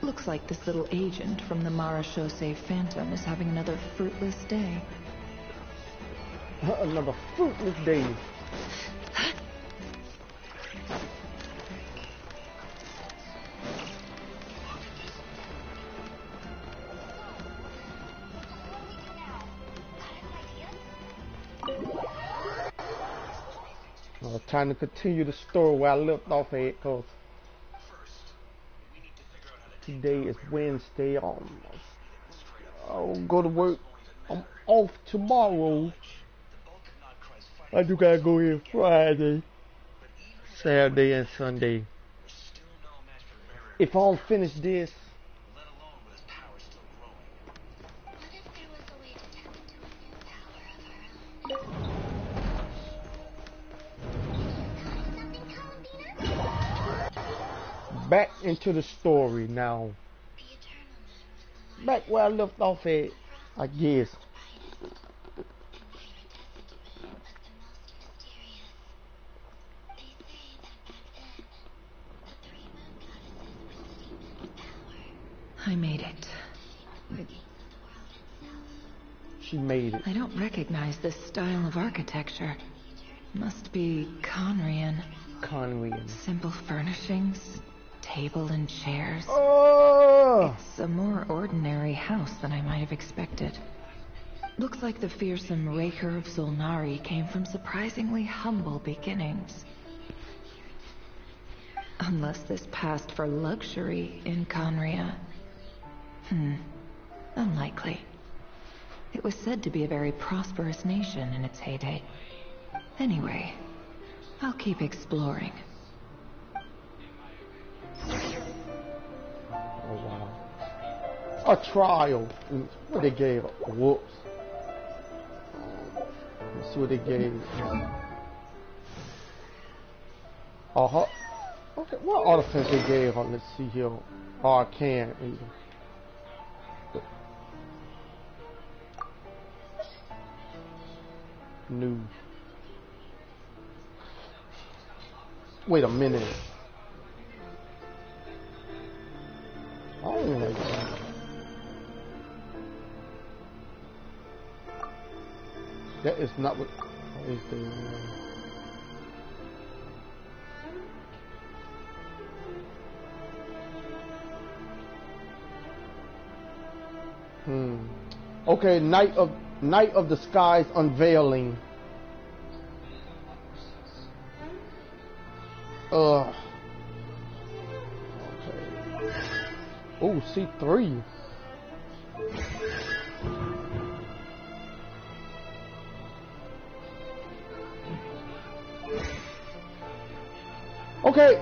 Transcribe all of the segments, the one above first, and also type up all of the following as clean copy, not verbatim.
Looks like this little agent from the Marechaussee Phantom is having another fruitless day. Another fruitless day. Time to continue the story where I left off at, cause today is Wednesday. I'll go to work. I'm off tomorrow. I do gotta go here Friday, Saturday, and Sunday. If I don't finish this, back into the story now. Back where I left off at, I guess. I made it. She made it. I don't recognize this style of architecture. Must be Conrian. Conrian. Simple furnishings, table and chairs. Oh! It's a more ordinary house than I might have expected. Looks like the fearsome Raker of Zulnari came from surprisingly humble beginnings. Unless this passed for luxury in Conria. Unlikely. It was said to be a very prosperous nation in its heyday. Anyway, I'll keep exploring. Oh wow. A trial. What they gave? Whoops. Let's see what they gave. Okay, what artifacts they gave on? Let's see here. Oh, I can't either. New. Wait a minute. I don't like that. That is not what is the. Okay, Night of the Skies unveiling. Okay. Oh, C3.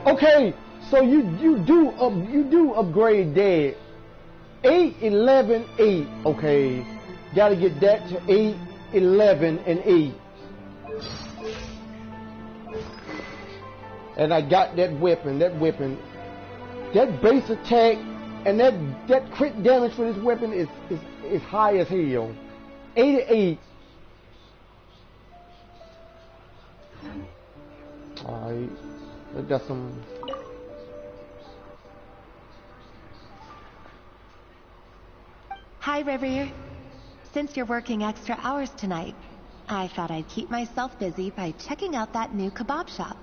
Okay. So you do upgrade that. 8, 11, 8. Okay. Gotta get that to 8, 11, and 8. And I got that weapon. That base attack and that crit damage for this weapon is high as hell. 88. Alright. I got some. Hi, River. Since you're working extra hours tonight, I thought I'd keep myself busy by checking out that new kebab shop.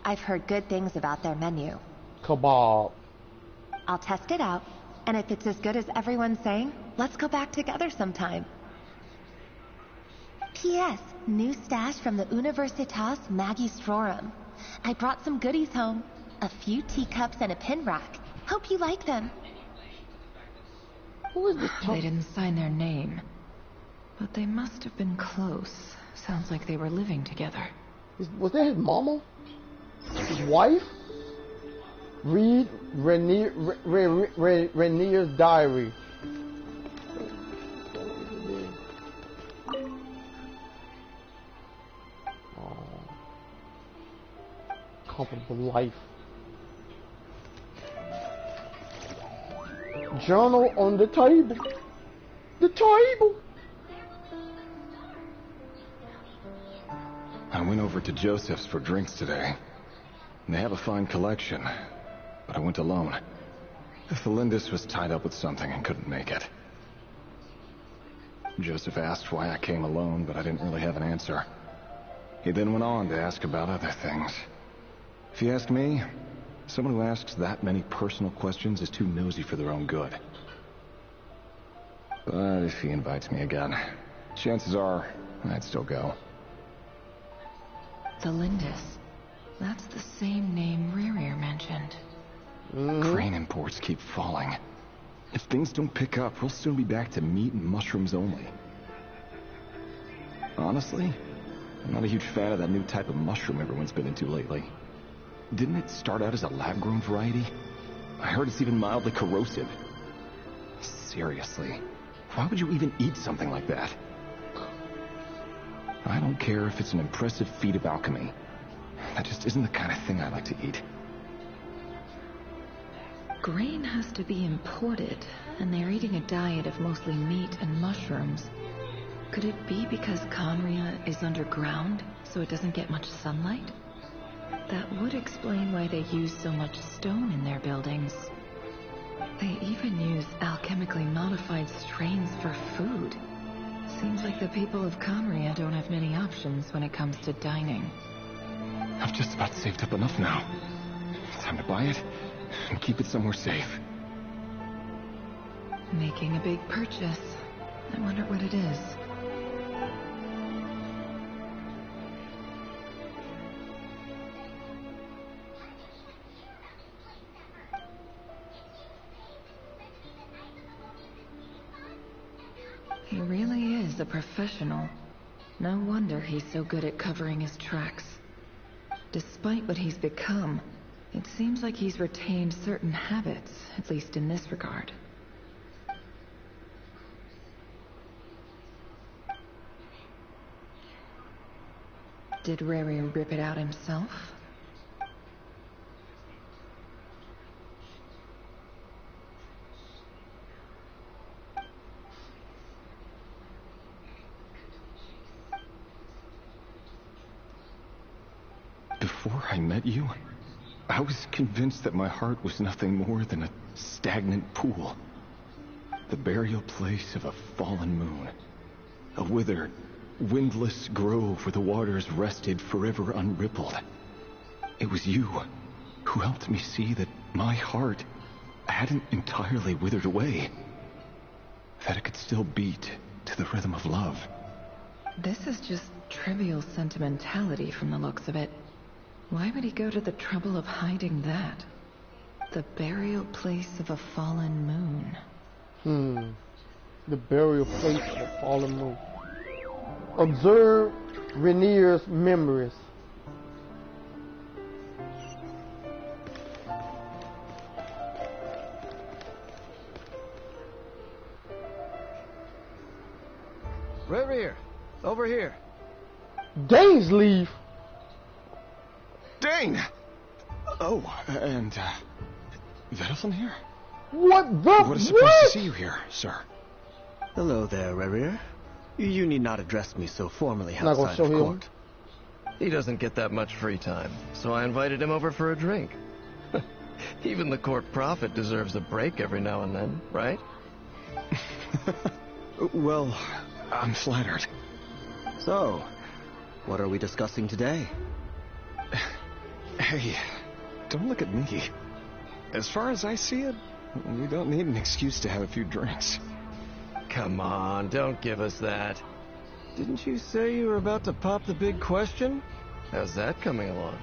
I've heard good things about their menu. Kebab. I'll test it out, and if it's as good as everyone's saying, let's go back together sometime. P.S. New stash from the Universitas Magistrorum. I brought some goodies home. A few teacups and a pin rack. Hope you like them. Who is this? They didn't sign their name, but they must have been close. Sounds like they were living together. Was that his mama? His wife? Read Rainier's diary. Comfortable life. Journal on the table. The table. I went over to Joseph's for drinks today. They have a fine collection, but I went alone. Felindus was tied up with something and couldn't make it. Joseph asked why I came alone, but I didn't really have an answer. He then went on to ask about other things. If you ask me, someone who asks that many personal questions is too nosy for their own good. But if he invites me again, chances are I'd still go. Felindus. That's the same name Rerir mentioned. Crane imports keep falling. If things don't pick up, we'll soon be back to meat and mushrooms only. Honestly, I'm not a huge fan of that new type of mushroom everyone's been into lately. Didn't it start out as a lab-grown variety? I heard it's even mildly corrosive. Seriously, why would you even eat something like that? I don't care if it's an impressive feat of alchemy. That just isn't the kind of thing I like to eat. Grain has to be imported, and they're eating a diet of mostly meat and mushrooms. Could it be because Conria is underground, so it doesn't get much sunlight? That would explain why they use so much stone in their buildings. They even use alchemically modified strains for food. Seems like the people of Conria don't have many options when it comes to dining. I've just about saved up enough now. Time to buy it and keep it somewhere safe. Making a big purchase. I wonder what it is. He really is a professional. No wonder he's so good at covering his tracks. Despite what he's become, it seems like he's retained certain habits, at least in this regard. Did Rerir rip it out himself? Before I met you, I was convinced that my heart was nothing more than a stagnant pool. The burial place of a fallen moon. A withered, windless grove where the waters rested forever unrippled. It was you who helped me see that my heart hadn't entirely withered away. That it could still beat to the rhythm of love. This is just trivial sentimentality from the looks of it. Why would he go to the trouble of hiding that? The burial place of a fallen moon. The burial place of a fallen moon. Observe Renier's memories. Rerir, over here. Dane's leave. Dane! Oh, and, Vedelson here? What the? What a surprise to see you here, sir. Hello there, Rerir. You need not address me so formally Not gonna outside show of him. court. He doesn't get that much free time, so I invited him over for a drink. Even the court prophet deserves a break every now and then, right? Well, I'm flattered. So, what are we discussing today? Hey, don't look at me. As far as I see it, we don't need an excuse to have a few drinks. Come on, don't give us that. Didn't you say you were about to pop the big question? How's that coming along?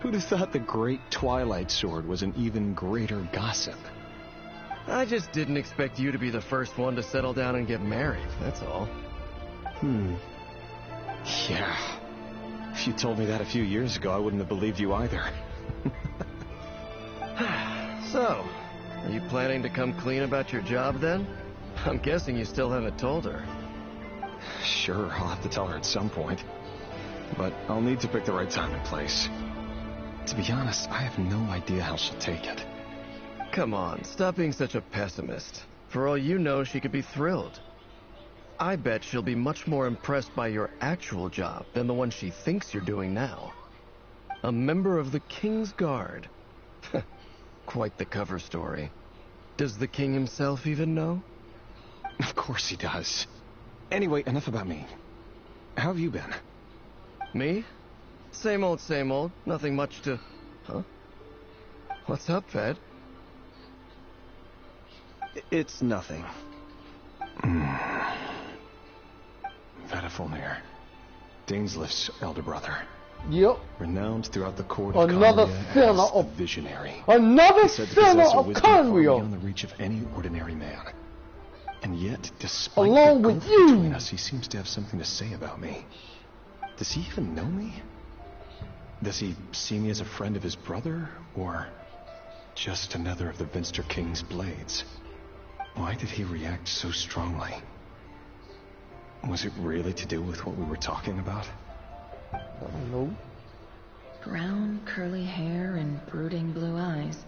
Who'd have thought the great Twilight Sword was an even greater gossip? I just didn't expect you to be the first one to settle down and get married, that's all. Yeah. If you told me that a few years ago, I wouldn't have believed you either. So, are you planning to come clean about your job then? I'm guessing you still haven't told her. Sure, I'll have to tell her at some point. But I'll need to pick the right time and place. To be honest, I have no idea how she'll take it. Come on, stop being such a pessimist. For all you know, she could be thrilled. I bet she'll be much more impressed by your actual job than the one she thinks you're doing now. A member of the King's Guard. Quite the cover story. Does the king himself even know? Of course he does. Anyway, enough about me. How have you been? Me? Same old, same old. Nothing much to... Huh? What's up, Ved? It's nothing. Vedifulnir, Daneslif's elder brother. Yep. Renowned throughout the court of Another Conria sinner as of the visionary. Another Said to sinner possess a of wisdom far Conria. beyond the reach of any ordinary man. And yet, despite Along the with gulf you. between us, he seems to have something to say about me. Does he even know me? Does he see me as a friend of his brother, or just another of the Vinster King's blades? Why did he react so strongly? Was it really to do with what we were talking about? I don't know. Brown, curly hair and brooding blue eyes.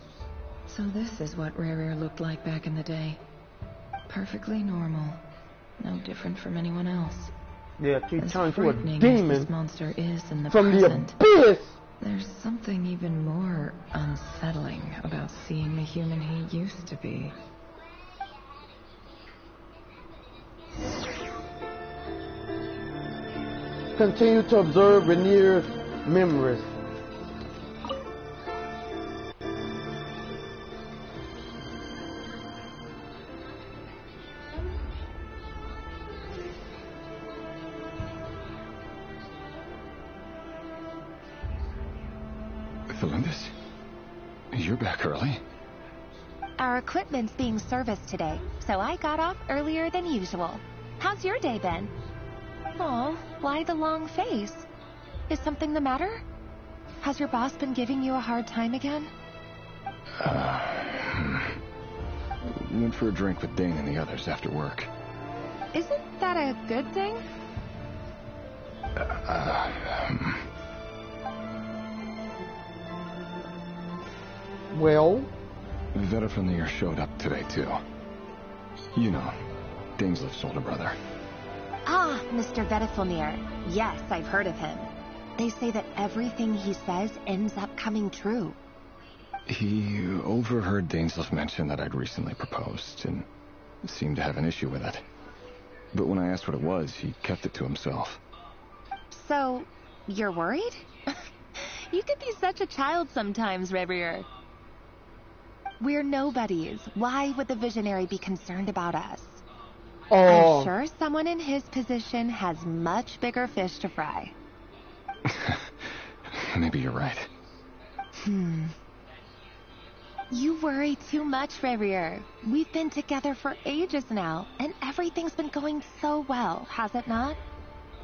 So this is what Rare looked like back in the day. Perfectly normal. No different from anyone else. Yeah, she As turned to a frightening as demon this monster is in the from present, the abyss. there's something even more unsettling about seeing the human he used to be. Continue to observe Rainier's memories. Felindus? You're back early. Our equipment's being serviced today, so I got off earlier than usual. How's your day been? Aw, why the long face? Is something the matter? Has your boss been giving you a hard time again? Went for a drink with Dane and the others after work. Isn't that a good thing? Well, Vedifulnir showed up today, too. You know, Daneslif's older brother. Ah, Mr. Vedifulnir. Yes, I've heard of him. They say that everything he says ends up coming true. He overheard Daneslif mention that I'd recently proposed, and seemed to have an issue with it. But when I asked what it was, he kept it to himself. So, you're worried? You can be such a child sometimes, Revier. We're nobodies. Why would the visionary be concerned about us? I'm sure someone in his position has much bigger fish to fry. Maybe you're right. You worry too much, Revier. We've been together for ages now, and everything's been going so well, has it not?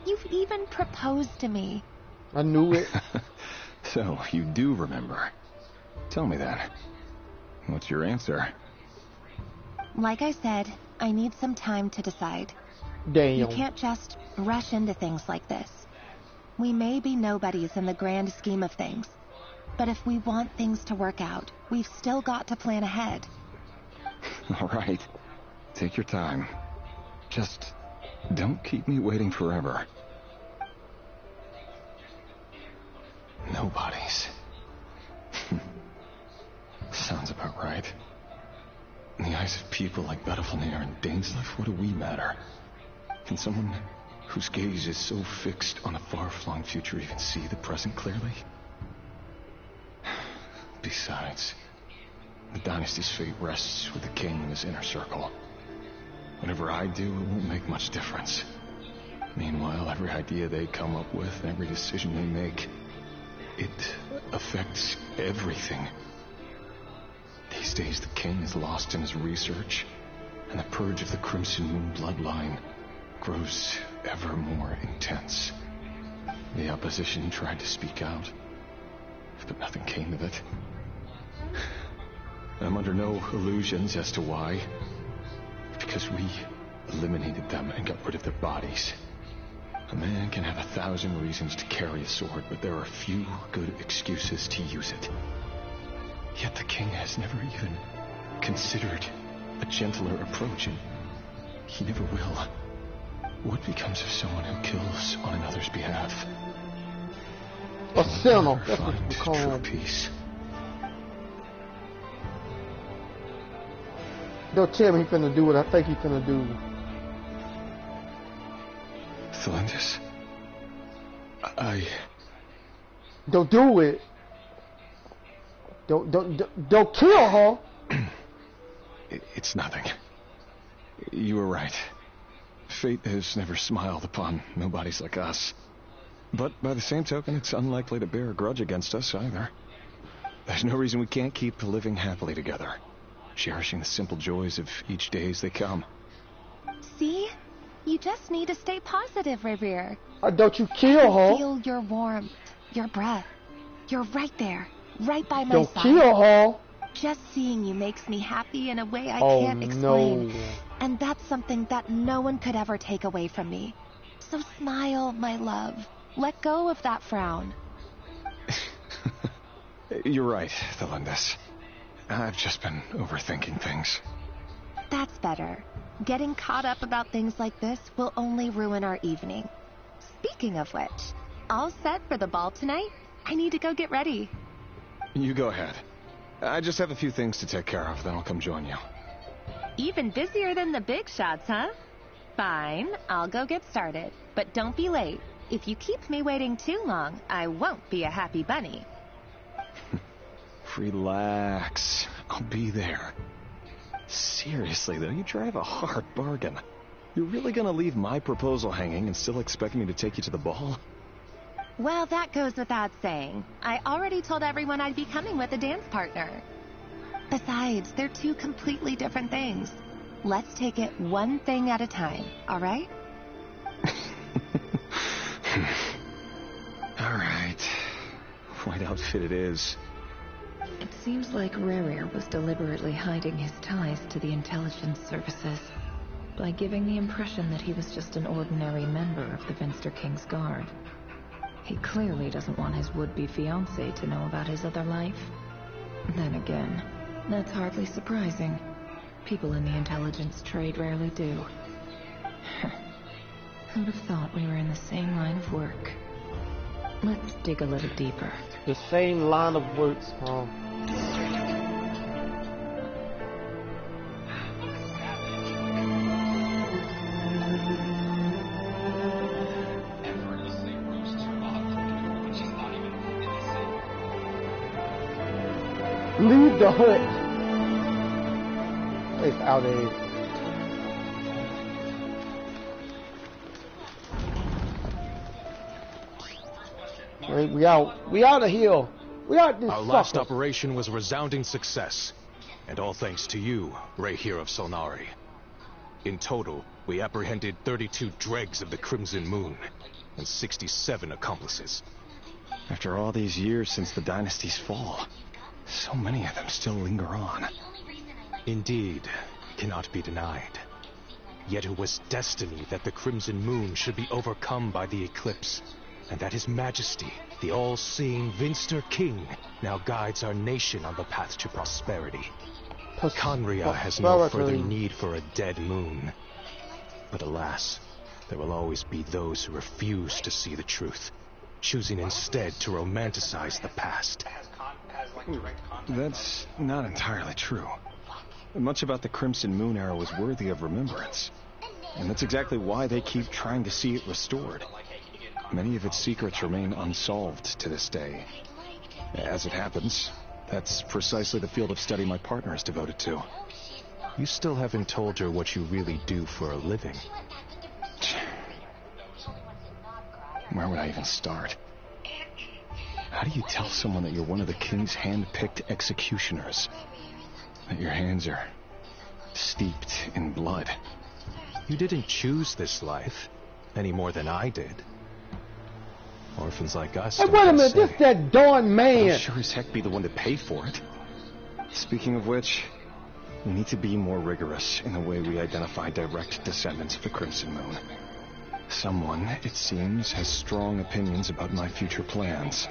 You've even proposed to me. I knew it. So, you do remember. Tell me then. What's your answer? Like I said, I need some time to decide. Damn. You can't just rush into things like this. We may be nobodies in the grand scheme of things, but if we want things to work out, we've still got to plan ahead. All right. Take your time. Just don't keep me waiting forever. Nobodies. Sounds about right. In the eyes of people like Vedifulnir and Daneslif, what do we matter? Can someone whose gaze is so fixed on a far-flung future even see the present clearly? Besides, the dynasty's fate rests with the king and his inner circle. Whatever I do, it won't make much difference. Meanwhile, every idea they come up with, and every decision they make, it affects everything. These days, the king is lost in his research, and the purge of the Crimson Moon bloodline grows ever more intense. The opposition tried to speak out, but nothing came of it. I'm under no illusions as to why. Because we eliminated them and got rid of their bodies. A man can have 1,000 reasons to carry a sword, but there are few good excuses to use it. Yet the king has never even considered a gentler approach, and he never will. What becomes of someone who kills on another's behalf? A sinner. That's what Find you call true him. peace. Don't tell me he finna do what I think he finna do. Thelindis, I... Don't do it. Don't kill her. It's nothing. You were right. Fate has never smiled upon nobodies like us. But by the same token, it's unlikely to bear a grudge against us either. There's no reason we can't keep living happily together, cherishing the simple joys of each day as they come. See? You just need to stay positive, Revere. Don't you kill her. Feel your warmth, your breath. You're right there, right by my Don't side. kill her. Just seeing you makes me happy in a way I Oh, can't explain. no. And that's something that no one could ever take away from me. So smile, my love. Let go of that frown. You're right, Thelindis. I've just been overthinking things. That's better. Getting caught up about things like this will only ruin our evening. Speaking of which, all set for the ball tonight? I need to go get ready. You go ahead. I just have a few things to take care of, then I'll come join you. Even busier than the big shots, huh? Fine, I'll go get started. But don't be late. If you keep me waiting too long, I won't be a happy bunny. Relax. I'll be there. Seriously, though, you drive a hard bargain. You're really gonna leave my proposal hanging and still expect me to take you to the ball? Well, that goes without saying. I already told everyone I'd be coming with a dance partner. Besides, they're two completely different things. Let's take it one thing at a time, all right? All right. White outfit it is. It seems like Rerir was deliberately hiding his ties to the intelligence services by giving the impression that he was just an ordinary member of the Vinster King's Guard. He clearly doesn't want his would-be fiancée to know about his other life. Then again, that's hardly surprising. People in the intelligence trade rarely do. Who'd have thought we were in the same line of work? Let's dig a little deeper. The same line of work, huh? Leave the hut. It's out of here. We out. We out of here. We out this Our last sucker. operation was a resounding success, and all thanks to you, Ray here of Solnari. In total, we apprehended 32 dregs of the Crimson Moon, and 67 accomplices. After all these years since the dynasty's fall, so many of them still linger on. Indeed, cannot be denied. Yet it was destiny that the Crimson Moon should be overcome by the eclipse, and that His Majesty, the all-seeing Vinster King, now guides our nation on the path to prosperity. Conria has no further need for a dead moon. But alas, there will always be those who refuse to see the truth, choosing instead to romanticize the past. That's not entirely true. Much about the Crimson Moon era was worthy of remembrance. And that's exactly why they keep trying to see it restored. Many of its secrets remain unsolved to this day. As it happens, that's precisely the field of study my partner is devoted to. You still haven't told her what you really do for a living. Where would I even start? How do you tell someone that you're one of the king's hand-picked executioners? That your hands are steeped in blood? You didn't choose this life, any more than I did. Orphans like us Hey, don't wait a get minute. say. This that darn man. I'll sure as heck be the one to pay for it. Speaking of which, we need to be more rigorous in the way we identify direct descendants of the Crimson Moon. Someone, it seems, has strong opinions about my future plans.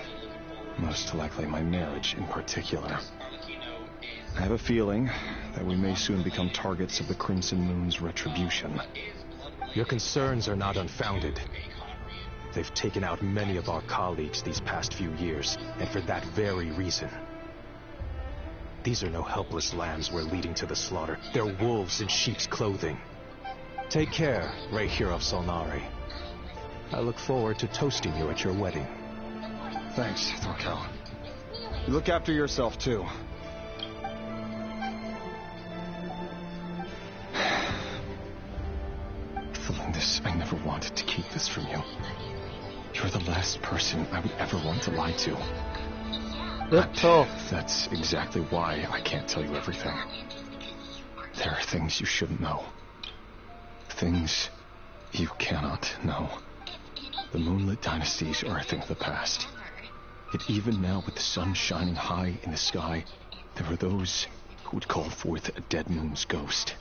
Most likely my marriage in particular. I have a feeling that we may soon become targets of the Crimson Moon's retribution. Your concerns are not unfounded. They've taken out many of our colleagues these past few years, and for that very reason. These are no helpless lambs we're leading to the slaughter. They're wolves in sheep's clothing. Take care, Rey here of Solnari. I look forward to toasting you at your wedding. Thanks, Thorkel. You look after yourself, too. This, I never wanted to keep this from you. You're the last person I would ever want to lie to. That's tough. That's exactly why I can't tell you everything. There are things you shouldn't know. Things you cannot know. The moonlit dynasties are a thing of the past. Yet even now, with the sun shining high in the sky, there are those who would call forth a dead moon's ghost.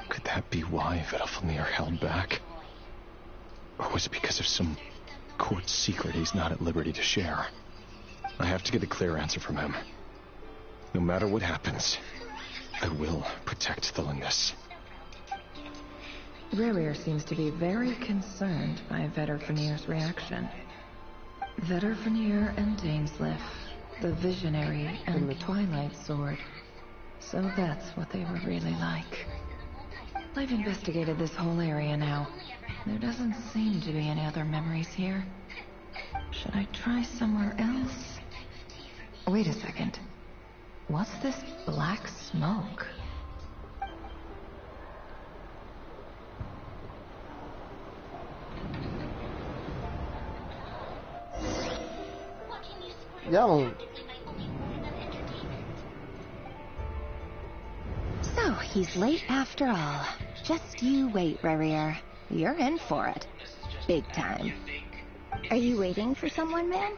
Could that be why Vedalfnir held back? Or was it because of some court secret he's not at liberty to share? I have to get a clear answer from him. No matter what happens, I will protect the Lindis. Rerir seems to be very concerned by Vedalfnir's reaction. Vedalfnir and Dainsleif, the Visionary and the Twilight Sword. So that's what they were really like. I've investigated this whole area now. There doesn't seem to be any other memories here. Should I try somewhere else? Wait a second. What's this black smoke? Y'all don't... So, he's late after all. Just you wait, Rerir. You're in for it. Big time. Are you waiting for someone, ma'am?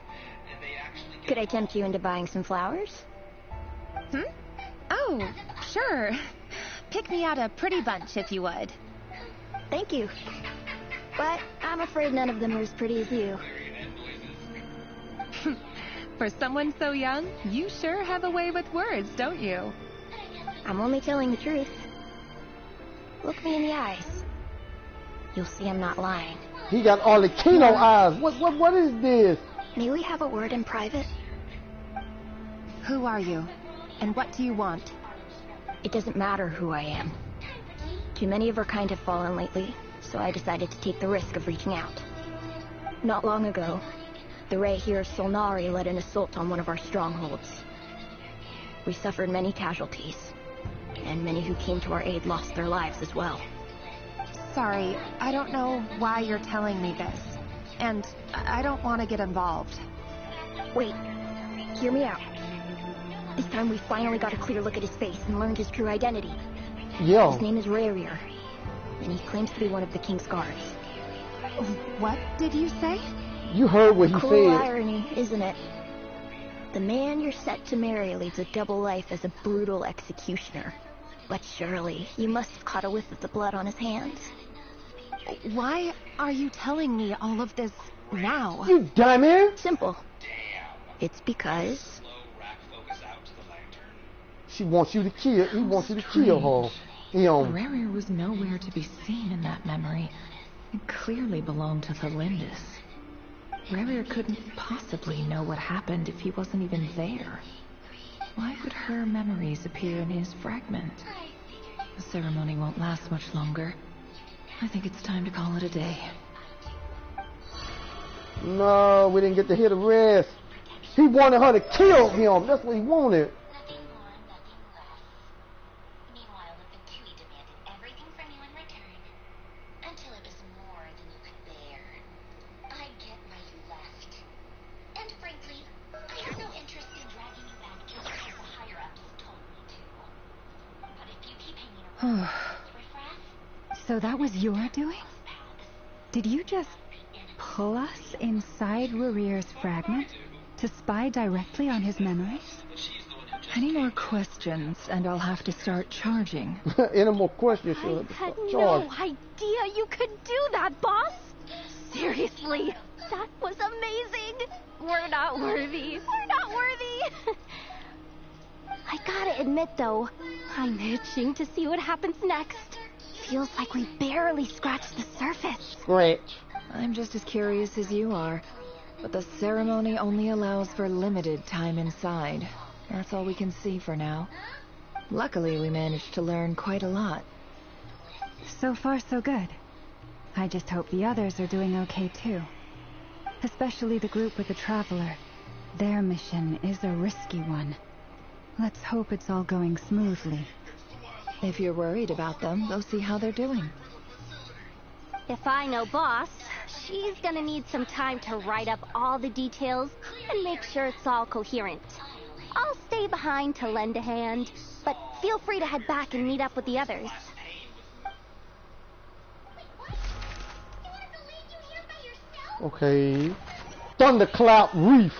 Could I tempt you into buying some flowers? Oh, sure. Pick me out a pretty bunch if you would. Thank you. But I'm afraid none of them are as pretty as you. For someone so young, you sure have a way with words, don't you? I'm only telling the truth. Look me in the eyes. You'll see I'm not lying. He got all the Kino eyes. What is this? May we have a word in private? Who are you? And what do you want? It doesn't matter who I am. Too many of our kind have fallen lately, so I decided to take the risk of reaching out. Not long ago, the Rey here of Solnari led an assault on one of our strongholds. We suffered many casualties, and many who came to our aid lost their lives as well. Sorry, I don't know why you're telling me this. And I don't want to get involved. Wait, hear me out. This time we finally got a clear look at his face and learned his true identity. Yo. His name is Rerir, and he claims to be one of the King's Guards. What did you say? You heard what he Cruel said. irony, isn't it? The man you're set to marry leads a double life as a brutal executioner. But surely, you must have caught a whiff of the blood on his hands. Why are you telling me all of this now? You dummy! Simple. It's because... She wants you to kill. He wants you to kill her. Rerir was nowhere to be seen in that memory. It clearly belonged to the Lindis. Rerir couldn't possibly know what happened if he wasn't even there. Why would her memories appear in his fragment? The ceremony won't last much longer. I think it's time to call it a day. No, we didn't get to hear the rest. He wanted her to kill him. That's what he wanted. So that was your doing? Did you just pull us inside Rerir's fragment to spy directly on his memories? Any more questions, and I'll have to start charging. Any more questions? I had no idea you could do that, boss! Seriously, that was amazing! We're not worthy. We're not worthy! I gotta admit, though, I'm itching to see what happens next. feels like we barely scratched the surface. Scratch. I'm just as curious as you are, but the ceremony only allows for limited time inside. That's all we can see for now. Luckily, we managed to learn quite a lot. So far, so good. I just hope the others are doing okay too. Especially the group with the Traveler. Their mission is a risky one. Let's hope it's all going smoothly. If you're worried about them, go see how they're doing. If I know Boss, she's gonna need some time to write up all the details and make sure it's all coherent. I'll stay behind to lend a hand, but feel free to head back and meet up with the others. Okay. Thundercloud Reef.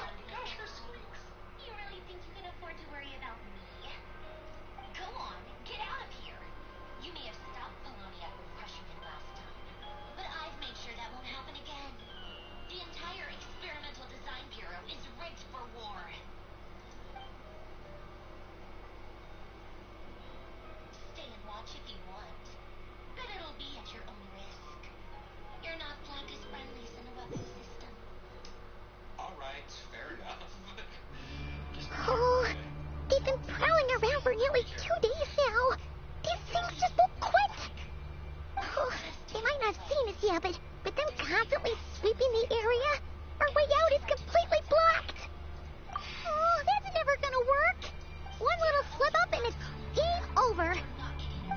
Oh, they've been prowling around for nearly 2 days now. These things just won't quit. Oh, they might not have seen us yet, but them constantly sweeping the area, our way out is completely blocked. Oh, that's never gonna work. One little slip up and it's game over.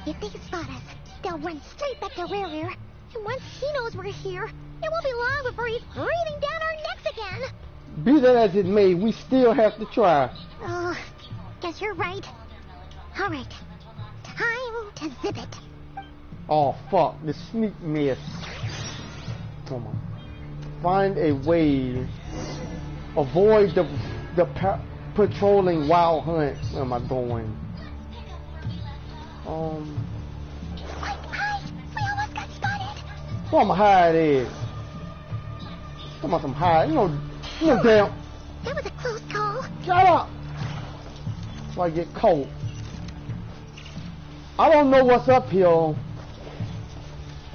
If they spot us, they'll run straight back to Rare. And once he knows we're here, it won't be long before he's breathing down our necks again. Be that as it may, we still have to try. Oh, guess you're right. All right, time to zip it. Oh fuck, the sneak miss. Come on. Find a way. Avoid the patrolling wild hunt. Where am I going? We almost got spotted. Where am I hide at? Come on, some hide. You know damn. That was a close call. Shut up! So I get cold. I don't know what's up here.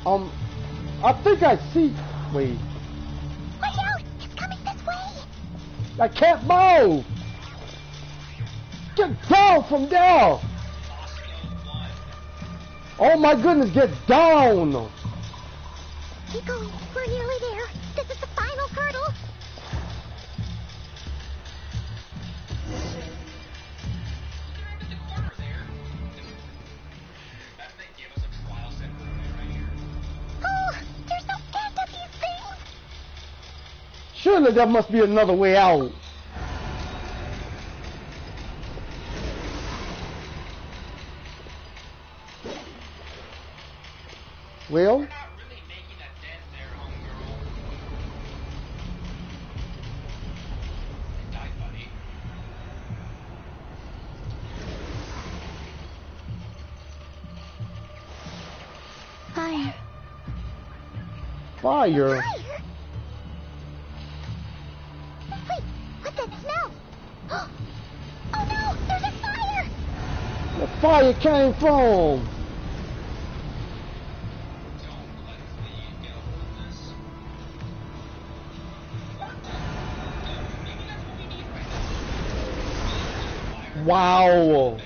I think I see. Wait. Watch out! It's coming this way. I can't move. Get down from there. Oh my goodness, get down. Keep going. We're nearly there. This is the final hurdle. Oh, there's no end to these things. Surely there must be another way out. Well, Fire. fire. Fire? Wait, what's that smell? Oh no, there's a fire! The fire came from. Wow.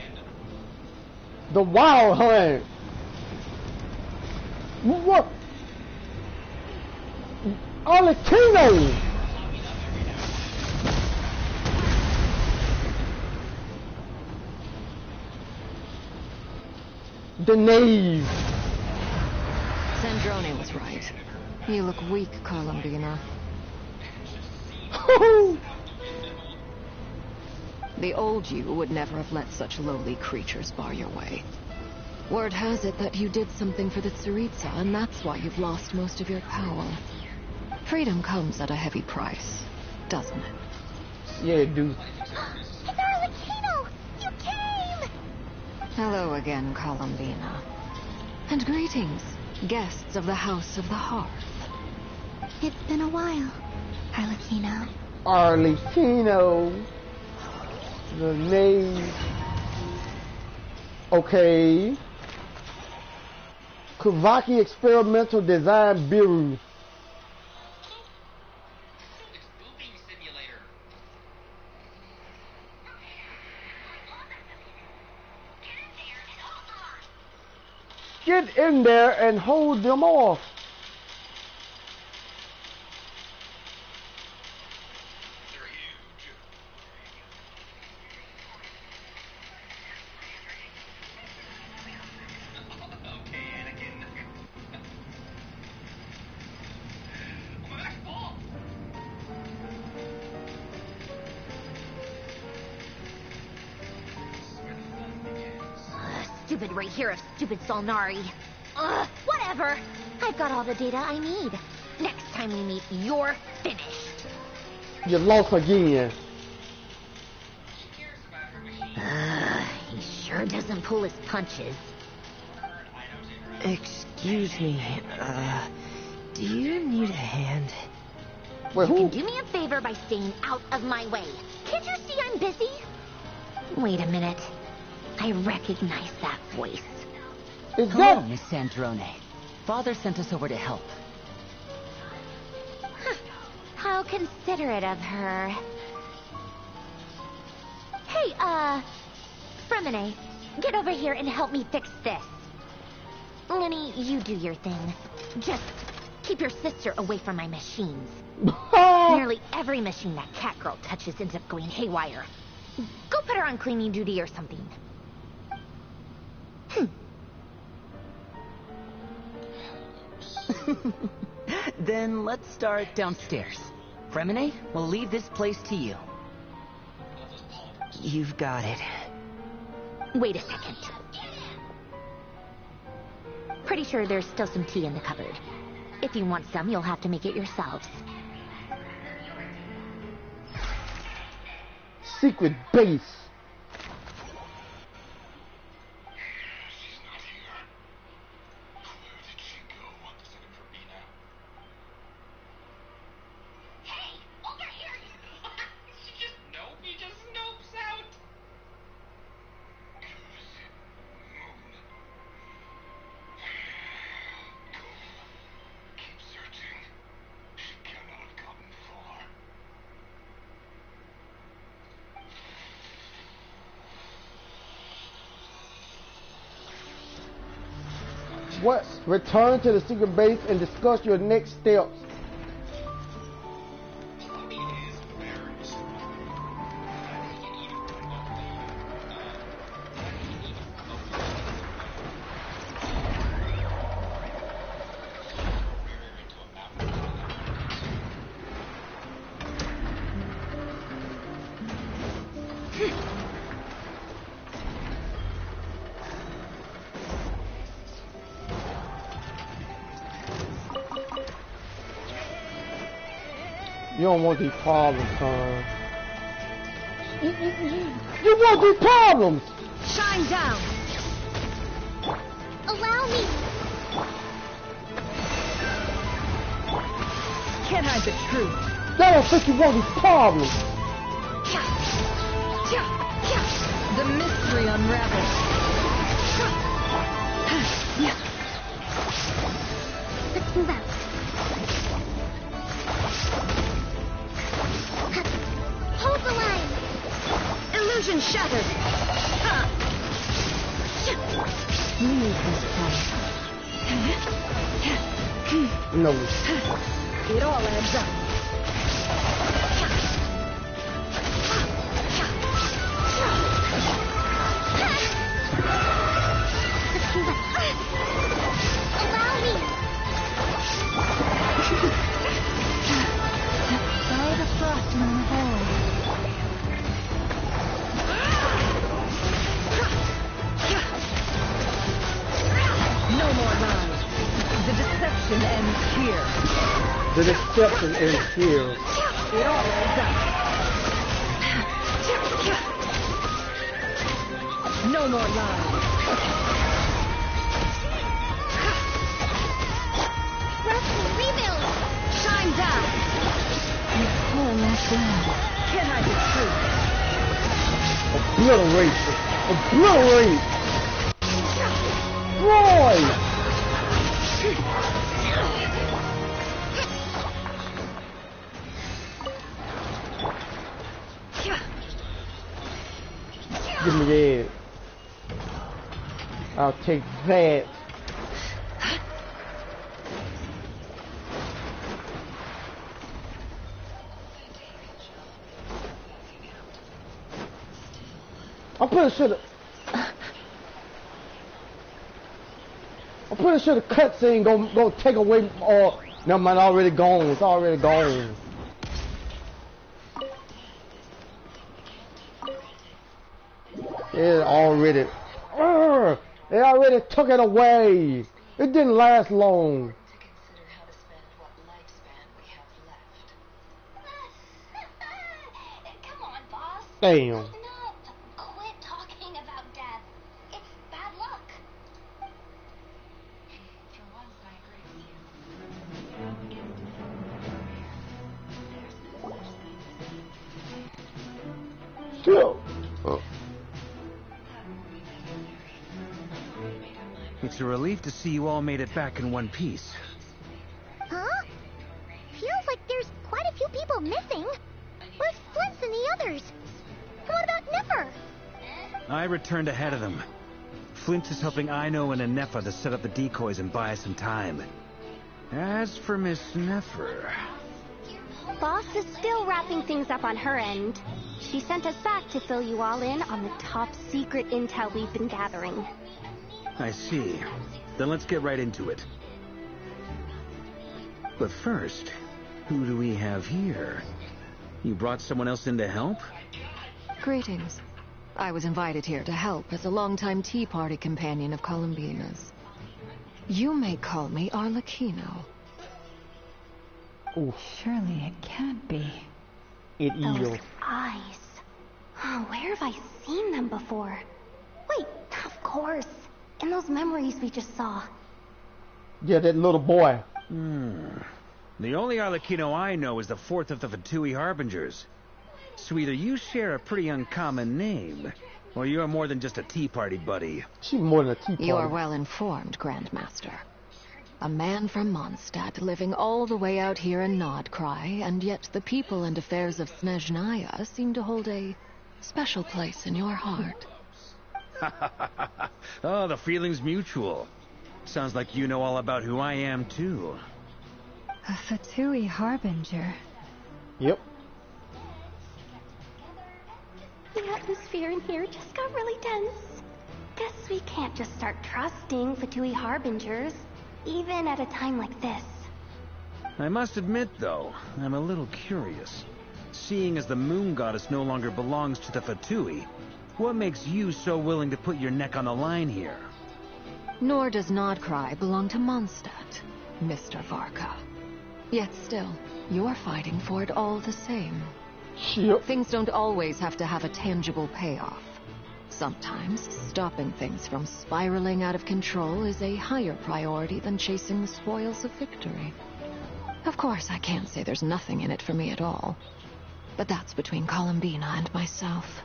The wild hunt. What? Arlecchino. The knave. Sandrone was right. You look weak, Columbina. The old you would never have let such lowly creatures bar your way. Word has it that you did something for the Tsaritsa, and that's why you've lost most of your power. Freedom comes at a heavy price, doesn't it? Yeah, it do. It's Arlecchino! You came! Hello again, Columbina. And greetings, guests of the House of the Hearth. It's been a while, Arlecchino. Arlecchino. The knave. Okay. Kavaki Experimental Design Bureau. Get in there and hold them off. Stupid right here of stupid Solnari. Ugh, whatever. I've got all the data I need. Next time we meet, you're finished. You lost again. He sure doesn't pull his punches. Excuse me, do you need a hand? Wait, You who? can do me a favor by staying out of my way. Can't you see I'm busy? Wait a minute. I recognize that voice. Is Hello, that? Miss Sandrone. Father sent us over to help. Huh. How considerate of her. Hey, Fremine, get over here and help me fix this. Lenny, you do your thing. Just keep your sister away from my machines. Nearly every machine that cat girl touches ends up going haywire. Go put her on cleaning duty or something. Then let's start downstairs. Fremine, we'll leave this place to you. You've got it. Wait a second. Pretty sure there's still some tea in the cupboard. If you want some, you'll have to make it yourselves. Secret base. What? Return to the secret base and discuss your next steps. You don't want these problems, son. You want these problems! Shine down! Allow me! Can't hide the truth. I don't think you want these problems! The mystery unravels. Let's move out. Hold the line! Illusion shattered. Leave this place. No. It all adds up. Allow me! Follow the frost in the hole. No more lies. The deception ends here. The deception is here. It all adds up. No more lies. Rebuild! Shine down. You pull us down. Can I be true? Obliteration. Obliterate! Roy! Give me that. I'll take that. I'm pretty sure the cutscene go take away. No man, already gone. It's already gone. It already. They already took it away. It didn't last long. Come on, boss. Damn. Listen up. Quit talking about death. It's bad luck. For once, I agree with you. Chill. It's a relief to see you all made it back in one piece. Huh? Feels like there's quite a few people missing. Where's Flint and the others? What about Nipper? I returned ahead of them. Flint is helping Ino and Anefa to set up the decoys and buy us some time. As for Miss Nefer... Boss is still wrapping things up on her end. She sent us back to fill you all in on the top secret intel we've been gathering. I see. Then let's get right into it. But first, who do we have here? You brought someone else in to help? Greetings. I was invited here to help as a longtime Tea Party companion of Columbina's. You may call me Arlecchino. Ooh. Surely it can't be. It Those is. eyes. Oh, where have I seen them before? Wait, of course. In those memories we just saw. Yeah, that little boy. The only Arlecchino I know is the fourth of the Fatui Harbingers. So either you share a pretty uncommon name, or you're more than just a Tea Party buddy. She's more than a tea party. You are well informed, Grandmaster. A man from Mondstadt living all the way out here in Krai, and yet the people and affairs of Snezhnaya seem to hold a special place in your heart. Oh, the feeling's mutual. Sounds like you know all about who I am, too. A Fatui Harbinger. Yep. The atmosphere in here just got really tense. Guess we can't just start trusting Fatui Harbingers, even at a time like this. I must admit, though, I'm a little curious. Seeing as the moon goddess no longer belongs to the Fatui, what makes you so willing to put your neck on the line here? Nor does Krai belong to Mondstadt, Mr. Varka. Yet still, you're fighting for it all the same. Yep. Things don't always have to have a tangible payoff. Sometimes, stopping things from spiraling out of control is a higher priority than chasing the spoils of victory. Of course, I can't say there's nothing in it for me at all. But that's between Columbina and myself.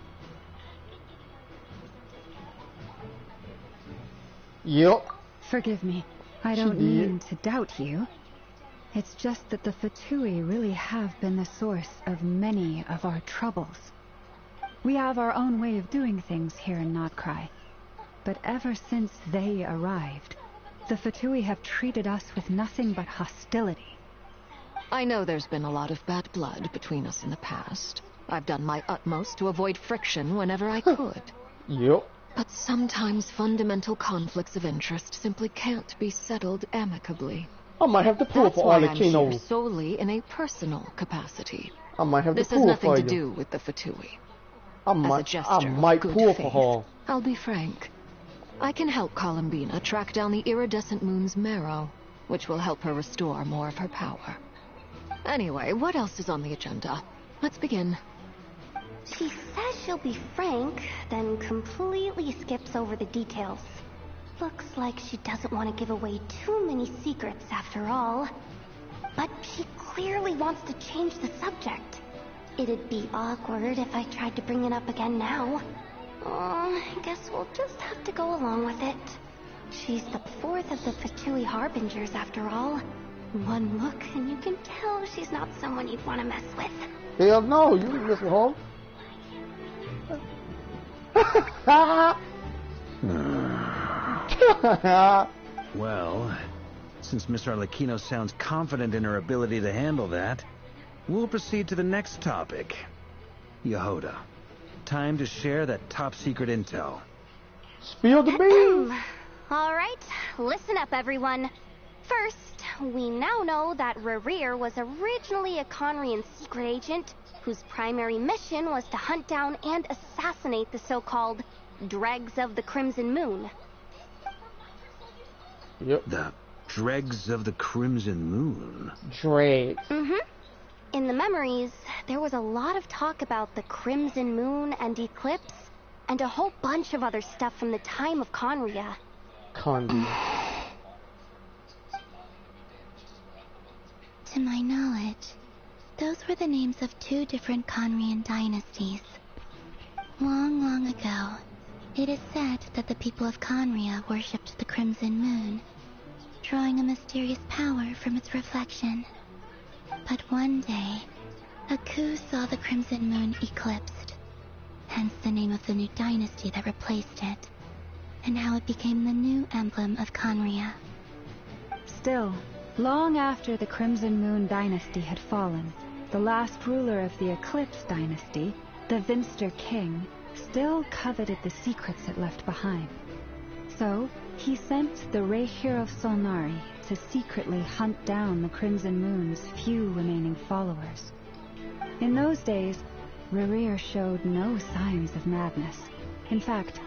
Yep. Forgive me. I don't mean to doubt you. It's just that the Fatui really have been the source of many of our troubles. We have our own way of doing things here in Krai. But ever since they arrived, the Fatui have treated us with nothing but hostility. I know there's been a lot of bad blood between us in the past. I've done my utmost to avoid friction whenever I could. Yep. But sometimes fundamental conflicts of interest simply can't be settled amicably. I might have to pull That's for why I'm here Arlecchino. solely in a personal capacity. I might have This to has pull nothing for to you. do with the Fatui. I As a might gesture pull of good for faith, her. I'll be frank. I can help Columbina track down the iridescent moon's marrow, which will help her restore more of her power. Anyway, what else is on the agenda? Let's begin. She says she'll be frank, then completely skips over the details. Looks like she doesn't want to give away too many secrets after all. But she clearly wants to change the subject. It'd be awkward if I tried to bring it up again now. I guess we'll just have to go along with it. She's the fourth of the Fatui Harbingers after all. One look and you can tell she's not someone you'd want to mess with. Hell no, you didn't miss her. Well, since Miss Arlecchino sounds confident in her ability to handle that, we'll proceed to the next topic. Yehoda, time to share that top-secret intel. Spill the beans. All right, listen up, everyone. First, we now know that Rerir was originally a Conrian secret agent whose primary mission was to hunt down and assassinate the so-called Dregs of the Crimson Moon. Yep. The Dregs of the Crimson Moon? Dregs. In the memories, there was a lot of talk about the Crimson Moon and Eclipse, and a whole bunch of other stuff from the time of Conria. To my knowledge, those were the names of 2 different Conrian dynasties. Long, long ago, it is said that the people of Conria worshipped the Crimson Moon, drawing a mysterious power from its reflection. But one day, a coup saw the Crimson Moon eclipsed, hence the name of the new dynasty that replaced it, and how it became the new emblem of Conria. Still, long after the Crimson Moon dynasty had fallen, the last ruler of the Eclipse dynasty, the Vinster King, still coveted the secrets it left behind. So, he sent the Rehir of Solnari to secretly hunt down the Crimson Moon's few remaining followers. In those days, Rerir showed no signs of madness. In fact,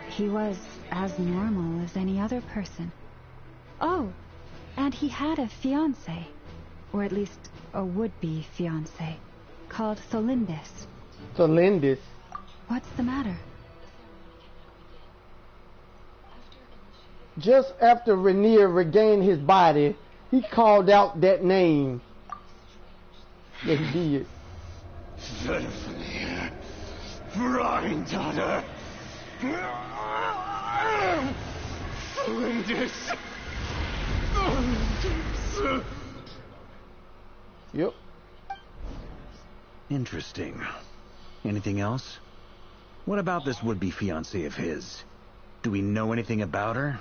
he was as normal as any other person. Oh, and he had a fiancé, or at least a would-be fiancé, called Tholindis. Tholindis? What's the matter? Just after Rainier regained his body, he called out that name. Yeah, he did. Verfnir, Granddaughter, Lindis. Yep. Interesting. Anything else? What about this would-be fiancé of his? Do we know anything about her?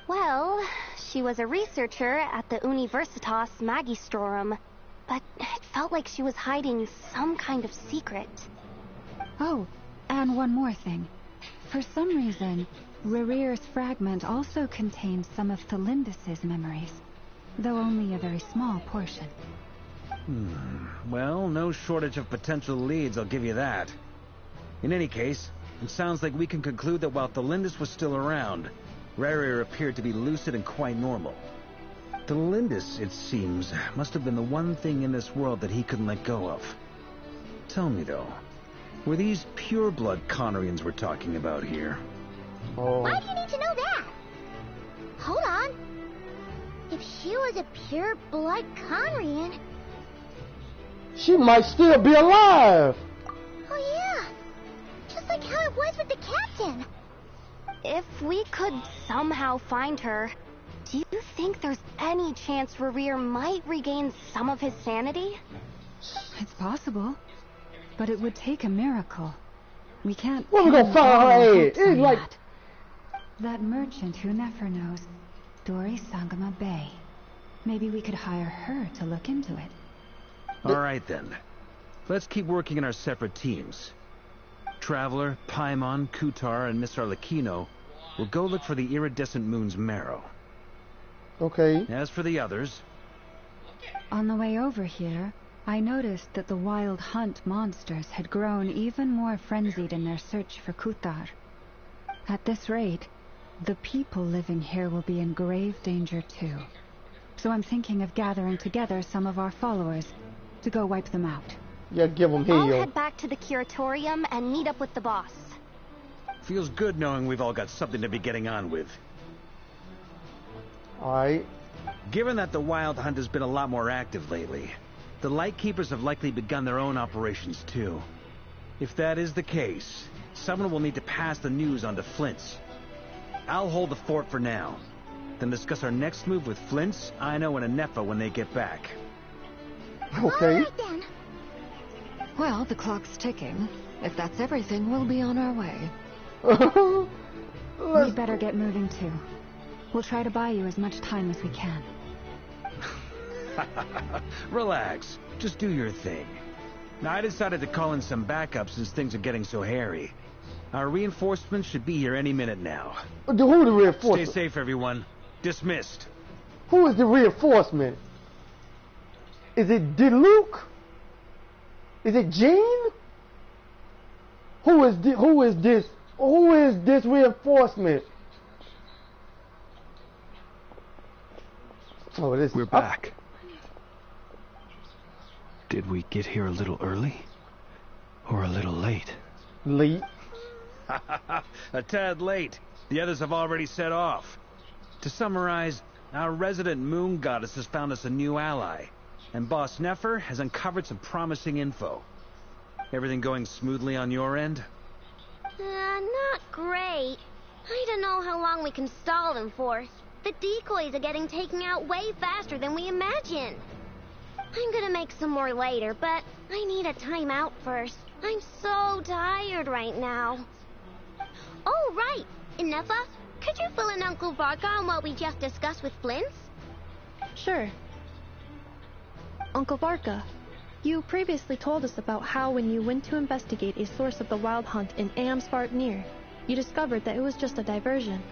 Well, she was a researcher at the Universitas Magistrorum, but it felt like she was hiding some kind of secret. Oh, and one more thing. For some reason, Rerir's fragment also contained some of Tholindis' memories, though only a very small portion. Well, no shortage of potential leads, I'll give you that. In any case, it sounds like we can conclude that while Tholindis was still around, Rerir appeared to be lucid and quite normal. Tholindis, it seems, must have been the one thing in this world that he couldn't let go of. Tell me, though, were these pure-blood Conrians we're talking about here? Oh. Why do you need to know that? Hold on. If she was a pure-blood Conrian... She might still be alive! Oh yeah! Just like how it was with the captain! If we could somehow find her, do you think there's any chance Rerir might regain some of his sanity? It's possible, but it would take a miracle. We can't... Where we gonna find her at? It's like... That merchant who never knows, Dori Sangama Bay. Maybe we could hire her to look into it. Alright then. Let's keep working in our separate teams. Traveler, Paimon, Kutar, and Miss Arlecchino will go look for the iridescent moon's marrow. Okay. As for the others... On the way over here, I noticed that the wild hunt monsters had grown even more frenzied in their search for Kutar. At this rate, the people living here will be in grave danger too. So I'm thinking of gathering together some of our followers to go wipe them out. Yeah, give them I'll heal. head back to the curatorium and meet up with the boss. Feels good knowing we've all got something to be getting on with. Alright. Given that the Wild Hunt has been a lot more active lately, the Lightkeepers have likely begun their own operations too. If that is the case, someone will need to pass the news on to Flint's. I'll hold the fort for now, then discuss our next move with Flint's, Aino, and Anefa when they get back. Okay. Alright then. Well, the clock's ticking. If that's everything, we'll be on our way. We'd better get moving too. We'll try to buy you as much time as we can. Relax. Just do your thing. Now, I decided to call in some backup since things are getting so hairy. Our reinforcements should be here any minute now. Who the reinforcement? Stay safe, everyone. Dismissed. Who is the reinforcement? Is it Diluc? Is it Jean? Who is this reinforcement? Oh, it is. We're back. Did we get here a little early? Or a little late? Late. A tad late. The others have already set off. To summarize, our resident moon goddess has found us a new ally, and Boss Nefer has uncovered some promising info. Everything going smoothly on your end? Not great. I don't know how long we can stall them for. The decoys are getting taken out way faster than we imagined. I'm gonna make some more later, but I need a timeout first. I'm so tired right now. Oh, right. Inefa, could you fill in Uncle Varka on what we just discussed with Flint's? Sure. Uncle Varka, you previously told us about how when you went to investigate a source of the Wild Hunt in Amsvartnir, you discovered that it was just a diversion.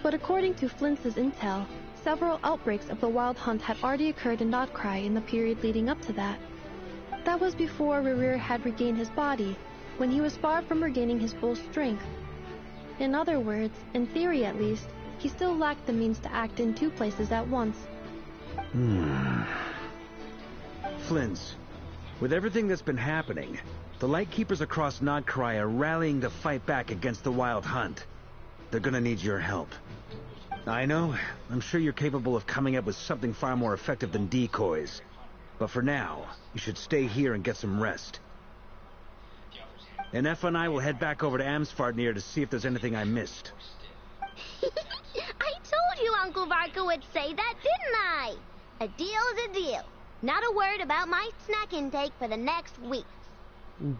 But according to Flint's intel, several outbreaks of the Wild Hunt had already occurred in Krai in the period leading up to that. That was before Rerir had regained his body, when he was far from regaining his full strength. In other words, in theory at least, he still lacked the means to act in two places at once. Flint's, with everything that's been happening, the Lightkeepers across Krai are rallying to fight back against the Wild Hunt. They're gonna need your help. I know, I'm sure you're capable of coming up with something far more effective than decoys. But for now, you should stay here and get some rest. Inefa and I will head back over to Amsvartnir to see if there's anything I missed. I told you Uncle Varka would say that, didn't I? A deal is a deal. Not a word about my snack intake for the next week.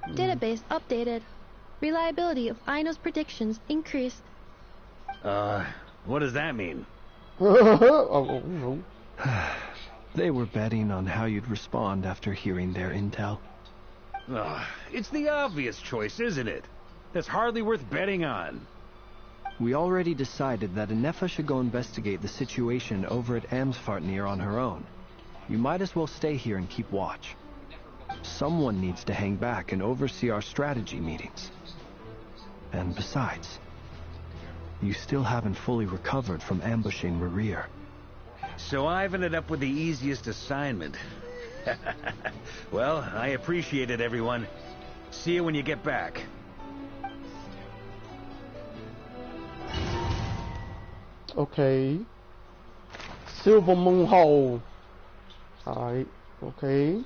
Database updated. Reliability of Aino's predictions increased. What does that mean? They were betting on how you'd respond after hearing their intel. It's the obvious choice, isn't it? That's hardly worth betting on. We already decided that Inefa should go investigate the situation over at Amsvartnir on her own. You might as well stay here and keep watch. Someone needs to hang back and oversee our strategy meetings. And besides, you still haven't fully recovered from ambushing Rerir. So I've ended up with the easiest assignment. Well, I appreciate it, everyone. See you when you get back. Okay. Silver Moon Hole. Alright, okay.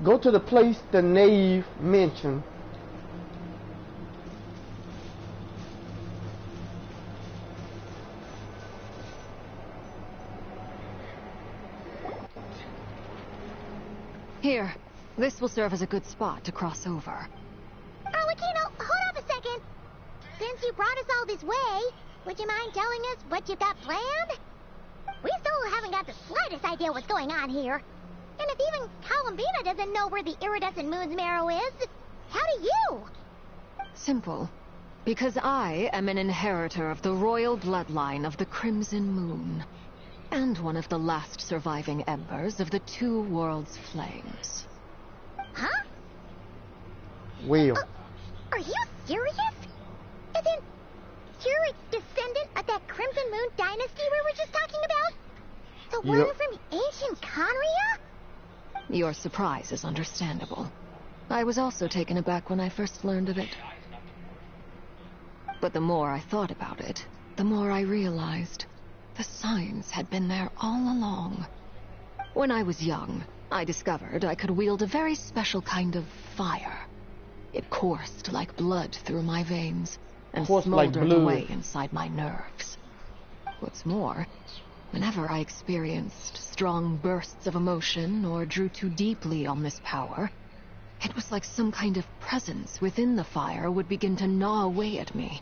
Go to the place the knave mentioned. Here, this will serve as a good spot to cross over. Aquino, hold on a second. Since you brought us all this way, would you mind telling us what you've got planned? We still haven't got the slightest idea what's going on here. And if even Columbina doesn't know where the iridescent moon's marrow is, how do you? Simple. Because I am an inheritor of the royal bloodline of the Crimson Moon, and one of the last surviving embers of the Two Worlds Flames. Huh? Well. Are you serious? As in, you're a descendant of that Crimson Moon dynasty we were just talking about? The one from ancient Conria? Your surprise is understandable. I was also taken aback when I first learned of it. But the more I thought about it, the more I realized the signs had been there all along. When I was young, I discovered I could wield a very special kind of fire. It coursed like blood through my veins and smoldered away inside my nerves. What's more, whenever I experienced strong bursts of emotion or drew too deeply on this power, it was like some kind of presence within the fire would begin to gnaw away at me,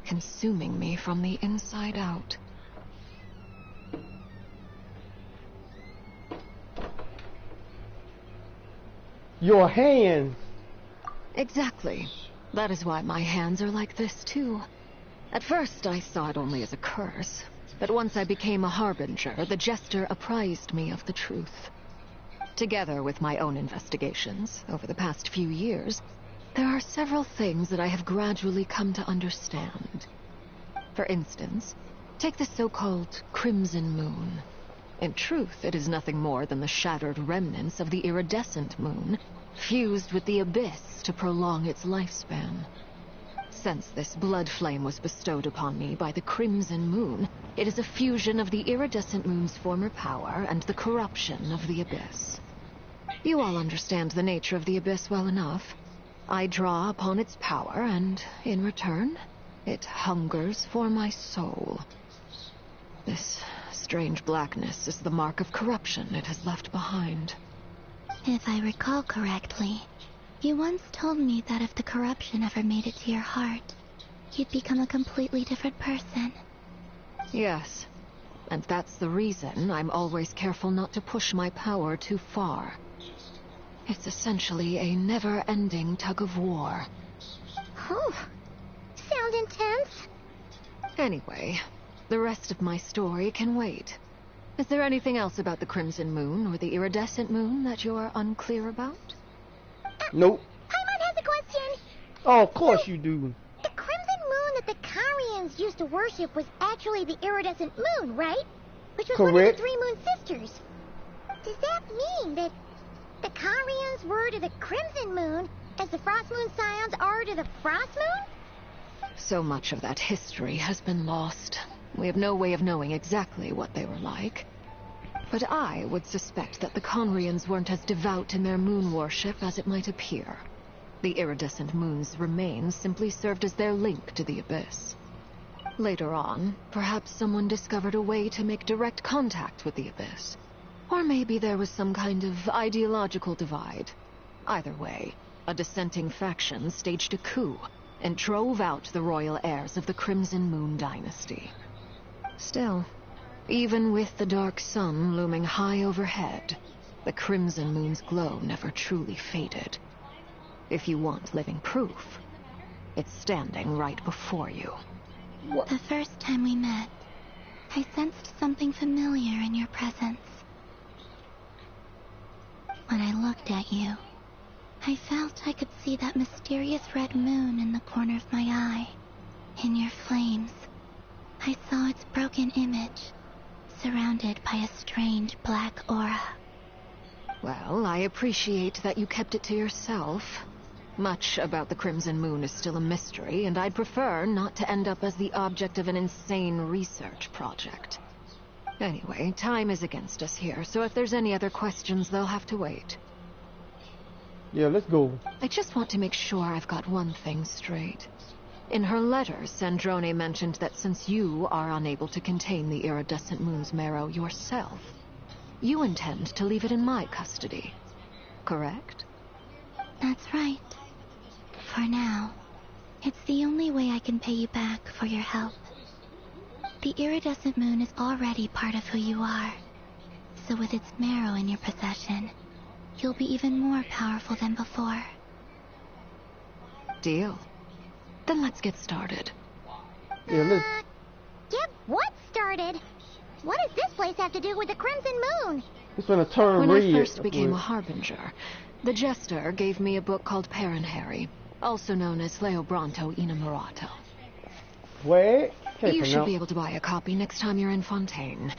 consuming me from the inside out. Your hands. Exactly. That is why my hands are like this, too. At first, I saw it only as a curse, but once I became a harbinger, the jester apprised me of the truth. Together with my own investigations, over the past few years, there are several things that I have gradually come to understand. For instance, take the so-called Crimson Moon. In truth, it is nothing more than the shattered remnants of the iridescent moon, fused with the abyss to prolong its lifespan. Since this blood flame was bestowed upon me by the Crimson Moon, it is a fusion of the iridescent moon's former power and the corruption of the abyss. You all understand the nature of the abyss well enough. I draw upon its power, and in return, it hungers for my soul. This strange blackness is the mark of corruption it has left behind. If I recall correctly, you once told me that if the corruption ever made it to your heart, you'd become a completely different person. Yes, and that's the reason I'm always careful not to push my power too far. It's essentially a never-ending tug-of-war. Oh, sounds intense. Anyway, the rest of my story can wait. Is there anything else about the Crimson Moon or the iridescent moon that you're unclear about? Nope. Paimon has a question. Oh, of course you do. The Crimson Moon that the Karians used to worship was actually the iridescent moon, right? Which was one of the three moon sisters. Does that mean that the Karians were to the Crimson Moon as the Frost Moon Scions are to the Frost Moon? So much of that history has been lost. We have no way of knowing exactly what they were like. But I would suspect that the Conrians weren't as devout in their moon worship as it might appear. The iridescent moon's remains simply served as their link to the abyss. Later on, perhaps someone discovered a way to make direct contact with the abyss. Or maybe there was some kind of ideological divide. Either way, a dissenting faction staged a coup and drove out the royal heirs of the Crimson Moon dynasty. Still, even with the dark sun looming high overhead, the Crimson Moon's glow never truly faded. If you want living proof, it's standing right before you. The first time we met, I sensed something familiar in your presence. When I looked at you, I felt I could see that mysterious red moon in the corner of my eye. In your flames, I saw its broken image, surrounded by a strange black aura. Well, I appreciate that you kept it to yourself. Much about the Crimson Moon is still a mystery, and I'd prefer not to end up as the object of an insane research project. Anyway, time is against us here, so if there's any other questions, they'll have to wait. Yeah, let's go. I just want to make sure I've got one thing straight. In her letter, Sandrone mentioned that since you are unable to contain the iridescent moon's marrow yourself, you intend to leave it in my custody. Correct? That's right. For now, it's the only way I can pay you back for your help. The iridescent moon is already part of who you are, so with its marrow in your possession, you'll be even more powerful than before. Deal. Then let's get started. Yeah, let's... Get what started? What does this place have to do with the Crimson Moon? It's gonna turn When red. I first became a harbinger, the jester gave me a book called Paranhari, also known as Leobranto Innamorato. Wait. You should be able to buy a copy next time you're in Fontaine.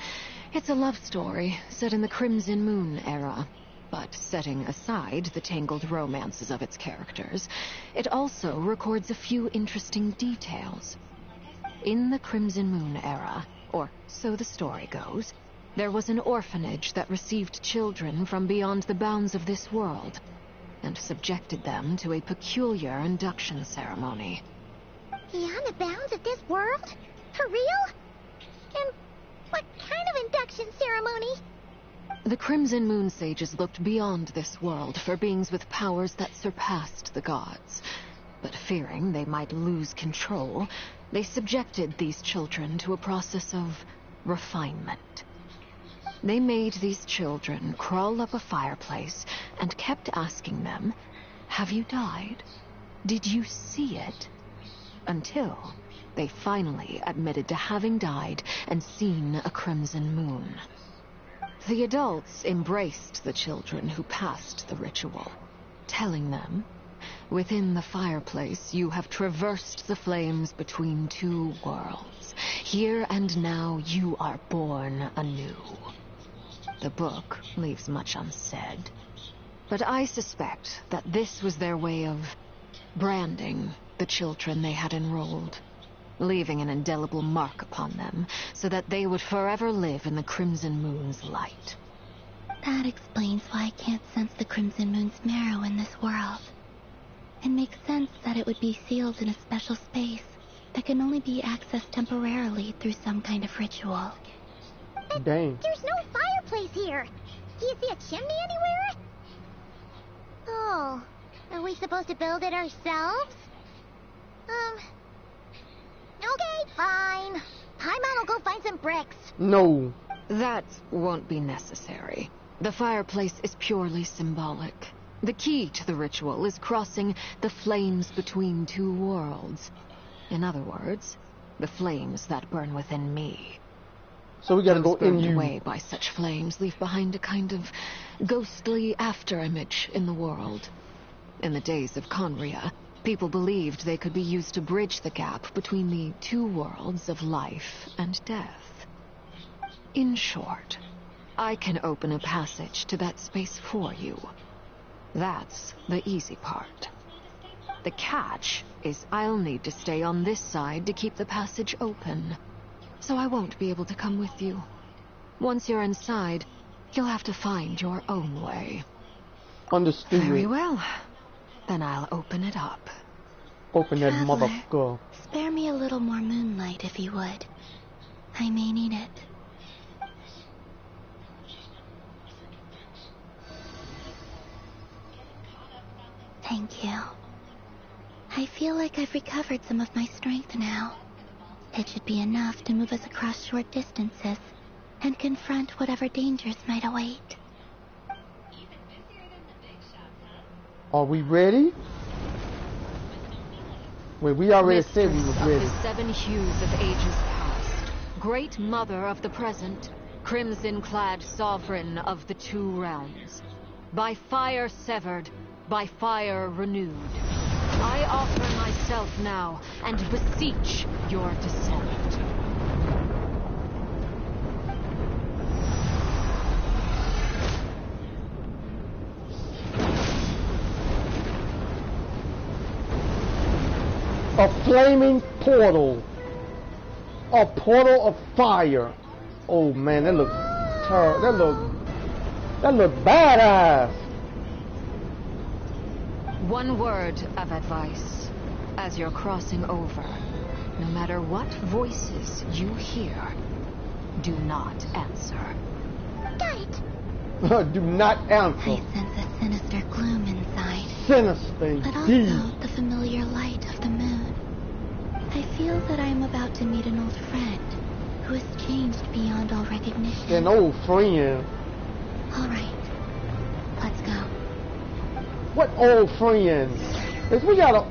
It's a love story set in the Crimson Moon era. But setting aside the tangled romances of its characters, it also records a few interesting details. In the Crimson Moon era, or so the story goes, there was an orphanage that received children from beyond the bounds of this world, and subjected them to a peculiar induction ceremony. Beyond the bounds of this world? For real? And what kind of induction ceremony? The Crimson Moon sages looked beyond this world for beings with powers that surpassed the gods. But fearing they might lose control, they subjected these children to a process of refinement. They made these children crawl up a fireplace and kept asking them, "Have you died? Did you see it?" Until they finally admitted to having died and seen a crimson moon. The adults embraced the children who passed the ritual, telling them, "Within the fireplace, you have traversed the flames between two worlds. Here and now, you are born anew." The book leaves much unsaid, but I suspect that this was their way of branding the children they had enrolled, leaving an indelible mark upon them so that they would forever live in the Crimson Moon's light. That explains why I can't sense the Crimson Moon's marrow in this world. It makes sense that it would be sealed in a special space that can only be accessed temporarily through some kind of ritual. Dang. There's no fireplace here. Do you see a chimney anywhere? Oh, are we supposed to build it ourselves? Okay, fine. Paimon will go find some bricks. No. That won't be necessary. The fireplace is purely symbolic. The key to the ritual is crossing the flames between two worlds. In other words, the flames that burn within me. So we gotta go in Burned you. away by such flames leave behind a kind of ghostly afterimage in the world. In the days of Conria, people believed they could be used to bridge the gap between the two worlds of life and death. In short, I can open a passage to that space for you. That's the easy part. The catch is I'll need to stay on this side to keep the passage open, so I won't be able to come with you. Once you're inside, you'll have to find your own way. Understood. Very well. Then I'll open it up. Open that Traveler, motherfucker. spare me a little more moonlight if you would. I may need it. Thank you. I feel like I've recovered some of my strength now. It should be enough to move us across short distances and confront whatever dangers might await. Are we ready? Wait, we already said we was Mistress ready. of the seven hues of ages past, great mother of the present, crimson-clad sovereign of the two realms, by fire severed, by fire renewed, I offer myself now and beseech your descent. A flaming portal. A portal of fire. Oh man, that looks terrible. That look badass. One word of advice. As you're crossing over, no matter what voices you hear, do not answer. Got it. Do not answer. I sense a sinister gloom inside. Sinister But indeed. also the familiar light of the moon. I feel that I am about to meet an old friend who has changed beyond all recognition. An old friend. All right, let's go. What old friend? Is we gotta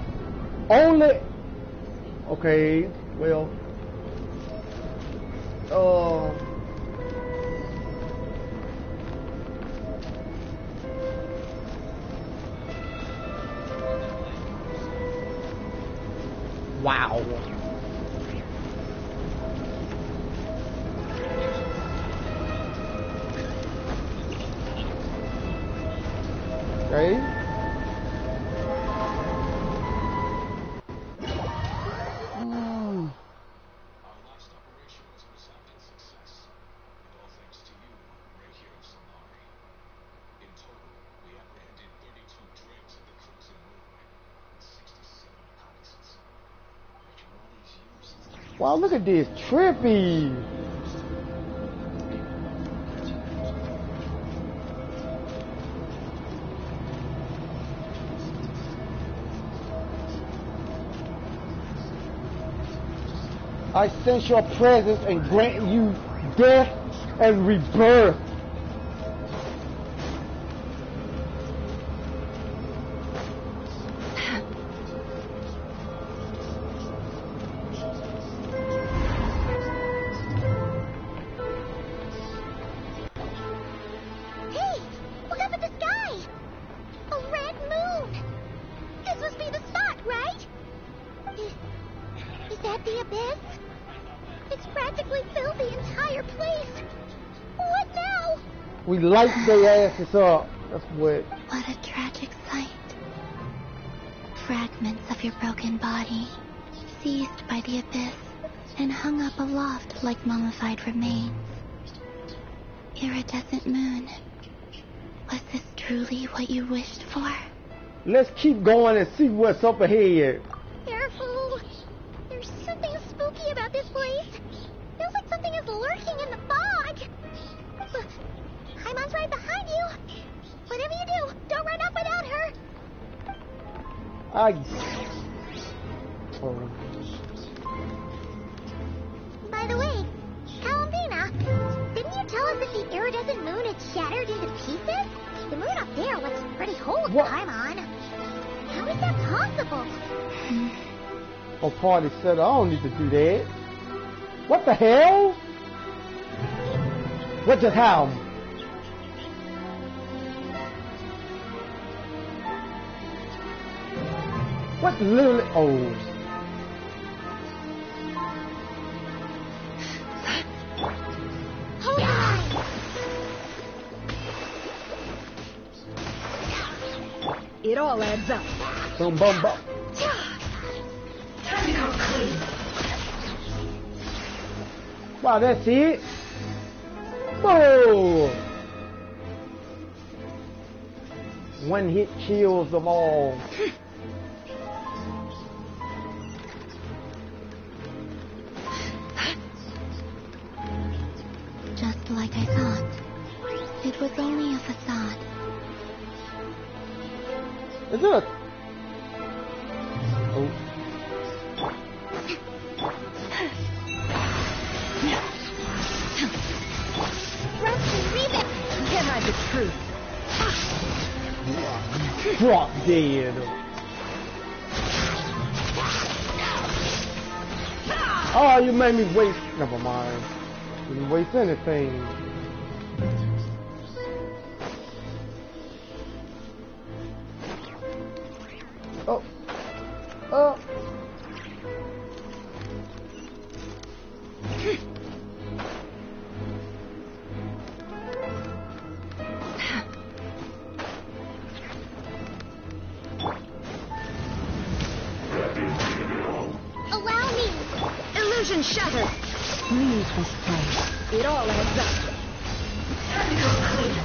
only. Okay, well. Wow. Okay. Wow, look at this. Trippy. I sense your presence and grant you death and rebirth. Hey, look up at the sky! A red moon! This must be the spot, right? Is that the abyss? It's practically filled the entire place. What now? We light their asses up. That's what. What a tragic sight. Fragments of your broken body, seized by the abyss, and hung up aloft like mummified remains. Iridescent moon, was this truly what you wished for? Let's keep going and see what's up ahead. Careful. There's something spooky about this place. Feels like something is lurking in the fog. Look, Haimon's right behind you. Whatever you do, don't run off without her. Oh. By the way, Kalumbina, didn't you tell us that the iridescent moon had shattered into pieces? The moon up there looks pretty whole, Haimon. How is that possible? Oh, party said I don't need to do that. What the hell? What just happened? What literally? Oh. Hold on! It all adds up. Boom, boom, boom. Time to go clean. Wow, that's it. Whoa! One hit kills them all. Just like I thought. It was only a facade. Is it? Oh. Rusty, leave it! Can't hide the truth. Drop dead. Oh, you made me waste. Never mind. Didn't waste anything. Oh. Oh. Allow me! Illusion shattered. Leave this place. It all adds up. Time to go clean.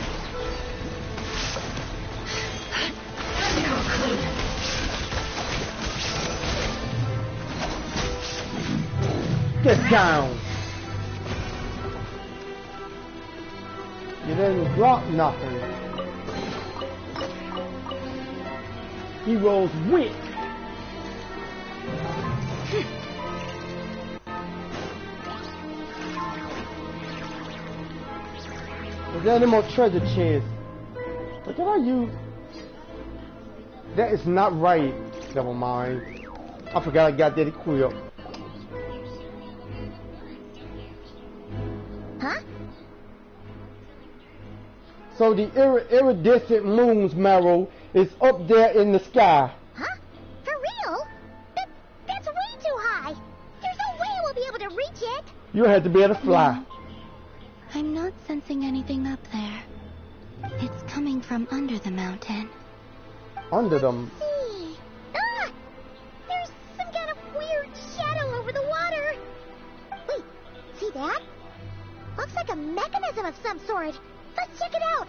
Time to go clean. Get down. You didn't drop nothing. Heroes wit. Is there any more treasure chest? What did I use? That is not right. Never mind. I forgot I got that equipped. Huh? So the iridescent moon's marrow is up there in the sky. Huh? For real? That's way too high. There's no way we'll be able to reach it. You had to be able to fly. No. I'm not sensing anything up there. It's coming from under the mountain. Under them. See? Ah! There's some kind of weird shadow over the water. Wait, see that? Looks like a mechanism of some sort. Let's check it out.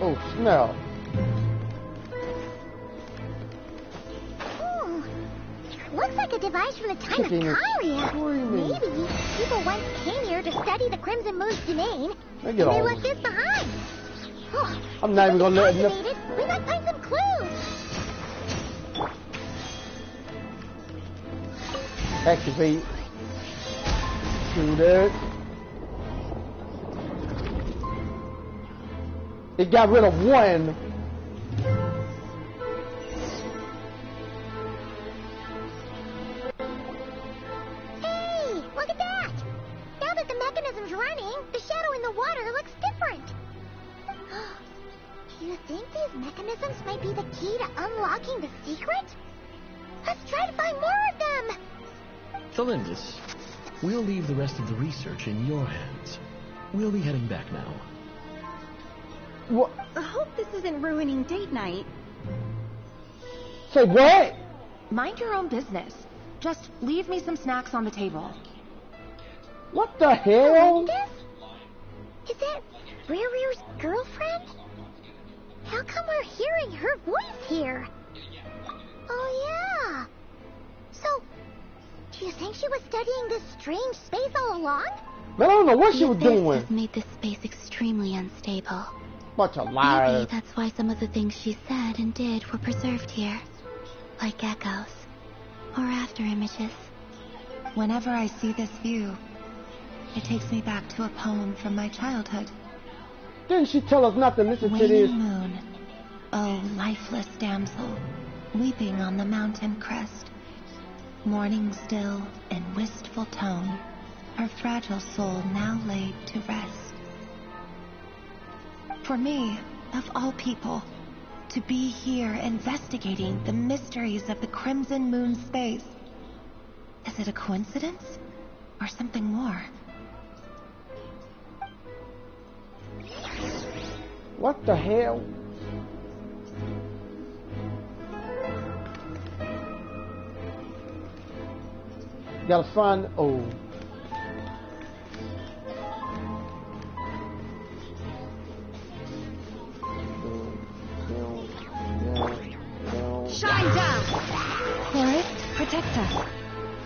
Oh, snap. Ooh. Looks like a device from the time Chicken of is Krai. screaming. Maybe people once came here to study the Crimson Moon's domain, They and get they all- left this behind. Oh, I'm not even gonna let it. fascinated. We might find some clues. Activate. Shoot it. It got rid of one. Hey, look at that! Now that the mechanism's running, the shadow in the water looks different. Do you think these mechanisms might be the key to unlocking the secret? Let's try to find more of them! Thalindis, we'll leave the rest of the research in your hands. We'll be heading back now. What? I hope this isn't ruining date night. Say what? Mind your own business. Just leave me some snacks on the table. What the hell? Is that Rear's girlfriend? How come we're hearing her voice here? Oh, yeah. So, do you think she was studying this strange space all along? I don't know what she The was abyss doing. has made this space extremely unstable. Bunch of Maybe liars. that's why some of the things she said and did were preserved here. Like echoes. Or after images. Whenever I see this view, it takes me back to a poem from my childhood. Didn't she tell us not to listen to this? Waning moon, oh lifeless damsel, weeping on the mountain crest. Mourning still in wistful tone, her fragile soul now laid to rest. For me, of all people, to be here investigating the mysteries of the Crimson Moon space. Is it a coincidence or something more? What the hell? Gotta find. Oh. Shine down! Forest, protect us.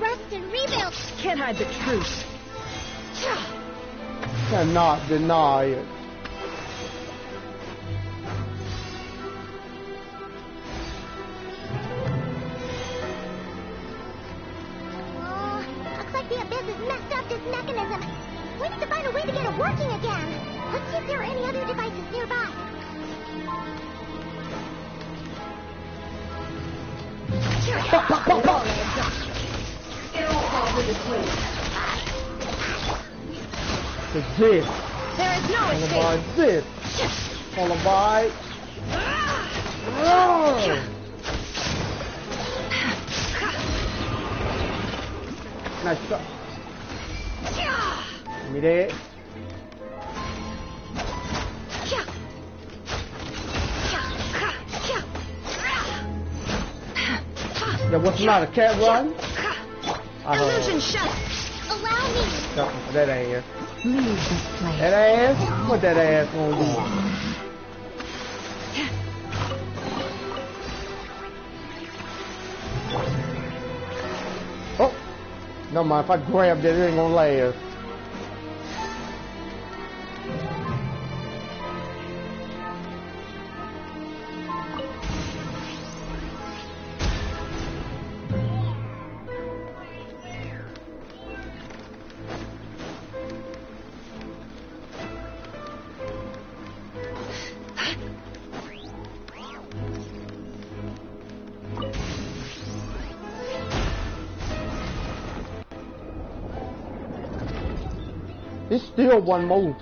Rest and rebuild! Can't hide the truth. Cannot deny it. Looks like the abyss has messed up this mechanism. We need to find a way to get it working again. Let's see if there are any other devices nearby. The this. There is no Followed escape. by this. Followed by. Roar. Nice shot. Give me that. There was not a cat run. Illusion shut. Allow me. No, that ass. Leave this place. That ass? What that ass gonna do? Oh! No mind, if I grab that, it ain't gonna last. It's still one more.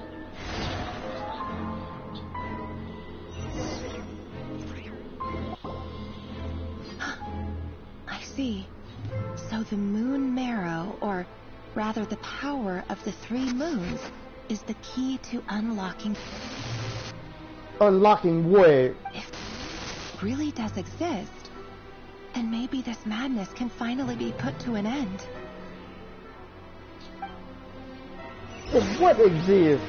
I see. So the moon marrow, or rather the power of the three moons, is the key to unlocking. Unlocking what? Really does exist, then maybe this madness can finally be put to an end. But what exists?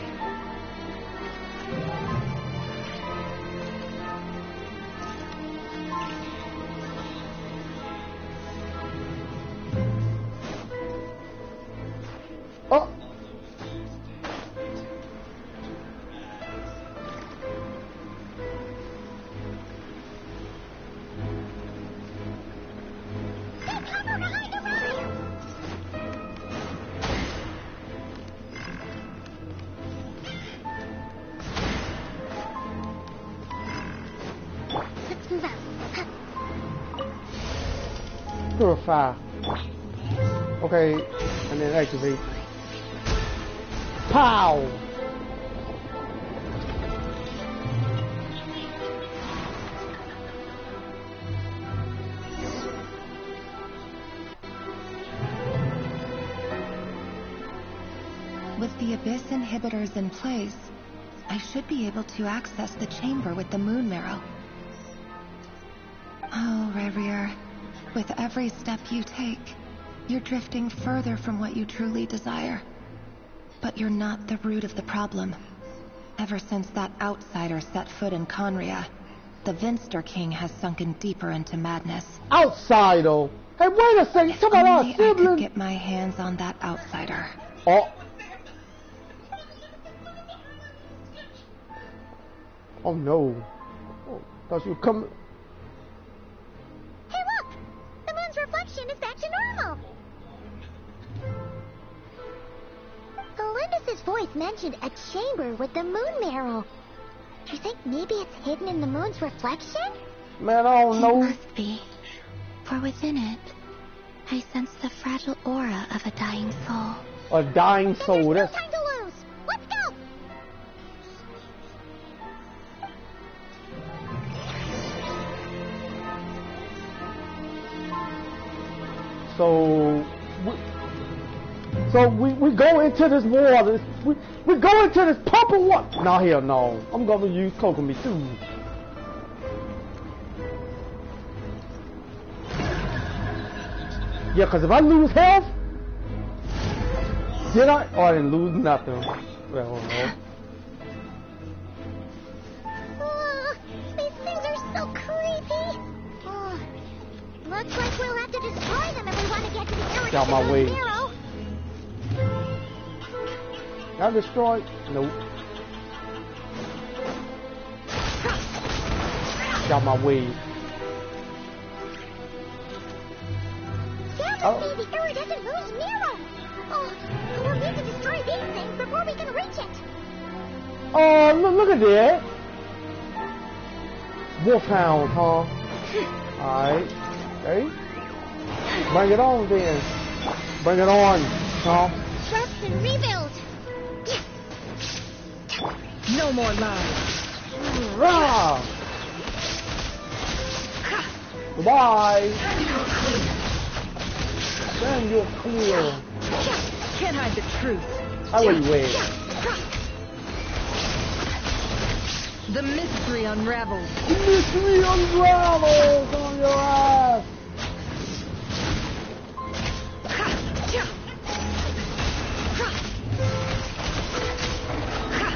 purify. Okay, and then activate. Pow! With the Abyss inhibitors in place, I should be able to access the chamber with the moon marrow. Oh, Revier, with every step you take, you're drifting further from what you truly desire. But you're not the root of the problem. Ever since that outsider set foot in Conria, the Vinster King has sunken deeper into madness. Outsider? Hey, wait a second, come on, Only I could get my hands on that outsider. Oh. Oh no. Oh, thought you were coming. Hey look! The moon's reflection is back to normal! Lindis's voice mentioned a chamber with the moon marrow. Do you think maybe it's hidden in the moon's reflection? Man, I don't know. It must be. For within it, I sense the fragile aura of a dying soul. A dying soul, There's no time to lose! Let's go! So we go into this water. We go into this purple water. No, hell no. I'm gonna use Kokomi too. Yeah, cause if I lose health, did I? Oh, I didn't lose nothing. Well, no. These things are so creepy. Looks like we'll have to destroy them if we want to get to the area Out my way. Zero. Got destroyed? Nope. Got my way. Damn it, the iridescent moon's Nero. Oh, we'll need to destroy these things before we can reach it. Oh, look at that. Wolfhound, huh? Alright. Okay. Bring it on then. Bring it on, huh? Trust and rebuild. No more lies. Rah! Goodbye. Then you're clear. Can't hide the truth. How will you wait? The mystery unravels. The mystery unravels on your ass.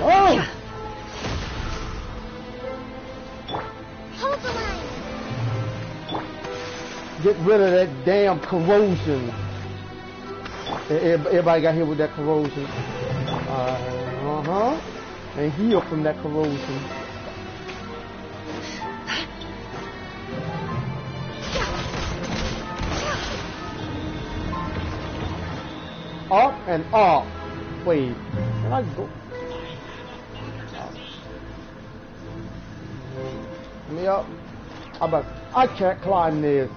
Oh! Hold the line. Get rid of that damn corrosion. Everybody got hit with that corrosion. And heal from that corrosion. Up and up. Wait, can I go? Let me up. I can't climb this.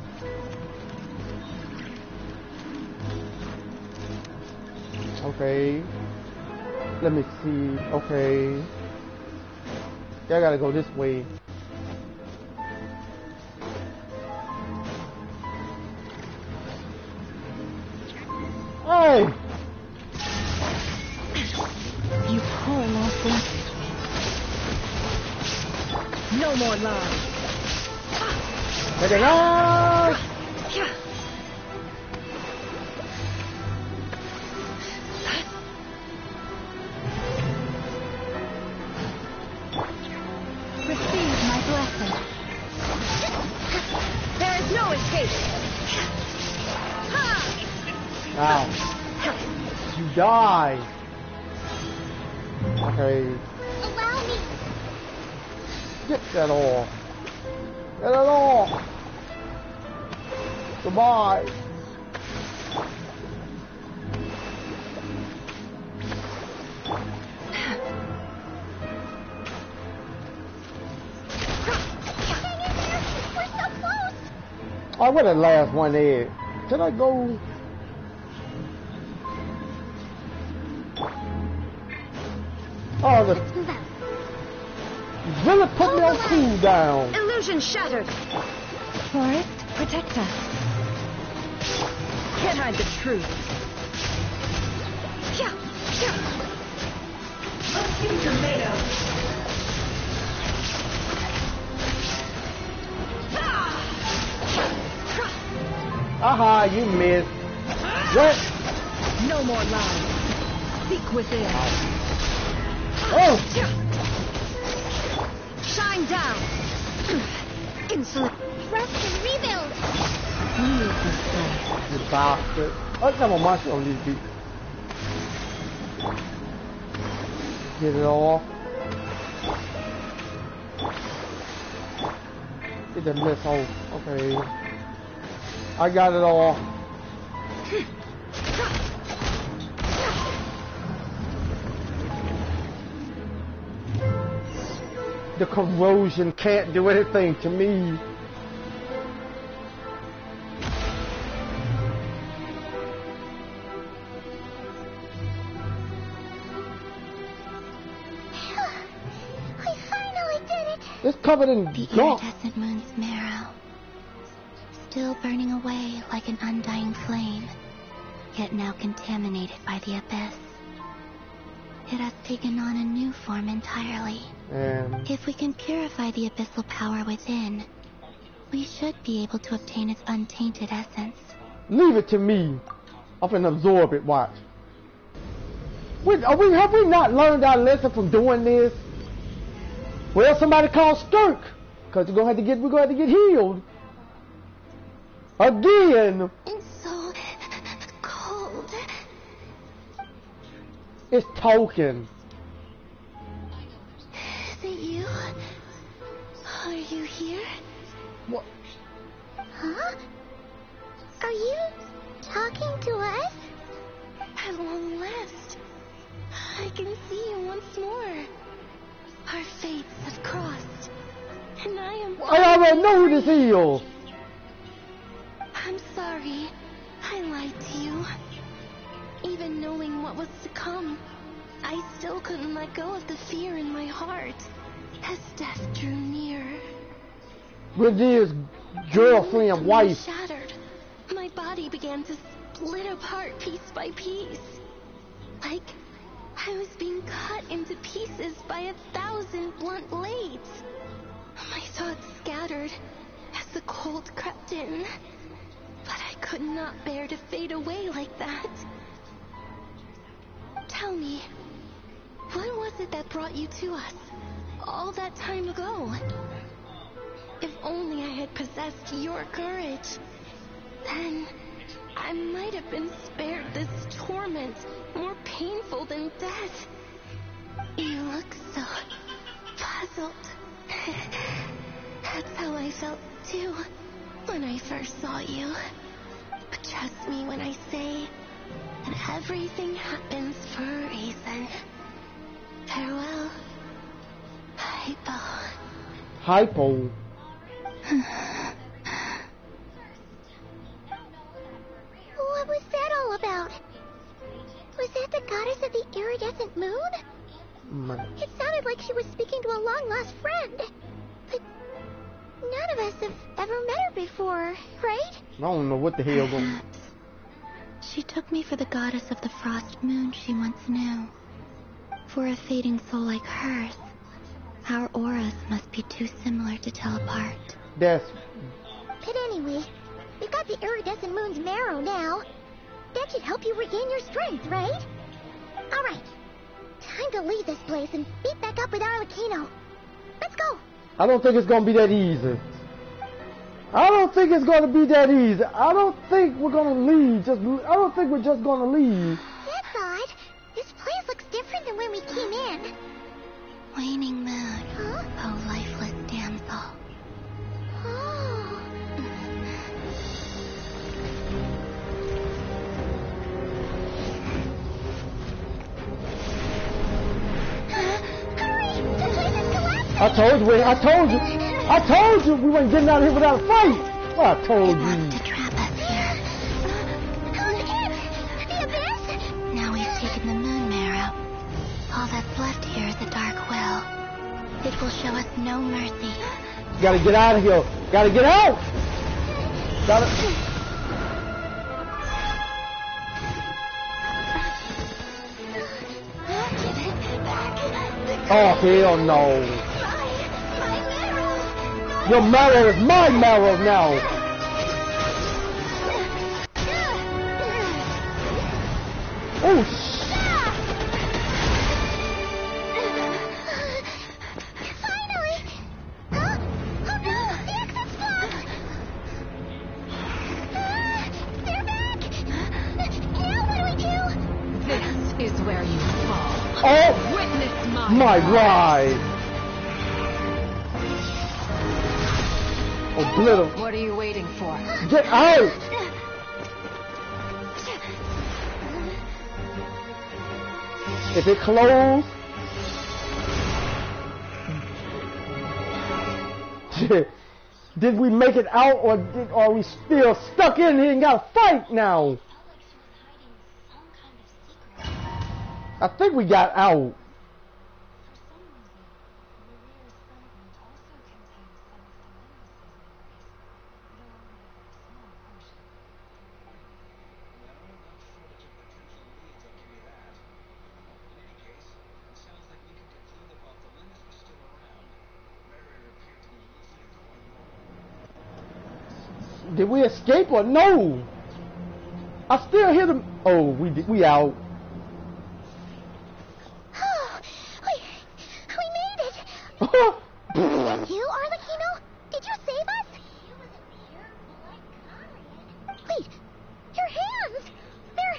Okay. Let me see. Okay. Yeah, I gotta go this way. Hey! You poor Lawson. No more lies. Take it out! Receive my blessing. There is no escape. Now. You die. Okay. Allow me. Get that off. Get it off. Goodbye. Oh, where the last one is? Can I go? Oh, the really put me on cooldown. Illusion shattered. Forest, protect us. Can't hide the truth. Yeah, yeah. Let's see what you're made of. Aha, you missed. What? No more lies. Seek within. Oh! Shine down. Insolent. Rest and rebuild. Leave this place. You bastard. Let's have a munch on these beats. Get it off. Get the miss off. Okay. I got it all. The corrosion can't do anything to me. I finally did it. It's covered in The gunk. iridescent moon's marrow, still burning away like an undying flame, yet now contaminated by the abyss. It has taken on a new form entirely. And if we can purify the abyssal power within, we should be able to obtain its untainted essence. Leave it to me. I'm finna absorb it. Watch. Have we not learned our lesson from doing this? Well, somebody call Skirk, cause we're gonna have to get healed again. It's so cold. It's token. Is it you? Are you here? What? Huh? Are you talking to us? At long last, I can see you once more. Our fates have crossed, and I am... I already know who this is. I'm sorry. I lied to you. Even knowing what was to come, I still couldn't let go of the fear in my heart as death drew near. With his girlfriend, wife. Shattered. My body began to split apart piece by piece. Like I was being cut into pieces by 1,000 blunt blades. My thoughts scattered as the cold crept in. But I could not bear to fade away like that. Tell me, what was it that brought you to us all that time ago? If only I had possessed your courage, then I might have been spared this torment more painful than death. You look so puzzled. That's how I felt too when I first saw you. But trust me when I say that everything happens for a reason. Farewell, Hypo. Hypo. What was that all about? Was that the goddess of the iridescent moon? It sounded like she was speaking to a long-lost friend. But none of us have ever met her before, right? I don't know what the hell going on. She took me for the goddess of the frost moon she once knew. For a fading soul like hers, our auras must be too similar to tell apart. But anyway, we've got the iridescent moon's marrow now. That should help you regain your strength, right? Alright, time to leave this place and meet back up with Arlecchino. Let's go! I don't think it's gonna be that easy. I don't think it's gonna be that easy. I don't think we're gonna leave. I don't think we're just gonna leave. That's odd. This place looks different than when we came in. Waning moon. Huh? Oh, lifeless damsel. Oh. Hurry! The place is collapsing! I told you we weren't getting out of here without a fight. Well, I told you. To trap us here. left here is a dark well. It will show us no mercy. Gotta get out of here. Gotta get out! Gotta... Oh, hell no. Your marrow is my marrow now. Oh, Finally! Huh? Oh no! The exit's blocked! They're back! Now what do we do? This is where you fall. oh, Witness my ride. Obliterate. What are you waiting for? Get out! If it closed, did we make it out, or are we still stuck in here and gotta fight now? I think we got out. Did we escape or no? I still hear them. Oh, we out. Oh, we made it! You, Arlecchino? Did you save us? Wait, your hands! They're...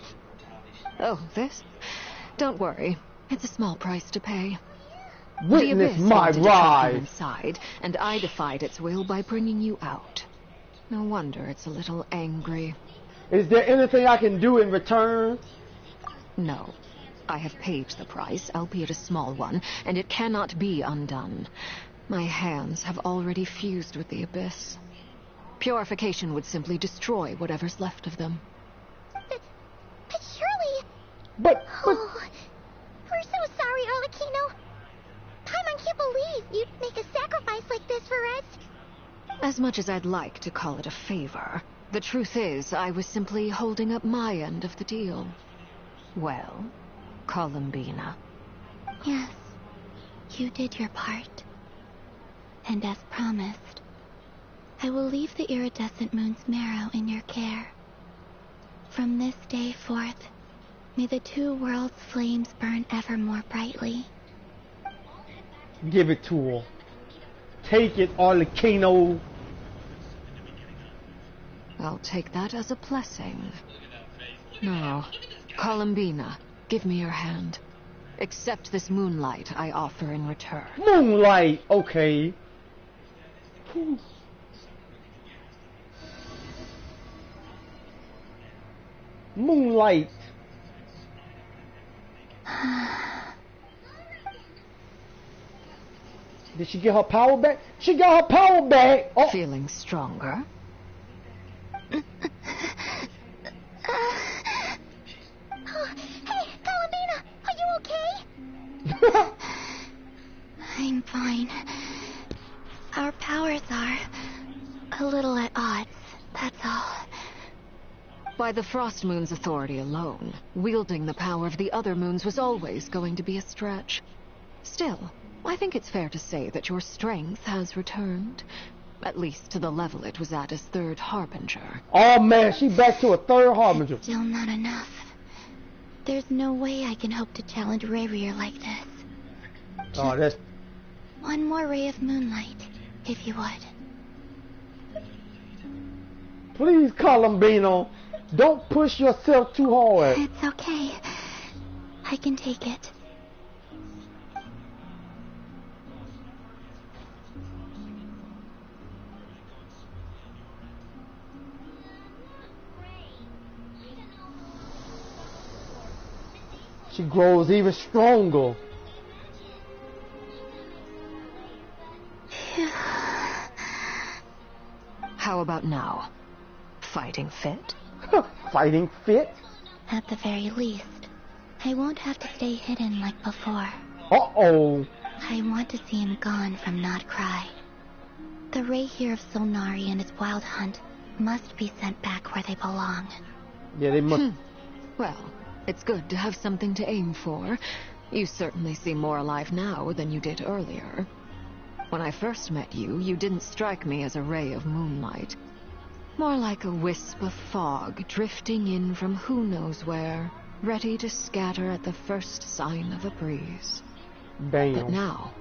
Oh, this? Don't worry. It's a small price to pay. Witness my wanted to trap you ride. inside, and I defied its will by bringing you out. No wonder it's a little angry. Is there anything I can do in return? No. I have paid the price, albeit a small one, and it cannot be undone. My hands have already fused with the abyss. Purification would simply destroy whatever's left of them. But surely... But... Oh, we're so sorry, Arlecchino. Paimon can't believe you'd make a sacrifice like this for us. As much as I'd like to call it a favor, the truth is I was simply holding up my end of the deal. Well, Columbina. Yes, you did your part. And as promised, I will leave the iridescent moon's marrow in your care. From this day forth, may the two worlds' flames burn ever more brightly. Give it to her. Take it, Arlecchino. I'll take that as a blessing. Now, Columbina, give me your hand. Accept this moonlight I offer in return. Moonlight, okay. Moonlight. Did she get her power back? She got her power back! Oh. Feeling stronger? Hey, Columbina, are you okay? I'm fine. Our powers are a little at odds, that's all. By the Frost Moon's authority alone, wielding the power of the other moons was always going to be a stretch. Still, I think it's fair to say that your strength has returned. At least to the level it was at as Third Harbinger. Oh man, she back to a Third Harbinger. Still not enough. There's no way I can hope to challenge Rayrier like this. Oh, that's... One more ray of moonlight, if you would. Please, Columbino, don't push yourself too hard. It's okay. I can take it. She grows even stronger. How about now? Fighting fit? Fighting fit? At the very least, I won't have to stay hidden like before. Uh-oh. I want to see him gone from Not Krai. The Ray here of Solnari and his wild hunt must be sent back where they belong. Yeah, they must. Well, it's good to have something to aim for. You certainly seem more alive now than you did earlier. When I first met you, you didn't strike me as a ray of moonlight. More like a wisp of fog drifting in from who knows where, ready to scatter at the first sign of a breeze. Damn. But now,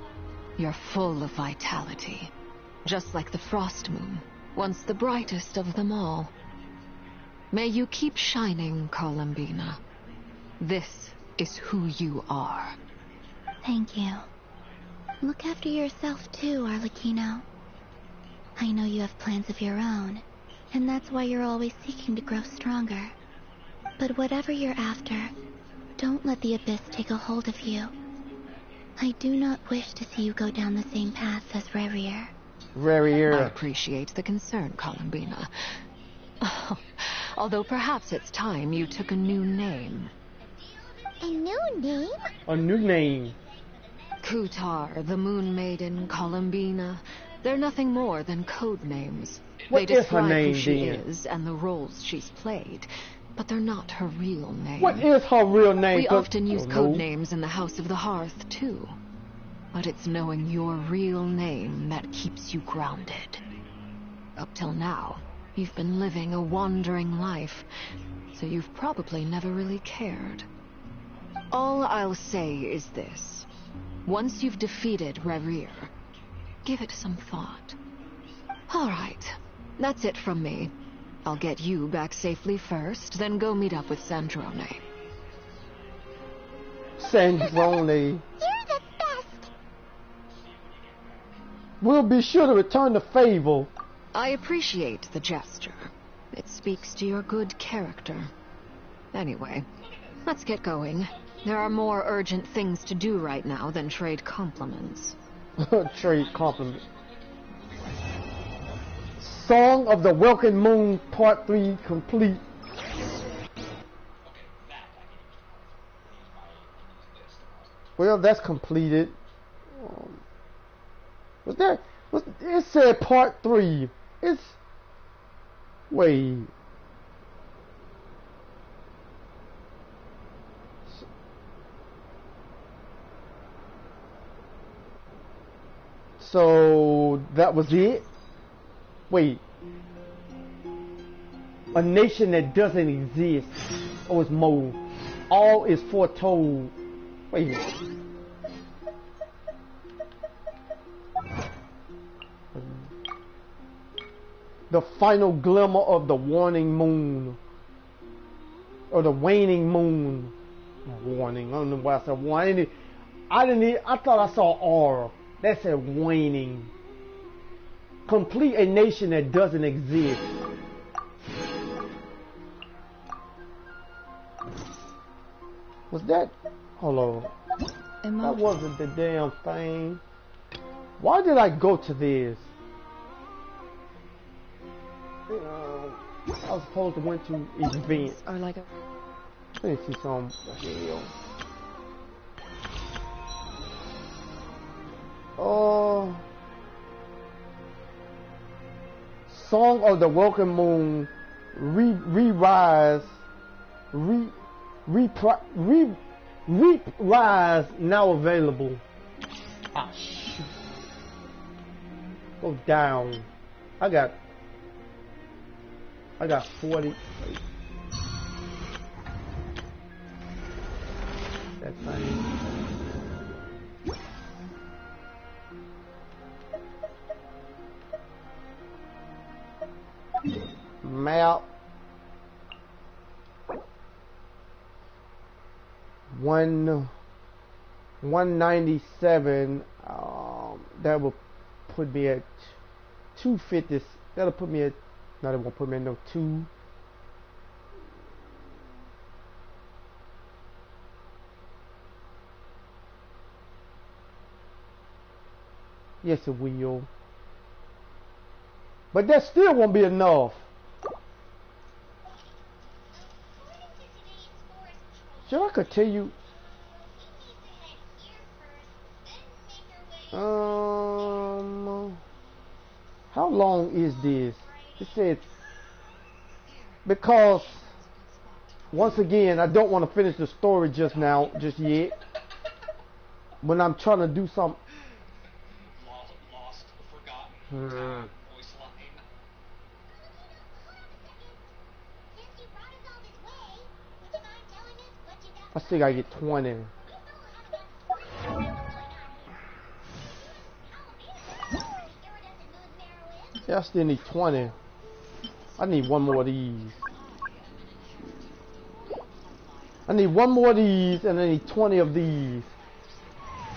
you're full of vitality. Just like the frost moon, once the brightest of them all. May you keep shining, Columbina. This is who you are. Thank you. Look after yourself too, Arlecchino. I know you have plans of your own, and that's why you're always seeking to grow stronger. But whatever you're after, don't let the Abyss take a hold of you. I do not wish to see you go down the same path as Rerier. I appreciate the concern, Columbina. Although perhaps it's time you took a new name. A new name? A new name. Kutar, the Moon Maiden, Columbina. They're nothing more than code names. What They is her describe name, who she then? is and the roles she's played, but they're not her real name. What is her real name? We 'Cause- often use oh, code no. names in the House of the Hearth, too. But it's knowing your real name that keeps you grounded. Up till now, you've been living a wandering life, so you've probably never really cared. All I'll say is this. Once you've defeated Rerier, give it some thought. All right, that's it from me. I'll get you back safely first, then go meet up with Sandrone. Sandrone. You're the best. We'll be sure to return the favor. I appreciate the gesture. It speaks to your good character. Anyway, let's get going. There are more urgent things to do right now than trade compliments. Trade compliment. Song of the Welkin Moon Part 3 complete. Well, that's completed. It said Part 3. Wait. So that was it? Wait. A nation that doesn't exist. Oh, it's more. All is foretold. Wait a minute. The final glimmer of the waning moon. Or the waning moon. Warning. I don't know why I said waning. I thought I saw aura. That said waning. Complete a nation that doesn't exist. Was that? Hold on. That wasn't the damn thing. Why did I go to this? I was supposed to went to events. Are like a... Let me see some. Hell. Song of the Welcome Moon, Rise now available. Ah, shoot. Go down. I got 40. That thing. Map 197. That will put me at 250. That'll put me at. No, that won't put me at no 2. Yes, it will. But that still won't be enough. Should I continue? How long is this? It said, because once again, I don't want to finish the story just yet. When I'm trying to do something. Lost, forgotten, voice line. I think I get 20. Yeah, I still need 20. I need one more of these. I need one more of these, and I need 20 of these.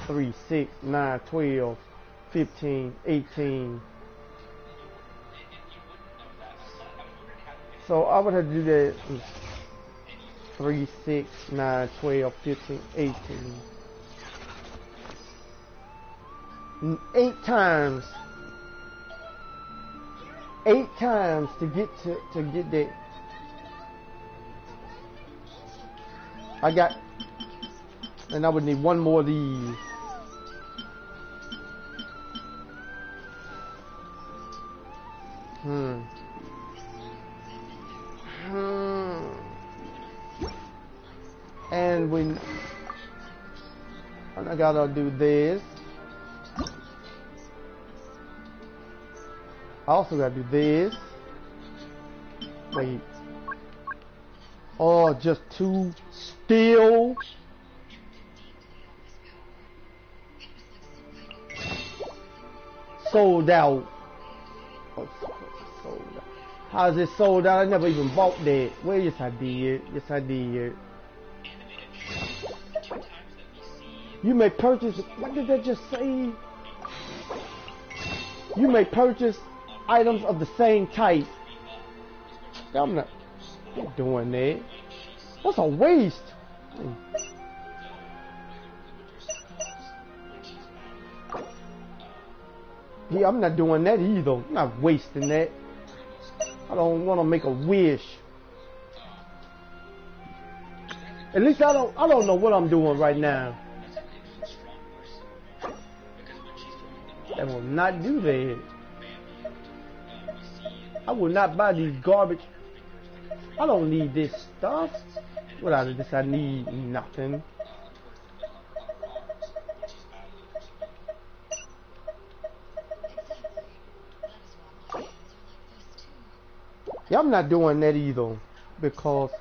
3, 6, 9, 12, 15, 18. So I would have to do that. 3, 6, 9, 12, 15, 18. 8 times. 8 times to get that. I got, and I would need one more of these. And I gotta do this. I also gotta do this. Wait. Oh, just 2 still. Sold out. Oh, sold out. How is it sold out? I never even bought that. Well, yes I did. Yes I did. You may purchase. What did that just say? You may purchase items of the same type. I'm not doing that. That's a waste. Yeah, I'm not doing that either. I'm not wasting that. I don't want to make a wish. At least I don't know what I'm doing right now. I will not do that. I will not buy these garbage. I don't need this stuff. Without this, I need nothing. Yeah, I'm not doing that either. Because,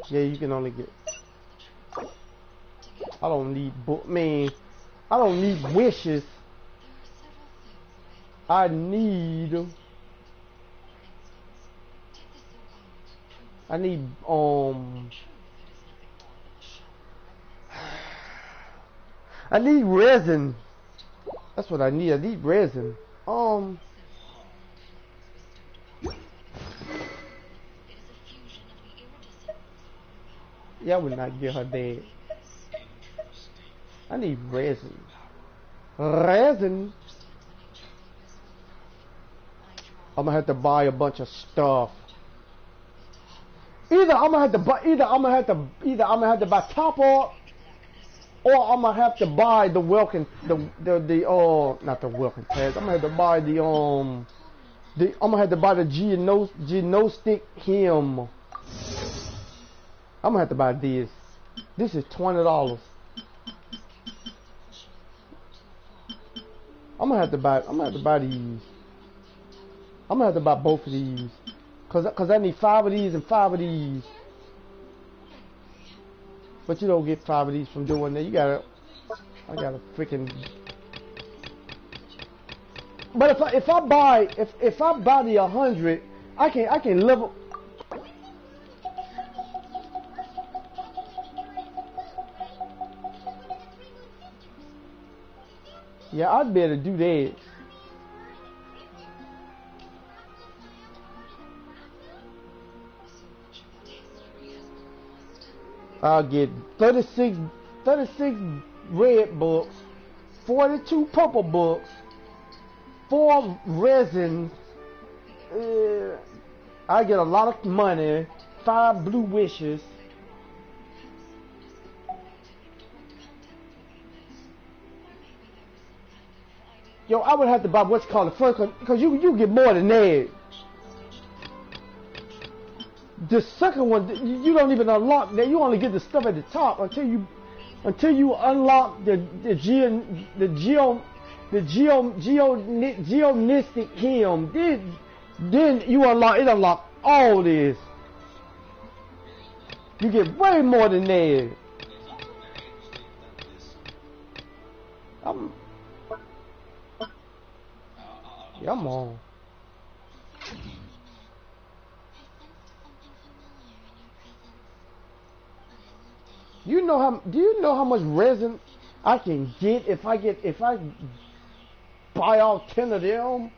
yeah, you can only get. I don't need man. I don't need wishes. I need I need resin. That's what I need. I need resin. Yeah, I would not get her that. I need resin. Resin. I'm gonna have to buy a bunch of stuff. Either I'm gonna have to buy top art, or I'm gonna have to buy the welcome not the welcome pads. I'm gonna have to buy I'm gonna have to buy the Genostic him. I'm gonna have to buy this. This is $20. I'm gonna have to buy these. I'm gonna have to buy both of these. Cause I need 5 of these and 5 of these. But you don't get 5 of these from doing that. I gotta freaking. But if I buy the 100, I can level. Yeah, I'd better do that. I'll get 36 red books, 42 purple books, 4 resins. I get a lot of money, 5 blue wishes. Yo, I would have to buy what's called the first one, because you get more than that. The second one, you don't even unlock that. You only get the stuff at the top until you unlock the geonistic hymn. Then you unlock all this. You get way more than that. Come on. Do you know how much resin I can get if I buy all 10 of them?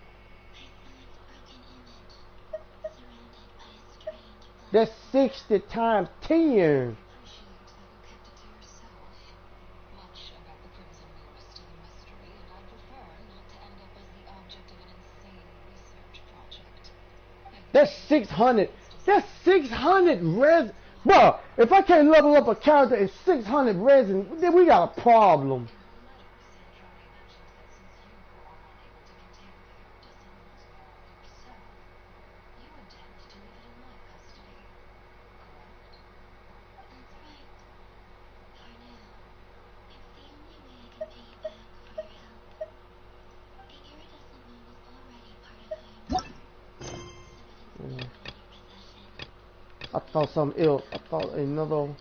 That's 60 times 10. That's 600. That's 600 resin. Bro, if I can't level up a character at 600 resin, then we got a problem. I thought something else. I thought another.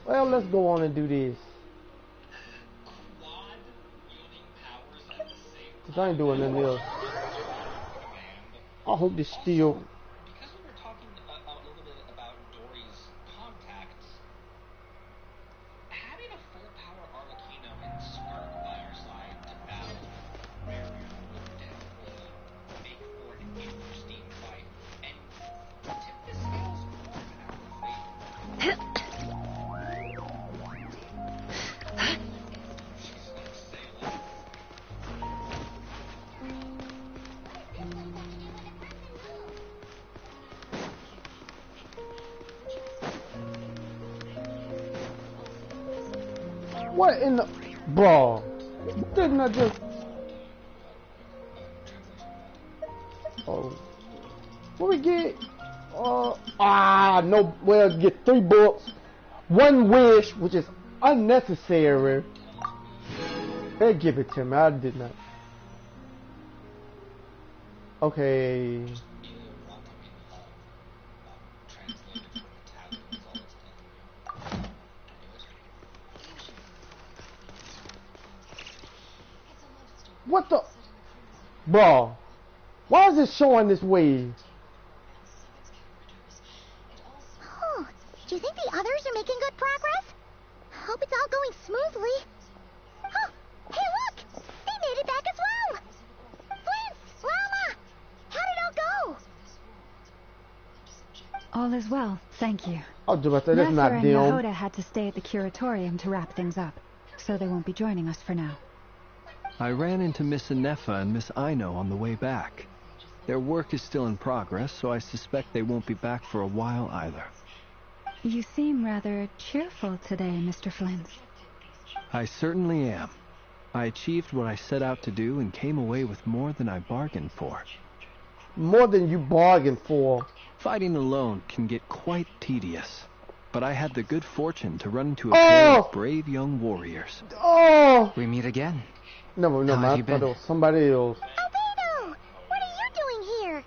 Well, let's go on and do this. Cause I ain't doing nothing else. I hope this still. Because we were talking a little bit about Dory's contacts, having a full power Arlecchino and Spark by our side to battle Rarrior would definitely make for an interesting fight and tip the scales more in our favor. What in the... Bro. Didn't I just... Oh. What we get? No. Well, get 3 books. 1 wish, which is unnecessary. They give it to me. I did not. Okay. What the? Bro, why is it showing this way? Oh, do you think the others are making good progress? Hope it's all going smoothly. Oh, hey look! They made it back as well! Flint! Lama! How did it all go? All is well, thank you. Oh, that's not Nasser and them. Yehuda had to stay at the curatorium to wrap things up, so they won't be joining us for now. I ran into Miss Anefa and Miss Aino on the way back. Their work is still in progress, so I suspect they won't be back for a while either. You seem rather cheerful today, Mr. Flint. I certainly am. I achieved what I set out to do and came away with more than I bargained for. More than you bargained for. Fighting alone can get quite tedious, but I had the good fortune to run into a pair of brave young warriors. Oh! We meet again. No, man, I thought it was somebody else. Albedo! What are you doing here?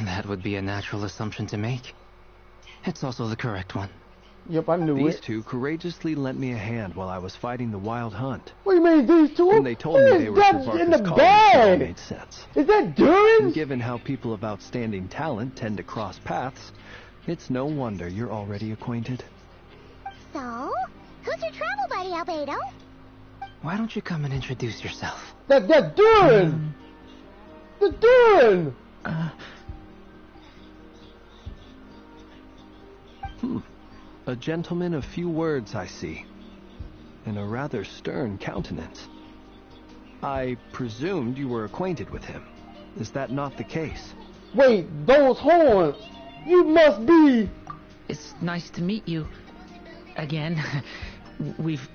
That would be a natural assumption to make. It's also the correct one. Yep, I knew it. These two courageously lent me a hand while I was fighting the wild hunt. What do you mean, these two? And they told me they were in the Savarka's colleagues, so it bag? made sense. Is that Durin? And given how people of outstanding talent tend to cross paths, it's no wonder you're already acquainted. So, who's your travel buddy, Albedo? Why don't you come and introduce yourself? That Durin! The Durin! A gentleman of few words, I see, and a rather stern countenance. I presumed you were acquainted with him. Is that not the case? Wait, those horns! You must be... It's nice to meet you. again. We've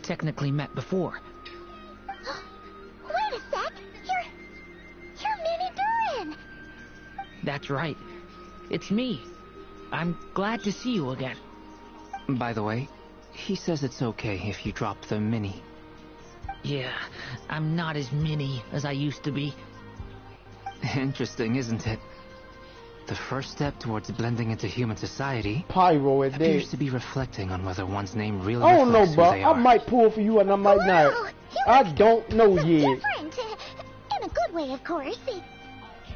technically met before. Wait a sec! You're Minnie Durin! That's right. It's me. I'm glad to see you again. By the way, he says it's okay if you drop the mini. Yeah, I'm not as mini as I used to be. Interesting, isn't it? The first step towards blending into human society Pyro appears to be reflecting on whether one's name really I don't know, reflects bro. who they are. I might pull for you and I might not. I don't know yet. Different. In a good way, of course.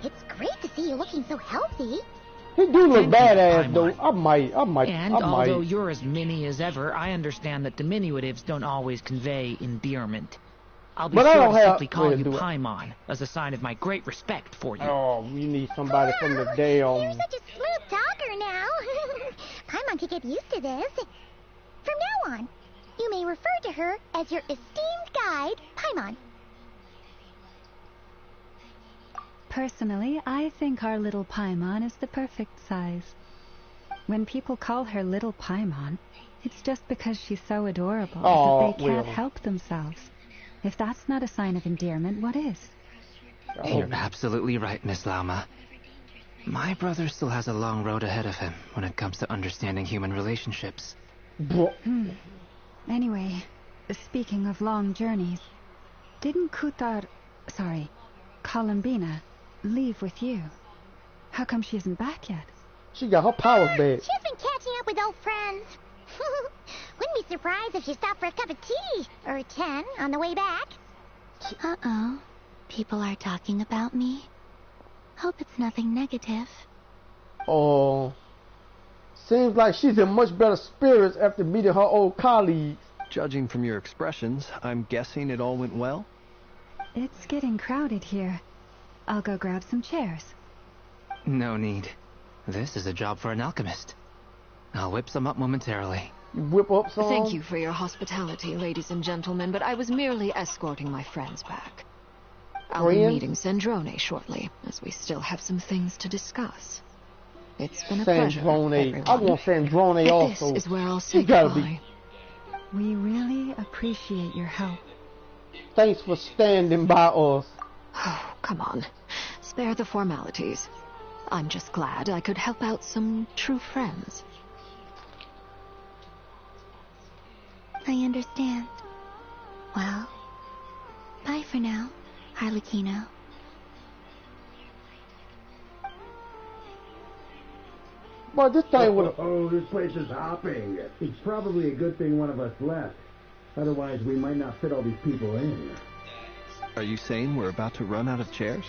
It's great to see you looking so healthy. He do look Thank you, badass though. Paimon. And although you're as mini as ever, I understand that diminutives don't always convey endearment. I'll be But I sure don't to have- simply call wait, you do it. Paimon as a sign of my great respect for you. Oh, you need somebody from the You're damn. such a smooth talker now. Paimon could get used to this. From now on, you may refer to her as your esteemed guide, Paimon. Personally, I think our little Paimon is the perfect size. When people call her little Paimon, it's just because she's so adorable Oh, that they can't well. help themselves. If that's not a sign of endearment, what is? You're absolutely right, Miss Lauma. My brother still has a long road ahead of him when it comes to understanding human relationships. Anyway, speaking of long journeys, didn't Columbina, leave with you? How come she isn't back yet? She got her powers back. She's been catching up with old friends. Wouldn't be surprised if she stopped for a cup of tea or 10 on the way back. Uh-oh. People are talking about me. Hope it's nothing negative. Oh, seems like she's in much better spirits after meeting her old colleagues. Judging from your expressions, I'm guessing it all went well? It's getting crowded here. I'll go grab some chairs. No need. This is a job for an alchemist. I'll whip some up momentarily. You whip up some? Thank you for your hospitality, ladies and gentlemen, but I was merely escorting my friends back. I'll be Friends? meeting Sandrone shortly, as we still have some things to discuss. It's been a pleasure, Sandrone. everyone. I want Sandrone But also. This is where I'll say You gotta goodbye. We really appreciate your help. Thanks for standing by us. Oh, come on. Spare the formalities. I'm just glad I could help out some true friends. I understand. Well, bye for now, Harlequino. But this thing would. Oh, this place is hopping. It's probably a good thing one of us left. Otherwise, we might not fit all these people in. Are you saying we're about to run out of chairs?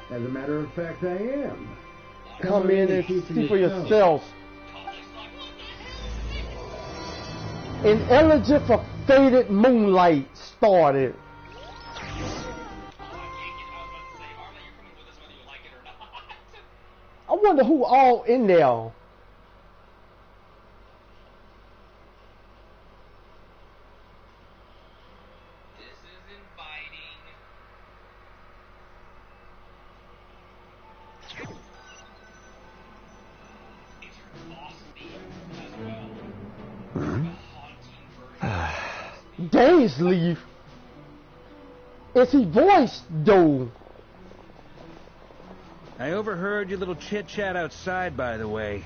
As a matter of fact, I am. Come in and see for yourself. An elegy for faded moonlight started. I wonder who all in there. Days leave. Is he voiced though? I overheard your little chit-chat outside, by the way.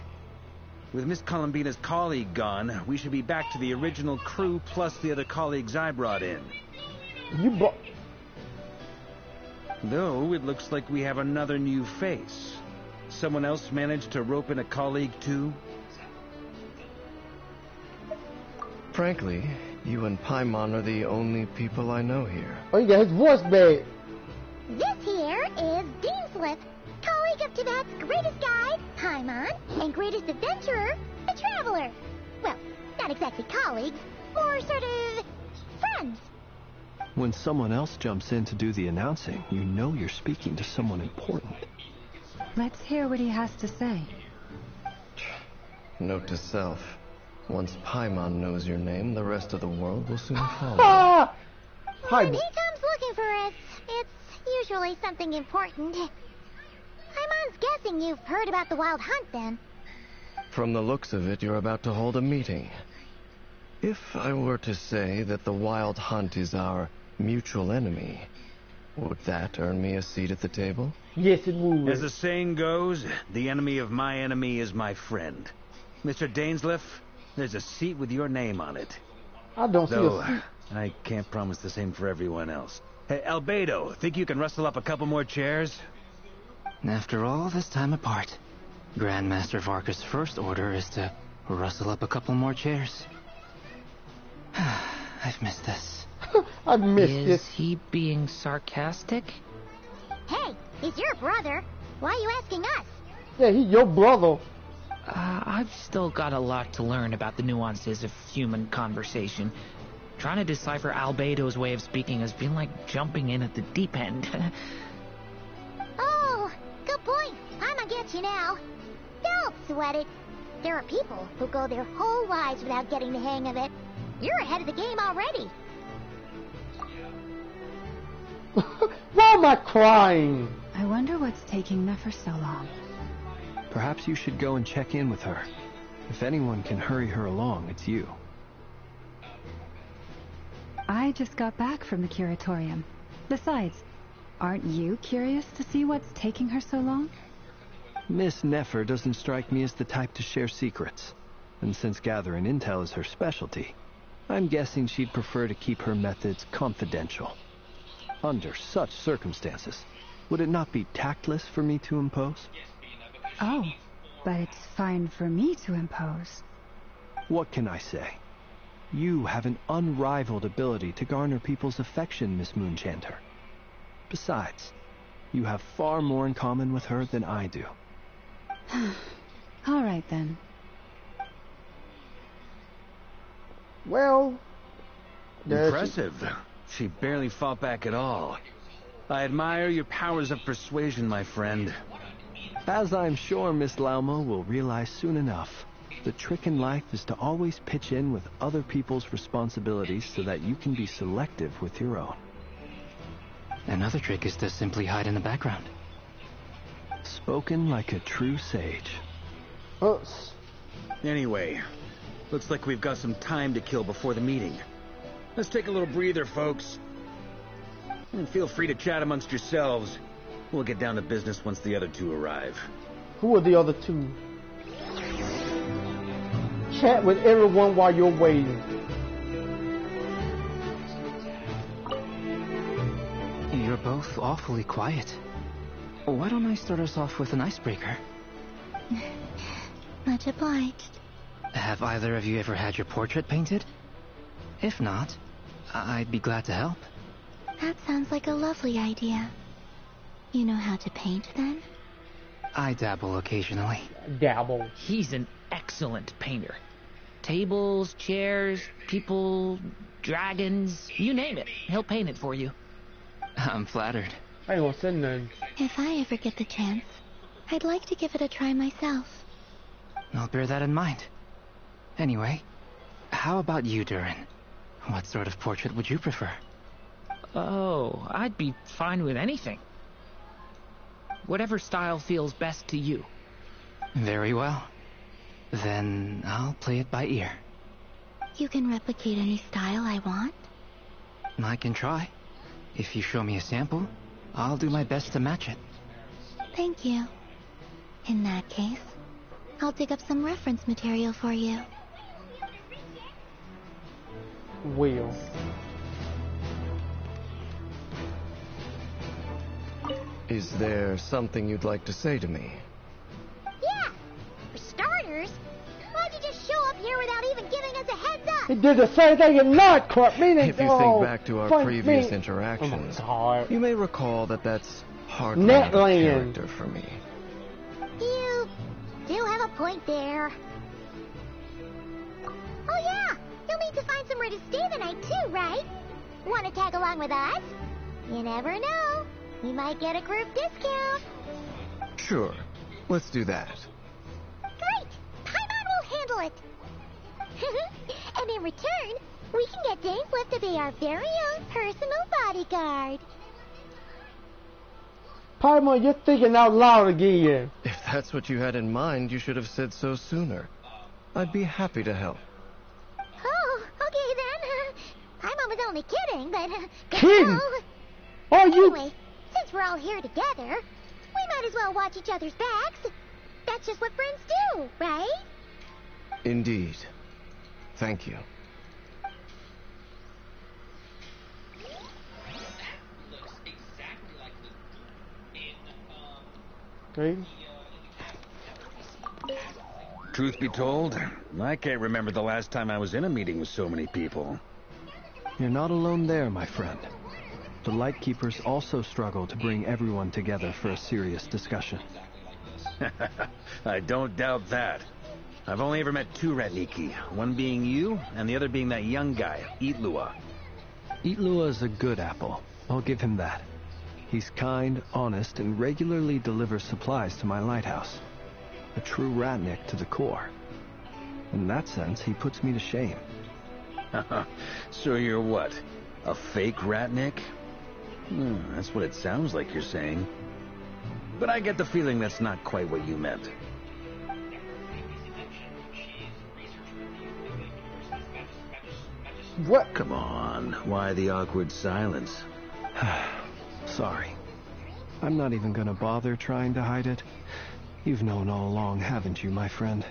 With Miss Columbina's colleague gone, we should be back to the original crew plus the other colleagues I brought in. You brought... Though, it looks like we have another new face. Someone else managed to rope in a colleague, too? Frankly, you and Paimon are the only people I know here. Oh, he got his voice back. This here is Deanslip, colleague of Tibet's greatest guide, Paimon, and greatest adventurer, the Traveler. Well, not exactly colleagues, more sort of friends. When someone else jumps in to do the announcing, you know you're speaking to someone important. Let's hear what he has to say. Note to self. Once Paimon knows your name, the rest of the world will soon follow. When he comes looking for us, it's usually something important. Paimon's guessing you've heard about the Wild Hunt, then. From the looks of it, you're about to hold a meeting. If I were to say that the Wild Hunt is our mutual enemy, would that earn me a seat at the table? Yes, it would. As the saying goes, the enemy of my enemy is my friend. Mr. Dainsleif, there's a seat with your name on it. I don't see a seat. I can't promise the same for everyone else. Hey, Albedo, think you can rustle up a couple more chairs? After all this time apart, Grandmaster Varka's first order is to rustle up a couple more chairs. I've missed this. I've missed this. Is he being sarcastic? Hey, he's your brother. Why are you asking us? Yeah, he's your brother. I've still got a lot to learn about the nuances of human conversation. Trying to decipher Albedo's way of speaking has been like jumping in at the deep end. Oh, good point. I'ma get you now. Don't sweat it. There are people who go their whole lives without getting the hang of it. You're ahead of the game already. Why am I crying? I wonder what's taking Nefer so long. Perhaps you should go and check in with her. If anyone can hurry her along, it's you. I just got back from the curatorium. Besides, aren't you curious to see what's taking her so long? Miss Nefer doesn't strike me as the type to share secrets. And since gathering intel is her specialty, I'm guessing she'd prefer to keep her methods confidential. Under such circumstances, would it not be tactless for me to impose? Oh, but it's fine for me to impose. What can I say? You have an unrivaled ability to garner people's affection, Miss Moonchanter. Besides, you have far more in common with her than I do. All right, then. Well... Impressive. She barely fought back at all. I admire your powers of persuasion, my friend. As I'm sure Miss Lauma will realize soon enough, the trick in life is to always pitch in with other people's responsibilities so that you can be selective with your own. Another trick is to simply hide in the background. Spoken like a true sage. Anyway, looks like we've got some time to kill before the meeting. Let's take a little breather, folks. And feel free to chat amongst yourselves. We'll get down to business once the other two arrive. Who are the other two? Chat with everyone while you're waiting. You're both awfully quiet. Why don't I start us off with an icebreaker? Much obliged. Have either of you ever had your portrait painted? If not, I'd be glad to help. That sounds like a lovely idea. You know how to paint, then? I dabble occasionally. Dabble. He's an excellent painter. Tables, chairs, people, dragons, you name it. He'll paint it for you. I'm flattered. I ain't gonna say nothing. If I ever get the chance, I'd like to give it a try myself. I'll bear that in mind. Anyway, how about you, Durin? What sort of portrait would you prefer? Oh, I'd be fine with anything. Whatever style feels best to you. Very well. Then I'll play it by ear. You can replicate any style I want? I can try. If you show me a sample, I'll do my best to match it. Thank you. In that case, I'll dig up some reference material for you. Will. Is there something you'd like to say to me? Yeah. For starters, why'd you just show up here without even giving us a heads up? He did the same thing in Night Court, meaning If you think back to our previous interactions, you may recall that that's hardly a character for me. You do have a point there. Oh yeah, you'll need to find somewhere to stay the night too, right? Want to tag along with us? You never know. We might get a group discount. Sure, let's do that. Great! Paimon will handle it. And in return, we can get Dainsleif to be our very own personal bodyguard. Paimon, you're thinking out loud again. If that's what you had in mind, you should have said so sooner. I'd be happy to help. Oh, only kidding, but... Kidding? Are you... Anyway, since we're all here together, we might as well watch each other's backs. That's just what friends do, right? Indeed. Thank you. Okay. Truth be told, I can't remember the last time I was in a meeting with so many people. You're not alone there, my friend. The Lightkeepers also struggle to bring everyone together for a serious discussion. I don't doubt that. I've only ever met two Ratniki, one being you, and the other being that young guy, Itlua. Itlua is a good apple. I'll give him that. He's kind, honest, and regularly delivers supplies to my lighthouse. A true Ratnik to the core. In that sense, he puts me to shame. So you're what? A fake Ratnik? That's what it sounds like you're saying. But I get the feeling that's not quite what you meant. What? Come on, why the awkward silence? Sorry. I'm not even gonna bother trying to hide it. You've known all along, haven't you, my friend?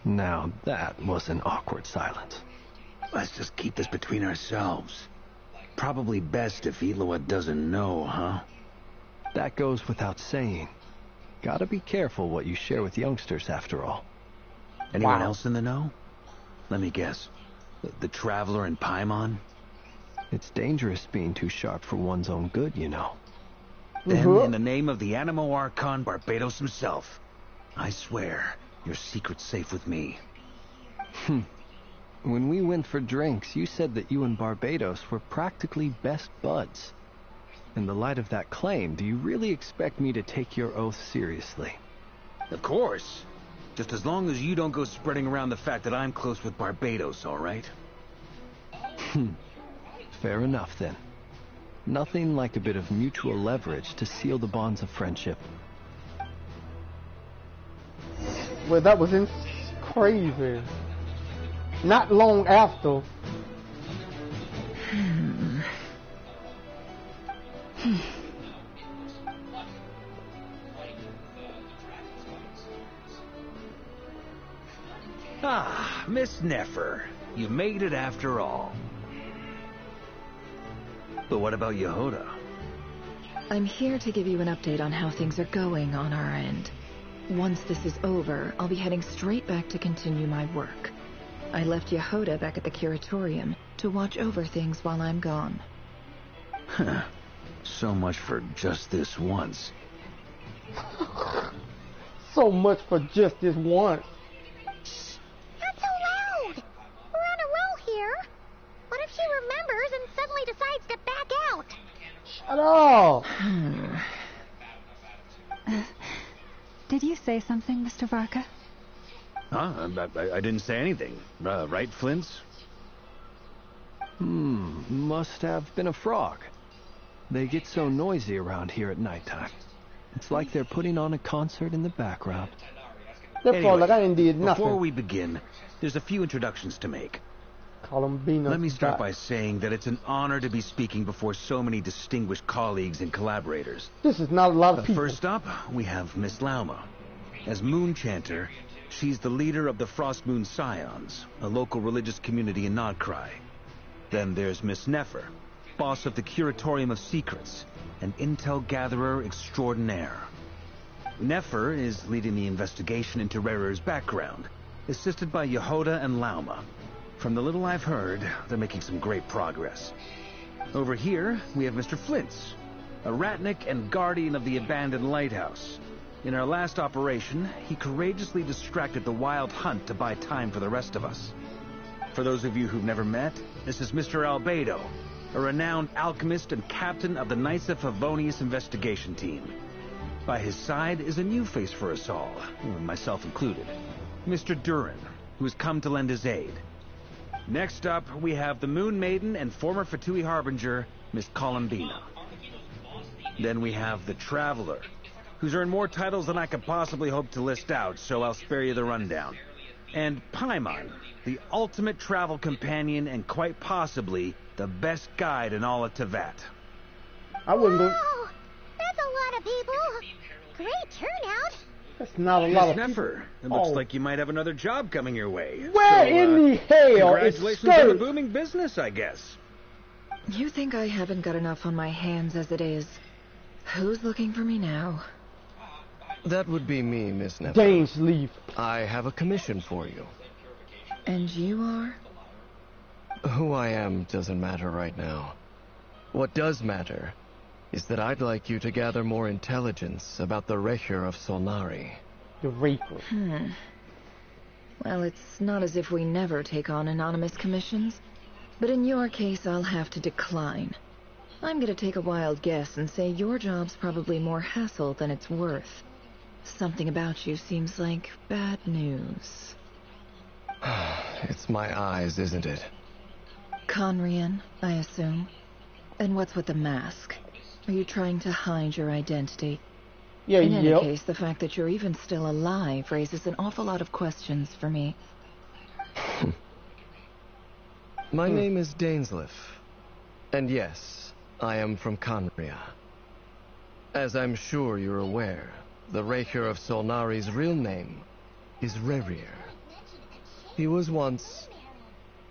Now, that was an awkward silence. Let's just keep this between ourselves. Probably best if Itlua doesn't know, huh? That goes without saying. Gotta be careful what you share with youngsters, after all. Anyone else in the know? Let me guess. The Traveler and Paimon? It's dangerous being too sharp for one's own good, you know. Then, in the name of the Animo Archon Barbados himself, I swear, your secret's safe with me. When we went for drinks, you said that you and Barbados were practically best buds. In the light of that claim, do you really expect me to take your oath seriously? Of course. Just as long as you don't go spreading around the fact that I'm close with Barbados, all right? Fair enough, then. Nothing like a bit of mutual leverage to seal the bonds of friendship. Well, that was crazy. Not long after. Ah, Miss Nefer. You made it after all. But what about Yehoda? I'm here to give you an update on how things are going on our end. Once this is over, I'll be heading straight back to continue my work. I left Yehoda back at the Curatorium to watch over things while I'm gone. So much for just this once. So much for just this once. Not so loud! We're on a roll here. What if she remembers and suddenly decides to back out? Shut up! Did you say something, Mr. Varka? Huh? I didn't say anything. Right, Flints? Must have been a frog. They get so noisy around here at nighttime. It's like they're putting on a concert in the background. Anyway, like I did nothing. Before we begin, there's a few introductions to make. Let me start by saying that it's an honor to be speaking before so many distinguished colleagues and collaborators. This is not a lot of people. First up, we have Miss Lauma. As Moon Chanter, she's the leader of the Frost Moon Scions, a local religious community in Krai. Then there's Miss Nefer, boss of the Curatorium of Secrets, an intel gatherer extraordinaire. Nefer is leading the investigation into Rerer's background, assisted by Yehoda and Lauma. From the little I've heard, they're making some great progress. Over here, we have Mr. Flints, a Ratnik and guardian of the abandoned lighthouse. In our last operation, he courageously distracted the wild hunt to buy time for the rest of us. For those of you who've never met, this is Mr. Albedo, a renowned alchemist and captain of the Nysa Favonius investigation team. By his side is a new face for us all, myself included, Mr. Durin, who has come to lend his aid. Next up, we have the Moon Maiden and former Fatui Harbinger, Miss Columbina. Then we have the Traveler, who's earned more titles than I could possibly hope to list out, so I'll spare you the rundown. And Paimon, the ultimate travel companion and quite possibly the best guide in all of Teyvat. I wouldn't go. Oh, that's a lot of people. Great turnout. That's not a lot of people. Nefer, it looks like you might have another job coming your way. Where in the hell is congratulations on the Skirt? booming business, I guess. You think I haven't got enough on my hands as it is? Who's looking for me now? That would be me, Miss Nefer. James, leave. I have a commission for you. And you are? Who I am doesn't matter right now. What does matter is that I'd like you to gather more intelligence about the Recher of Solnari. The Reaper. Well, it's not as if we never take on anonymous commissions. But in your case, I'll have to decline. I'm gonna take a wild guess and say your job's probably more hassle than it's worth. Something about you seems like bad news. It's my eyes, isn't it? Conrian, I assume. And what's with the mask? Are you trying to hide your identity? Yeah, In any case, the fact that you're even still alive raises an awful lot of questions for me. My name is Dainsleif. And yes, I am from Conria. As I'm sure you're aware, the Recher of Solnari's real name is Rerir. He was once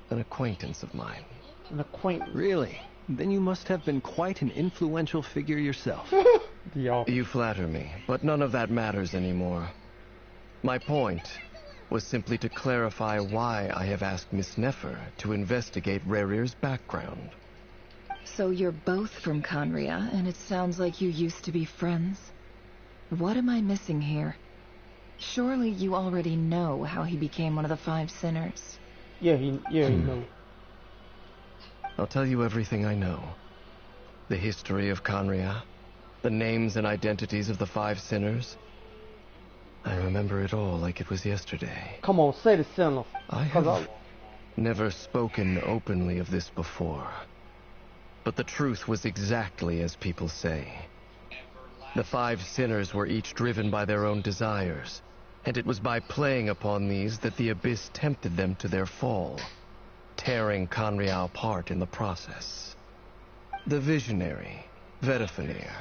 an acquaintance of mine. An acquaintance? Really? Then you must have been quite an influential figure yourself. You flatter me, but none of that matters anymore. My point was simply to clarify why I have asked Miss Nefer to investigate Rerir's background. So you're both from Conria, and it sounds like you used to be friends. What am I missing here? Surely you already know how he became one of the Five Sinners. Yeah, he knows. I'll tell you everything I know. The history of Conria, the names and identities of the Five Sinners. I remember it all like it was yesterday. Come on, say the sinners. I have never spoken openly of this before. But the truth was exactly as people say. The Five Sinners were each driven by their own desires, and it was by playing upon these that the Abyss tempted them to their fall, tearing Conria apart in the process. The visionary, Vedifenir,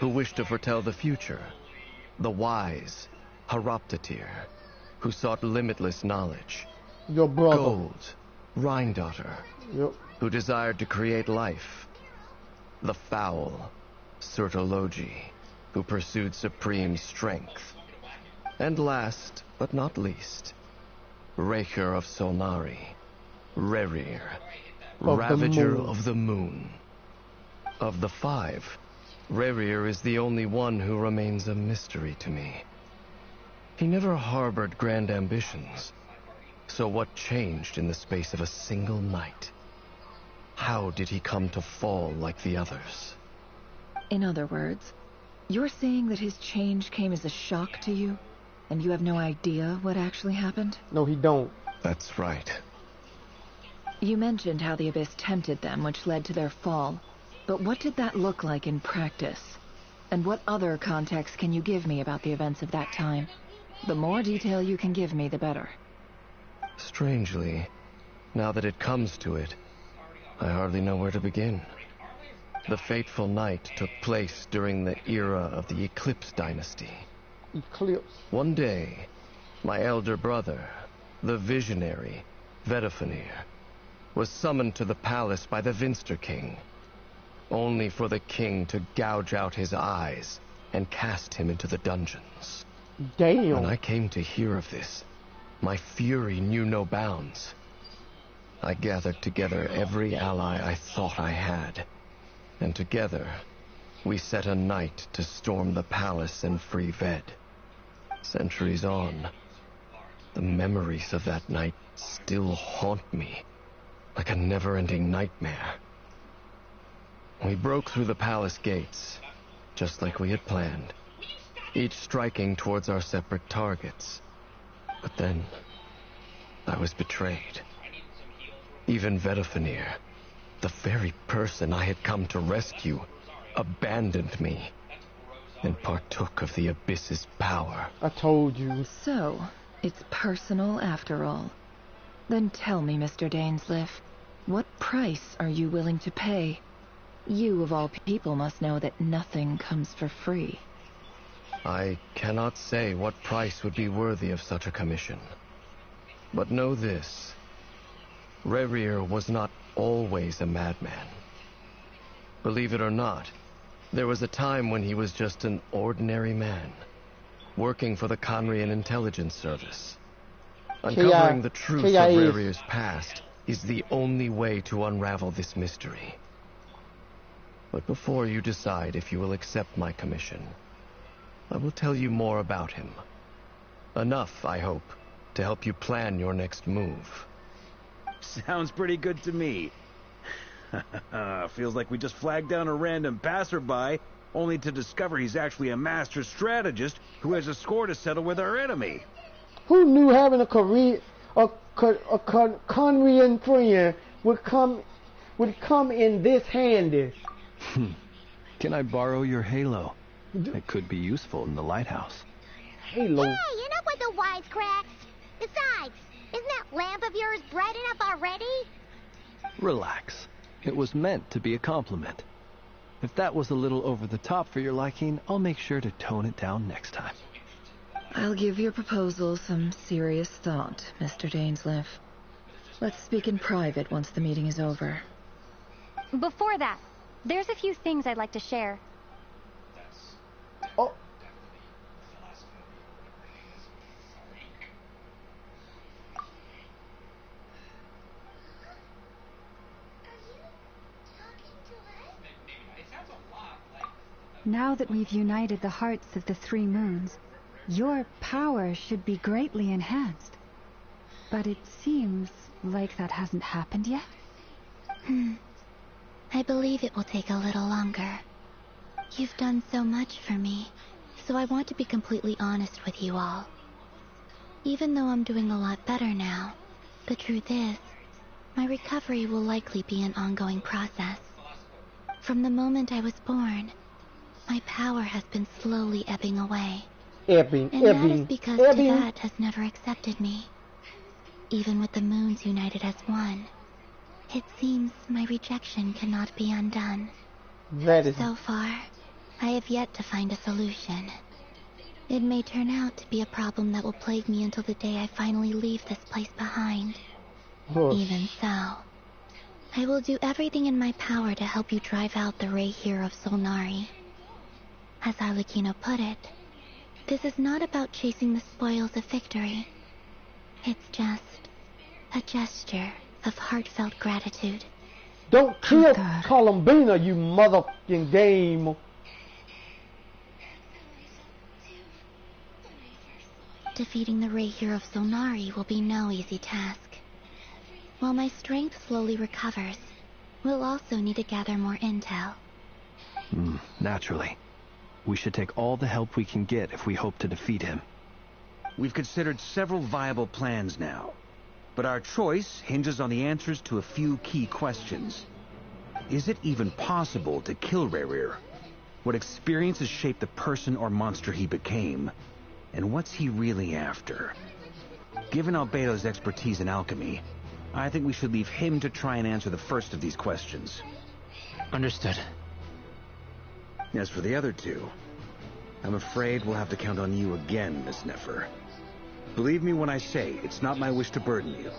who wished to foretell the future. The wise, Haroptatir, who sought limitless knowledge. Your brother. Gold, Rhindaughter, Yep. who desired to create life. The foul, Sertologi, who pursued supreme strength. And last, but not least, Recher of Solnari, Rerir, Ravager of the Moon. Of the five, Rerir is the only one who remains a mystery to me. He never harbored grand ambitions. So what changed in the space of a single night? How did he come to fall like the others? In other words, you're saying that his change came as a shock to you, and you have no idea what actually happened? No, he don't. That's right. You mentioned how the Abyss tempted them, which led to their fall. But what did that look like in practice? And what other context can you give me about the events of that time? The more detail you can give me, the better. Strangely, now that it comes to it, I hardly know where to begin. The fateful night took place during the era of the Eclipse dynasty. Eclipse? One day, my elder brother, the visionary, Vedifenir, was summoned to the palace by the Vinster King, only for the king to gouge out his eyes and cast him into the dungeons. Damn. When I came to hear of this, my fury knew no bounds. I gathered together every ally I thought I had, and together we set a night to storm the palace and free Ved. Centuries on, the memories of that night still haunt me like a never-ending nightmare. We broke through the palace gates, just like we had planned, each striking towards our separate targets. But then, I was betrayed. Even Vedifenir, the very person I had come to rescue, abandoned me and partook of the Abyss's power. I told you. So, It's personal after all. Then tell me, Mr. Dainsleif, what price are you willing to pay? You, of all people, must know that nothing comes for free. I cannot say what price would be worthy of such a commission. But know this. Rerir was not always a madman. Believe it or not, there was a time when he was just an ordinary man, working for the Conrian Intelligence Service. Uncovering the truth of Rerir's past is the only way to unravel this mystery. But before you decide if you will accept my commission, I will tell you more about him. Enough, I hope, to help you plan your next move. Sounds pretty good to me. Feels like we just flagged down a random passerby, only to discover he's actually a master strategist who has a score to settle with our enemy. Who knew having a Conrian friend would come in this handy? Can I borrow your halo? It could be useful in the lighthouse. Halo? Hey, enough with the wisecracks. Besides, isn't that lamp of yours bright enough already? Relax. It was meant to be a compliment. If that was a little over the top for your liking, I'll make sure to tone it down next time. I'll give your proposal some serious thought, Mr. Dainsleif. Let's speak in private once the meeting is over. Before that, there's a few things I'd like to share. Oh. Now that we've united the hearts of the three moons, your power should be greatly enhanced. But it seems like that hasn't happened yet. I believe it will take a little longer. You've done so much for me, so I want to be completely honest with you all. Even though I'm doing a lot better now, the truth is, my recovery will likely be an ongoing process. From the moment I was born, my power has been slowly ebbing away. That is because Teyvat has never accepted me. Even with the moons united as one, it seems my rejection cannot be undone. So far, I have yet to find a solution. It may turn out to be a problem that will plague me until the day I finally leave this place behind. Even so, I will do everything in my power to help you drive out the Ray here of Solnari. As Arlecchino put it, this is not about chasing the spoils of victory. It's just a gesture of heartfelt gratitude. Don't kill Columbina, you motherfucking game. Defeating the Ray here of Solnari will be no easy task. While my strength slowly recovers, we'll also need to gather more intel. Naturally. We should take all the help we can get if we hope to defeat him. We've considered several viable plans now, but our choice hinges on the answers to a few key questions. Is it even possible to kill Rerir? What experiences shaped the person or monster he became? And what's he really after? Given Albedo's expertise in alchemy, I think we should leave him to try and answer the first of these questions. Understood. As for the other two, I'm afraid we'll have to count on you again, Miss Nefer. Believe me when I say it's not my wish to burden you.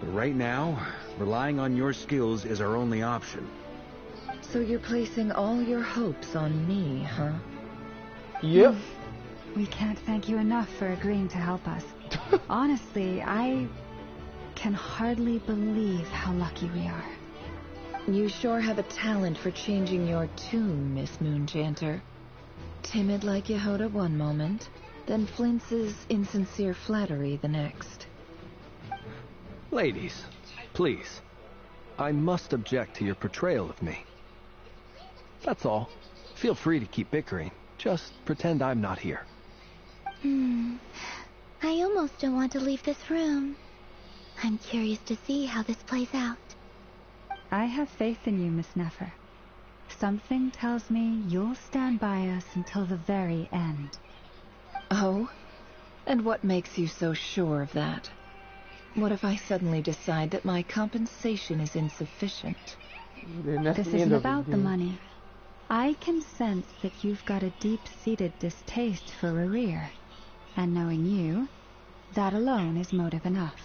But right now, relying on your skills is our only option. So you're placing all your hopes on me, huh? Yep. We can't thank you enough for agreeing to help us. Honestly, I can hardly believe how lucky we are. You sure have a talent for changing your tune, Miss Moonchanter. Timid like Yehoda one moment, then flinches insincere flattery the next. Ladies, please. I must object to your portrayal of me. That's all. Feel free to keep bickering. Just pretend I'm not here. I almost don't want to leave this room. I'm curious to see how this plays out. I have faith in you, Miss Nefer. Something tells me you'll stand by us until the very end. Oh? And what makes you so sure of that? What if I suddenly decide that my compensation is insufficient? This isn't about the money. I can sense that you've got a deep-seated distaste for Rerir. And knowing you, that alone is motive enough.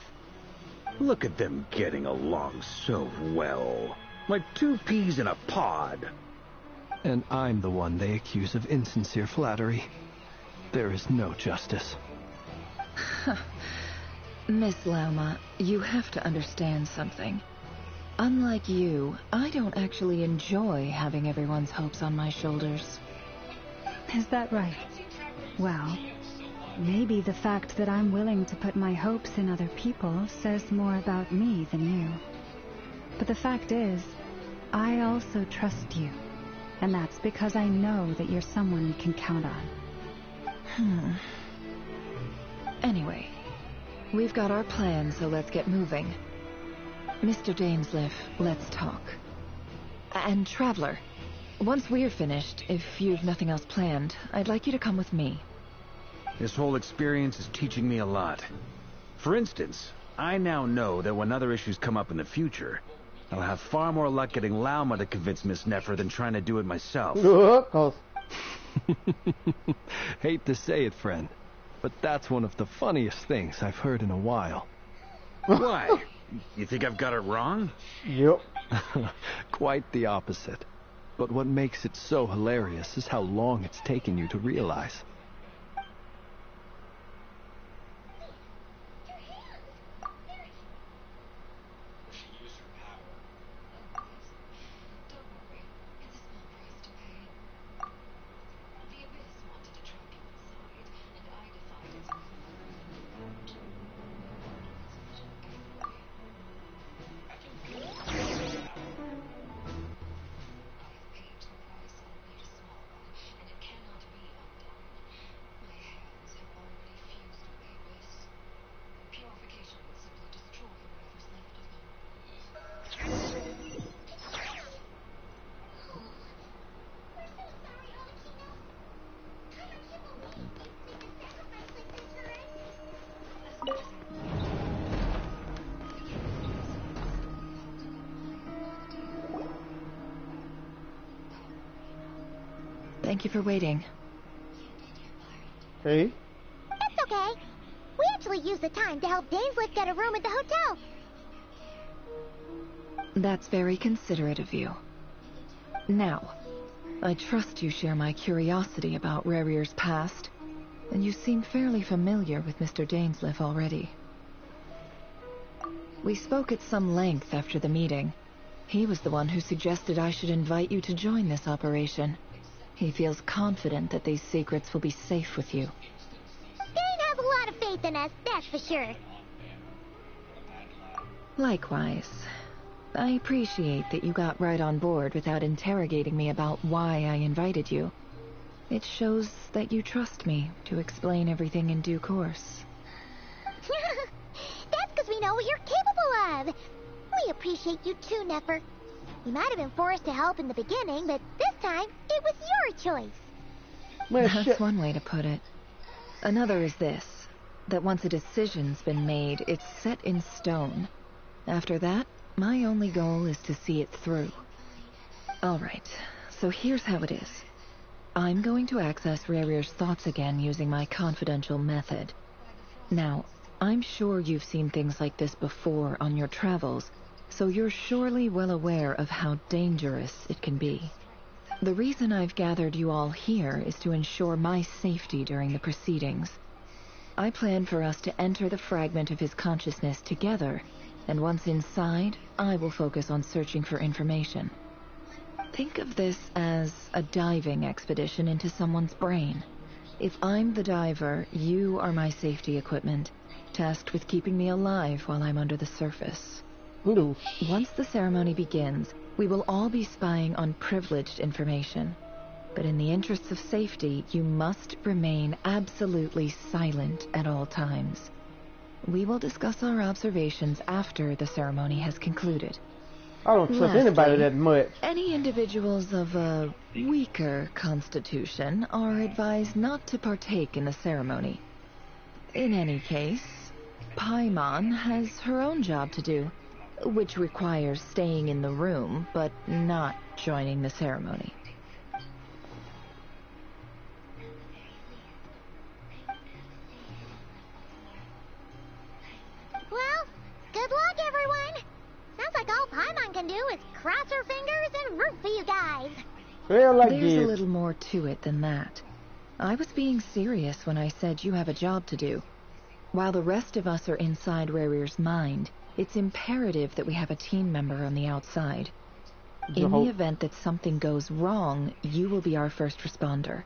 Look at them getting along so well. Like two peas in a pod. And I'm the one they accuse of insincere flattery. There is no justice. Miss Lauma, you have to understand something. Unlike you, I don't actually enjoy having everyone's hopes on my shoulders. Is that right? Well, maybe the fact that I'm willing to put my hopes in other people says more about me than you. But the fact is, I also trust you. And that's because I know that you're someone we can count on. Anyway, we've got our plan, so let's get moving. Mr. Dainsleif, let's talk. And Traveler, once we're finished, if you've nothing else planned, I'd like you to come with me. This whole experience is teaching me a lot. For instance, I now know that when other issues come up in the future, I'll have far more luck getting Lauma to convince Miss Nefer than trying to do it myself. Hate to say it, friend, but that's one of the funniest things I've heard in a while. Why? You think I've got it wrong? Yep. Quite the opposite. But what makes it so hilarious is how long it's taken you to realize. Thank you for waiting. Hey? It's okay. We actually used the time to help Dainsleif get a room at the hotel. That's very considerate of you. Now, I trust you share my curiosity about Rerir's past, and you seem fairly familiar with Mr. Dainsleif already. We spoke at some length after the meeting. He was the one who suggested I should invite you to join this operation. He feels confident that these secrets will be safe with you. Dane has a lot of faith in us, that's for sure. Likewise. I appreciate that you got right on board without interrogating me about why I invited you. It shows that you trust me to explain everything in due course. That's because we know what you're capable of. We appreciate you too, Nefer. You might have been forced to help in the beginning, but this time, it was your choice. That's one way to put it. Another is this, that once a decision's been made, it's set in stone. After that, my only goal is to see it through. Alright, so here's how it is. I'm going to access Rerir's thoughts again using my confidential method. Now, I'm sure you've seen things like this before on your travels, so you're surely well aware of how dangerous it can be. The reason I've gathered you all here is to ensure my safety during the proceedings. I plan for us to enter the fragment of his consciousness together, and once inside, I will focus on searching for information. Think of this as a diving expedition into someone's brain. If I'm the diver, you are my safety equipment, tasked with keeping me alive while I'm under the surface. Once the ceremony begins, we will all be spying on privileged information. But in the interests of safety, you must remain absolutely silent at all times. We will discuss our observations after the ceremony has concluded. I don't trust anybody that much. Any individuals of a weaker constitution are advised not to partake in the ceremony. In any case, Paimon has her own job to do, which requires staying in the room, but not joining the ceremony. Well, good luck, everyone. Sounds like all Paimon can do is cross her fingers and root for you guys. There's a little more to it than that. I was being serious when I said you have a job to do. While the rest of us are inside Rarir's mind, it's imperative that we have a team member on the outside. In the event that something goes wrong, you will be our first responder.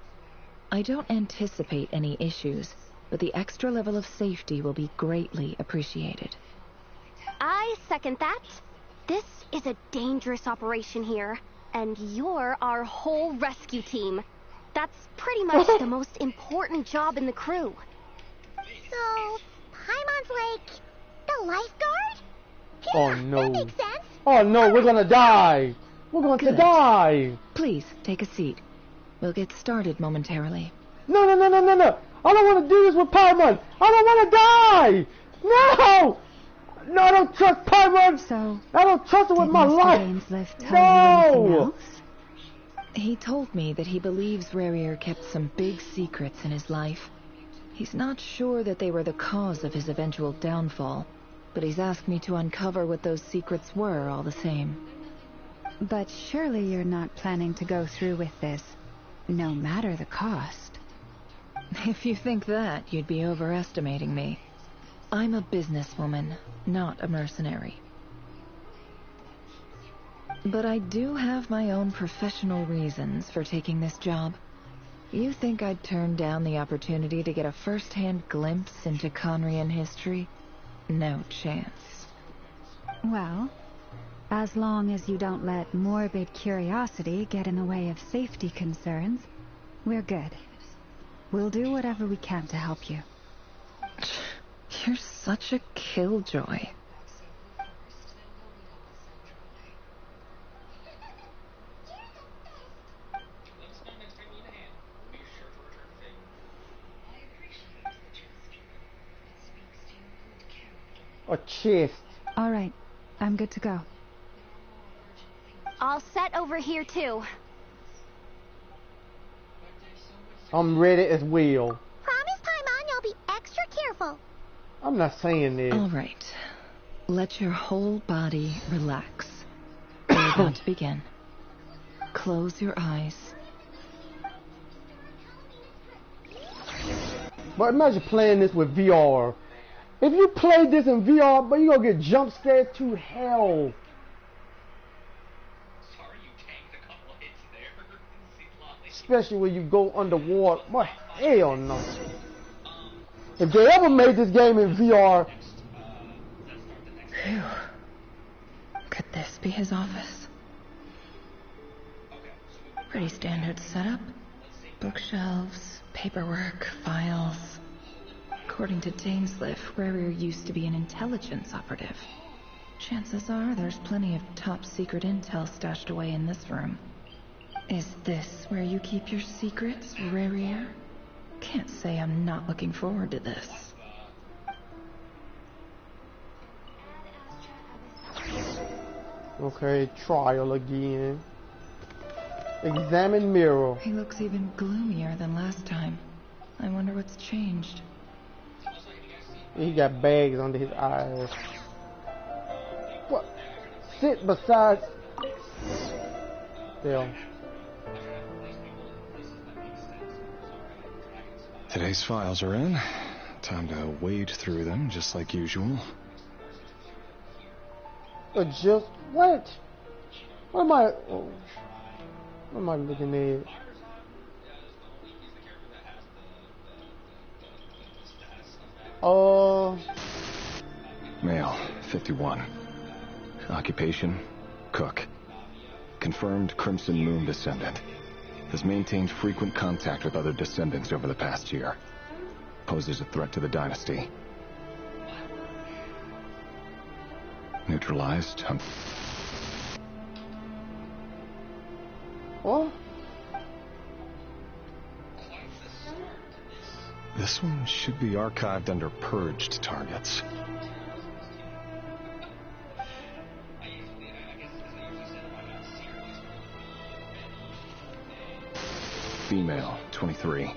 I don't anticipate any issues, but the extra level of safety will be greatly appreciated. I second that. This is a dangerous operation here, and you're our whole rescue team. That's pretty much the most important job in the crew. So, Paimon's like the lifeguard? Oh no. That makes sense. Oh no, we're gonna die. We're going to die. Please, take a seat. We'll get started momentarily. No. I don't want to do this with Paimon. I don't want to die. No, I don't trust Paimon. So, I don't trust her with my life. No. He told me that he believes Rarir kept some big secrets in his life. He's not sure that they were the cause of his eventual downfall, but he's asked me to uncover what those secrets were all the same. But surely you're not planning to go through with this, no matter the cost. If you think that, you'd be overestimating me. I'm a businesswoman, not a mercenary. But I do have my own professional reasons for taking this job. You think I'd turn down the opportunity to get a first-hand glimpse into Conrian history? No chance. Well, as long as you don't let morbid curiosity get in the way of safety concerns, we're good. We'll do whatever we can to help you. You're such a killjoy. A chest. All right, I'm good to go. All set over here, too. I'm ready as well. Promise, Paimon, you'll be extra careful. I'm not saying this. All right. Let your whole body relax. We're about to begin. Close your eyes. But imagine playing this with VR. If you play this in VR, but you're gonna get jump scared to hell. Especially when you go underwater. But hell no. If they ever made this game in VR. Phew. Could this be his office? Pretty standard setup. Bookshelves, paperwork, files. According to Dainsliff, Rarir used to be an intelligence operative. Chances are there's plenty of top-secret intel stashed away in this room. Is this where you keep your secrets, Rarir? Can't say I'm not looking forward to this. Okay, trial again. Examine mirror. He looks even gloomier than last time. I wonder what's changed. He got bags under his eyes. What? Sit beside... Yeah. Today's files are in. Time to wade through them, just like usual. Just... What? What am I... Oh, what am I looking at? Male, 51. Occupation, cook. Confirmed Crimson Moon descendant. Has maintained frequent contact with other descendants over the past year. Poses a threat to the dynasty. Neutralized. What? This one should be archived under purged targets. Female, 23.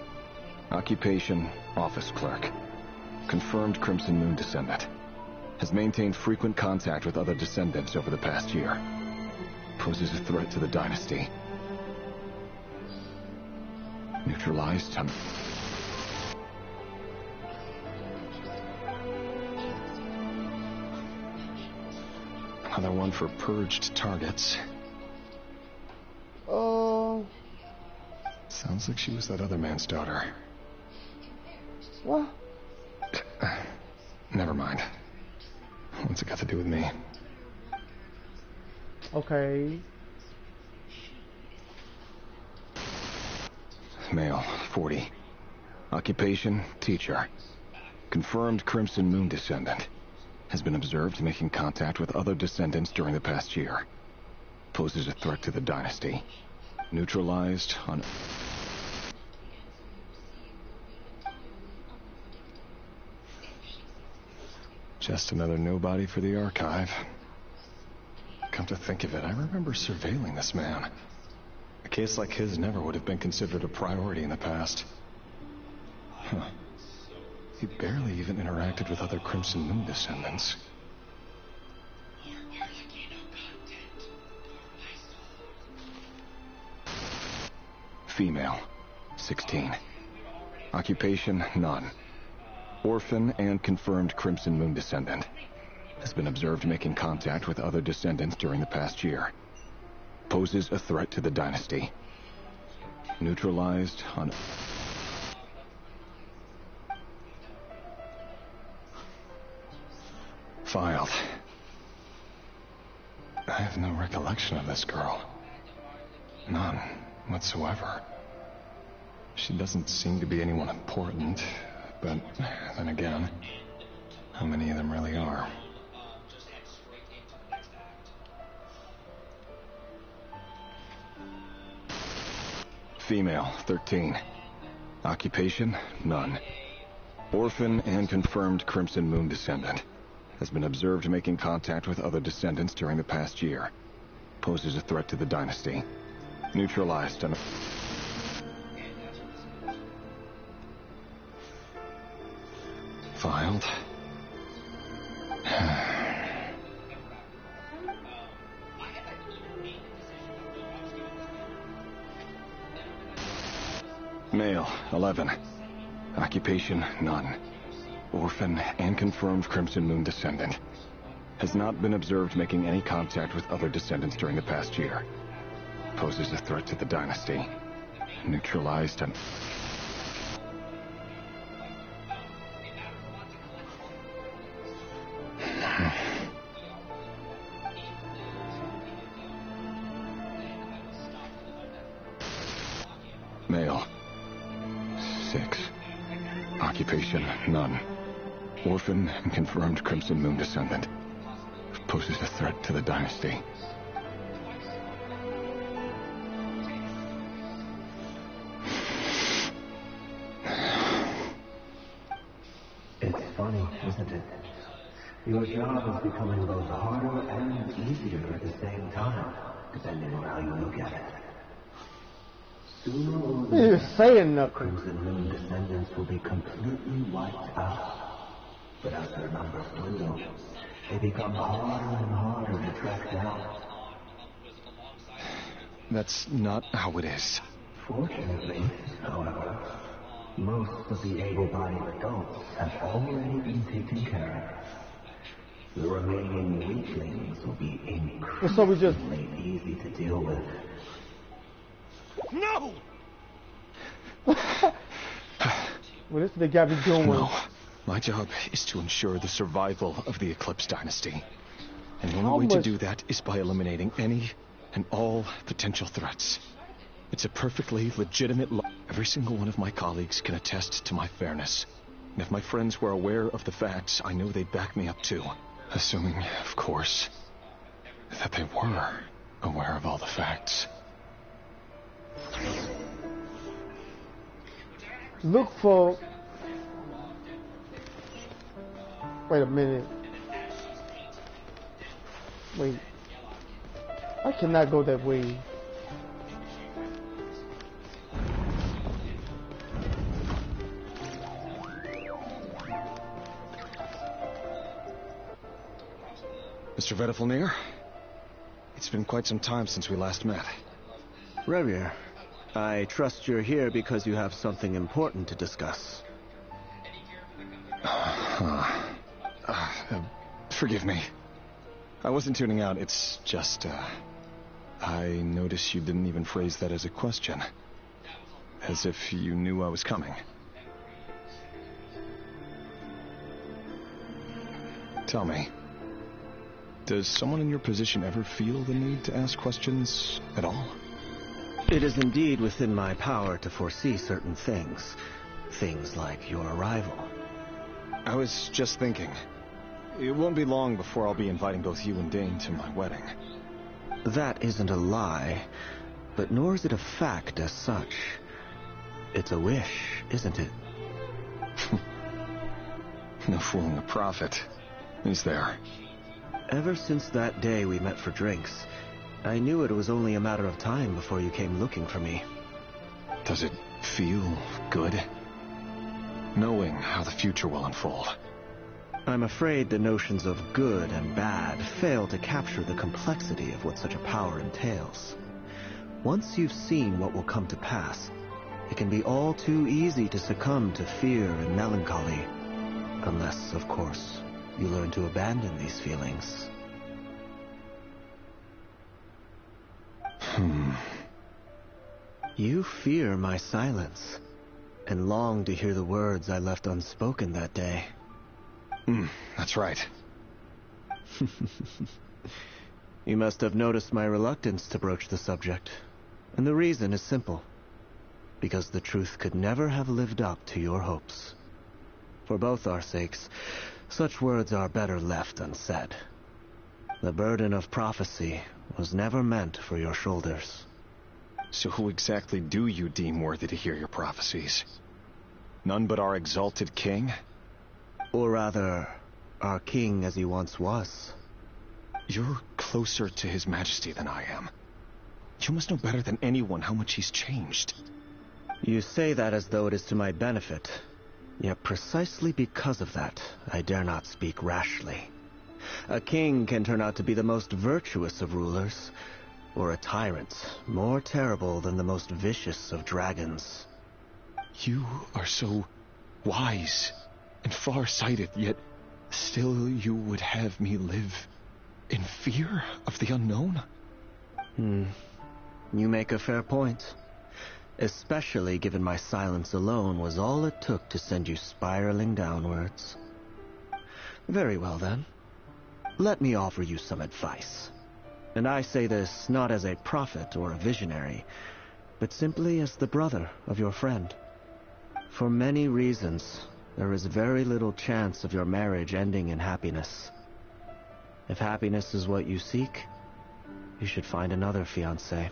Occupation, office clerk. Confirmed Crimson Moon descendant. Has maintained frequent contact with other descendants over the past year. Poses a threat to the dynasty. Neutralized on... Another one for purged targets. Oh. Sounds like she was that other man's daughter. What? Never mind. What's it got to do with me? Okay. Male, 40. Occupation, teacher. Confirmed Crimson Moon descendant. Has been observed making contact with other descendants during the past year. Poses a threat to the dynasty. Neutralized on... Just another nobody for the archive. Come to think of it, I remember surveilling this man. A case like his never would have been considered a priority in the past. Huh. He barely even interacted with other Crimson Moon descendants. Female, 16. Occupation, none. Orphan and confirmed Crimson Moon descendant. Has been observed making contact with other descendants during the past year. Poses a threat to the dynasty. Neutralized on... Filed. I have no recollection of this girl. None whatsoever. She doesn't seem to be anyone important, but then again, how many of them really are? Female, 13. Occupation, none. Orphan and confirmed Crimson Moon descendant. Has been observed making contact with other descendants during the past year. Poses a threat to the dynasty. Neutralized on... Filed. Male, 11. Occupation, none. Orphan and confirmed Crimson Moon descendant. Has not been observed making any contact with other descendants during the past year. Poses a threat to the dynasty. Neutralized on... Male, 6. Occupation, none. Orphan and confirmed Crimson Moon descendant. Poses a threat to the dynasty. It's funny, isn't it? Your job is becoming both harder and easier at the same time, depending on how you look at it. Sooner or later, You're saying nothing. Crimson Moon descendants will be completely wiped out. But as their numbers dwindle, they become harder and harder to track down. That's not how it is. Fortunately, however, most of the able-bodied adults have already been taken care of. The remaining weaklings will be increasingly easy to deal with. No! What is the guy be doing? No. My job is to ensure the survival of the Eclipse Dynasty. And the only way to do that is by eliminating any and all potential threats. It's a perfectly legitimate Every single one of my colleagues can attest to my fairness. And if my friends were aware of the facts, I know they'd back me up too. Assuming, of course, that they were aware of all the facts. Look for Wait a minute. Wait. I cannot go that way. Mr. Vedifilnir, it's been quite some time since we last met. Rerir, I trust you're here because you have something important to discuss. Forgive me. I wasn't tuning out, it's just, I noticed you didn't even phrase that as a question. As if you knew I was coming. Tell me, does someone in your position ever feel the need to ask questions at all? It is indeed within my power to foresee certain things. Things like your arrival. I was just thinking. It won't be long before I'll be inviting both you and Dane to my wedding. That isn't a lie, but nor is it a fact as such. It's a wish, isn't it? No fooling a prophet, is there? Ever since that day we met for drinks, I knew it was only a matter of time before you came looking for me. Does it feel good? Knowing how the future will unfold. I'm afraid the notions of good and bad fail to capture the complexity of what such a power entails. Once you've seen what will come to pass, it can be all too easy to succumb to fear and melancholy. Unless, of course, you learn to abandon these feelings. You fear my silence, and long to hear the words I left unspoken that day. That's right. You must have noticed my reluctance to broach the subject, and the reason is simple. Because the truth could never have lived up to your hopes. For both our sakes, such words are better left unsaid. The burden of prophecy was never meant for your shoulders. So who exactly do you deem worthy to hear your prophecies? None but our exalted king? Or rather, our king as he once was. You're closer to his majesty than I am. You must know better than anyone how much he's changed. You say that as though it is to my benefit. Yet precisely because of that, I dare not speak rashly. A king can turn out to be the most virtuous of rulers, or a tyrant more terrible than the most vicious of dragons. You are so wise and far-sighted, yet still you would have me live in fear of the unknown? You make a fair point. Especially given my silence alone was all it took to send you spiraling downwards. Very well then. Let me offer you some advice. And I say this not as a prophet or a visionary, but simply as the brother of your friend. For many reasons, there is very little chance of your marriage ending in happiness. If happiness is what you seek, you should find another fiancé.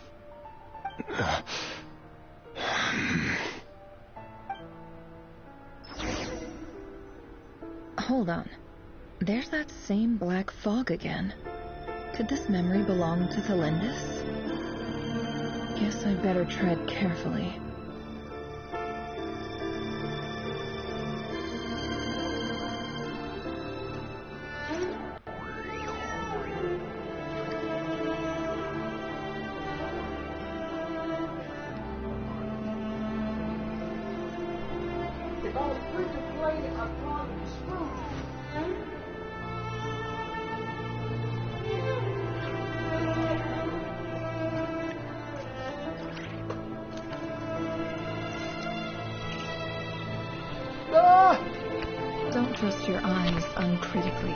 Hold on. There's that same black fog again. Did this memory belong to Thelindis? Guess I'd better tread carefully. Don't trust your eyes uncritically.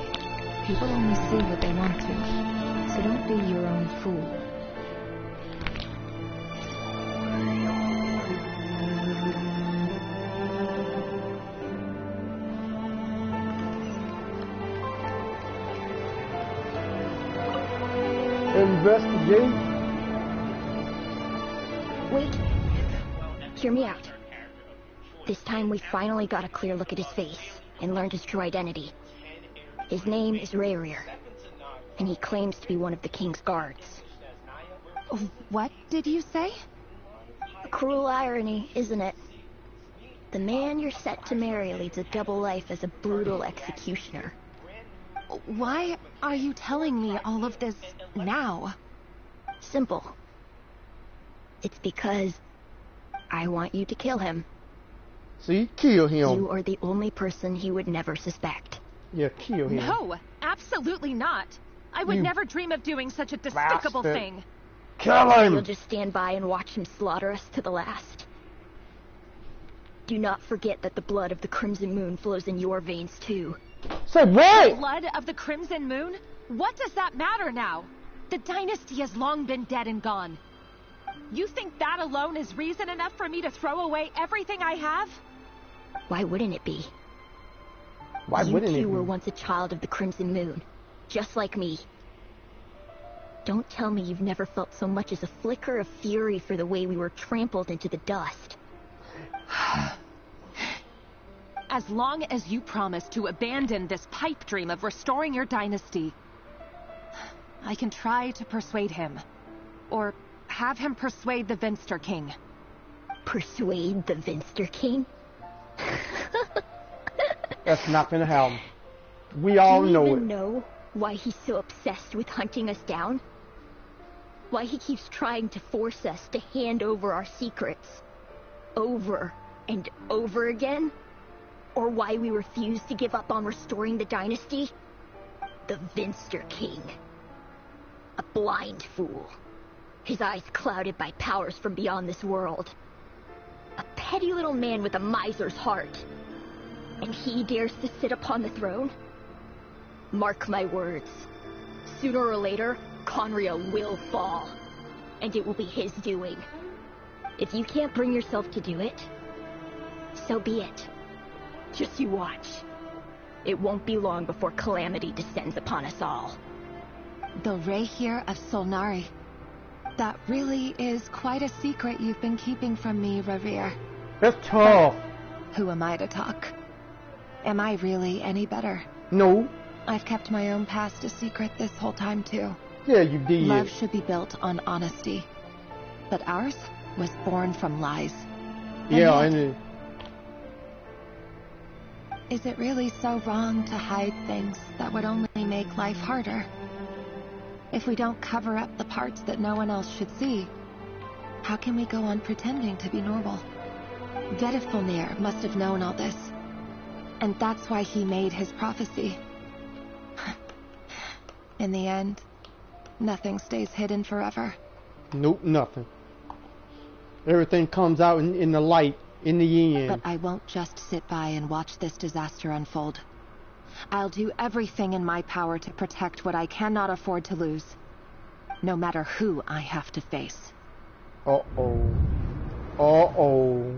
People only see what they want to, so don't be your own fool. Investigate. Wait. Hear me out. This time we finally got a clear look at his face and learned his true identity. His name is Rarier, and he claims to be one of the king's guards. What did you say? A cruel irony, isn't it? The man you're set to marry leads a double life as a brutal executioner. Why are you telling me all of this now? Simple. It's because I want you to kill him. See? Kill him. You are the only person he would never suspect. Yeah, kill him. No, absolutely not. I would never dream of doing such a despicable bastard. thing. Kill him! You'll just stand by and watch him slaughter us to the last. Do not forget that the blood of the Crimson Moon flows in your veins too. Say what? The blood of the Crimson Moon? What does that matter now? The dynasty has long been dead and gone. You think that alone is reason enough for me to throw away everything I have? Why wouldn't it be? Why wouldn't it You be? were once a child of the Crimson Moon, just like me. Don't tell me you've never felt so much as a flicker of fury for the way we were trampled into the dust. As long as you promise to abandon this pipe dream of restoring your dynasty, I can try to persuade him. Or have him persuade the Vinster King. Persuade the Vinster King? That's not gonna happen. We all know Do you it. even know why he's so obsessed with hunting us down? Why he keeps trying to force us to hand over our secrets over and over again? Or why we refuse to give up on restoring the dynasty? The Vinster King. A blind fool. His eyes clouded by powers from beyond this world. A petty little man with a miser's heart. And he dares to sit upon the throne? Mark my words. Sooner or later, Conria will fall. And it will be his doing. If you can't bring yourself to do it, so be it. Just you watch. It won't be long before calamity descends upon us all. The Rayhir of Solnari. That really is quite a secret you've been keeping from me, Rarier. That's tough. Who am I to talk? Am I really any better? No. I've kept my own past a secret this whole time, too. Yeah, you did. Love should be built on honesty. But ours was born from lies. Yeah, I knew. Is it really so wrong to hide things that would only make life harder? If we don't cover up the parts that no one else should see, how can we go on pretending to be normal? Vedifulnir must have known all this. And that's why he made his prophecy. In the end, nothing stays hidden forever. Nope, nothing. Everything comes out in the light, in the end. But I won't just sit by and watch this disaster unfold. I'll do everything in my power to protect what I cannot afford to lose. No matter who I have to face. Uh-oh. Uh-oh.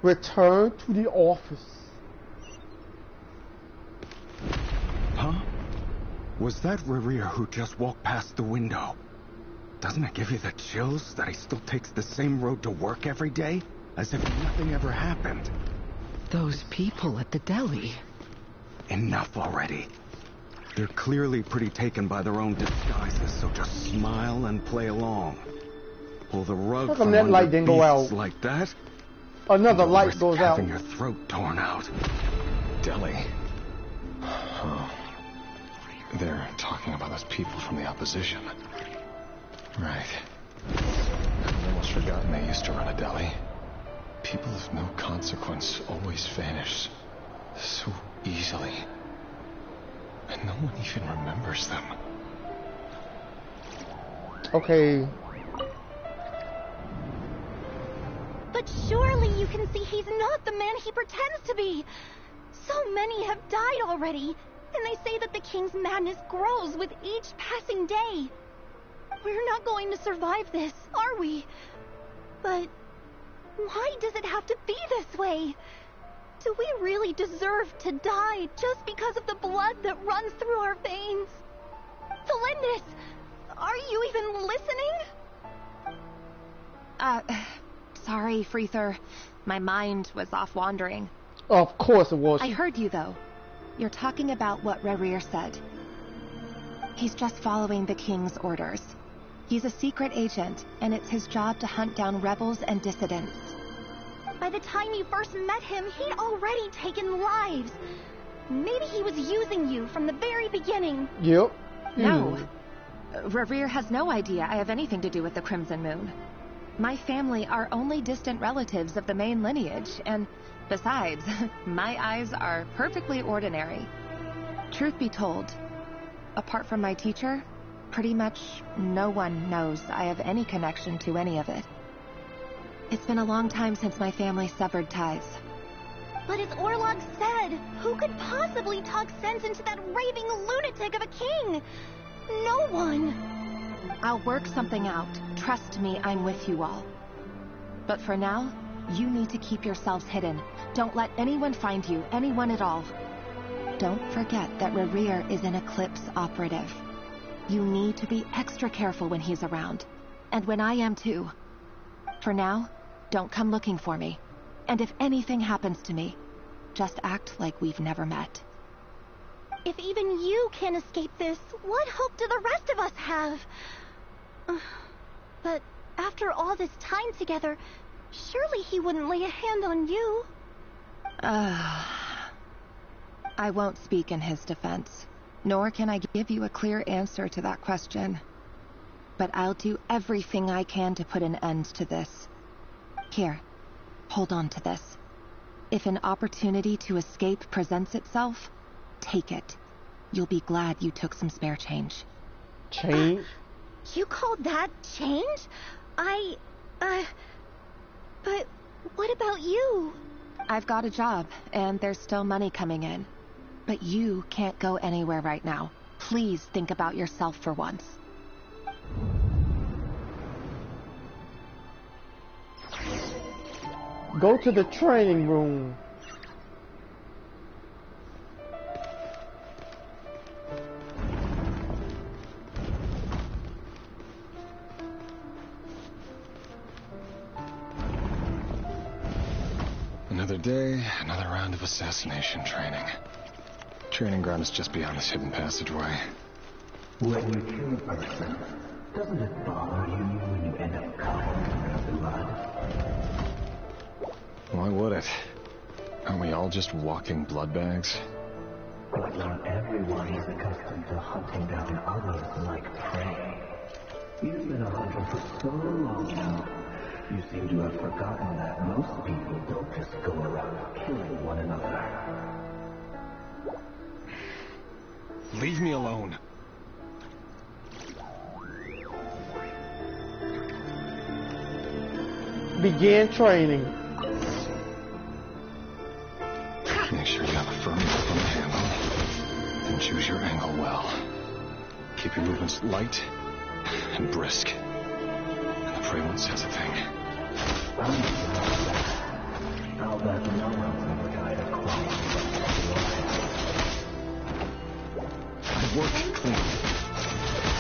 Return to the office. Huh? Was that Rarier who just walked past the window? Doesn't it give you the chills that he still takes the same road to work every day? As if nothing ever happened. Those people at the deli. Enough already. They're clearly pretty taken by their own disguises, so just smile and play along. Pull the rug How come from that under light didn't go beasts out? like that. Another You'll light risk goes out. having your throat torn out. Deli. Oh. They're talking about those people from the opposition. Right. I've almost forgotten they used to run a deli. People of no consequence always vanish so easily. And no one even remembers them. Okay. But surely you can see he's not the man he pretends to be. So many have died already, and they say that the king's madness grows with each passing day. We're not going to survive this, are we? But why does it have to be this way? Do we really deserve to die just because of the blood that runs through our veins? Felindis, are you even listening? Sorry, Freether. My mind was off wandering. Of course it was. I heard you, though. You're talking about what Rerir said. He's just following the king's orders. He's a secret agent, and it's his job to hunt down rebels and dissidents. By the time you first met him, he'd already taken lives. Maybe he was using you from the very beginning. Yep. No. Rerir has no idea I have anything to do with the Crimson Moon. My family are only distant relatives of the main lineage, and besides, my eyes are perfectly ordinary. Truth be told, apart from my teacher, pretty much no one knows I have any connection to any of it. It's been a long time since my family severed ties. But as Orlog said, who could possibly talk sense into that raving lunatic of a king? No one. I'll work something out. Trust me, I'm with you all. But for now, you need to keep yourselves hidden. Don't let anyone find you, anyone at all. Don't forget that Rerir is an Eclipse operative. You need to be extra careful when he's around. And when I am too. For now, don't come looking for me. And if anything happens to me, just act like we've never met. If even you can't escape this, what hope do the rest of us have? But after all this time together, surely he wouldn't lay a hand on you. I won't speak in his defense, nor can I give you a clear answer to that question. But I'll do everything I can to put an end to this. Here, hold on to this. If an opportunity to escape presents itself, take it. You'll be glad you took some spare change. Change? You called that change? But what about you? I've got a job, and there's still money coming in. But you can't go anywhere right now. Please think about yourself for once. Go to the training room. Another day, another round of assassination training. Training ground is just beyond this hidden passageway. When you kill a person, doesn't it bother you when you end up covered in blood? Why would it? Aren't we all just walking blood bags? But not everyone is accustomed to hunting down others like prey. You've been a hunter for so long now, you seem to have forgotten that most people don't just go around killing one another. Leave me alone. Begin training. Make sure you have a firm grip on the handle. And choose your angle well. Keep your movements light and brisk. And the prey won't sense a thing. I'll bet no one's ever died of crying. I work clean.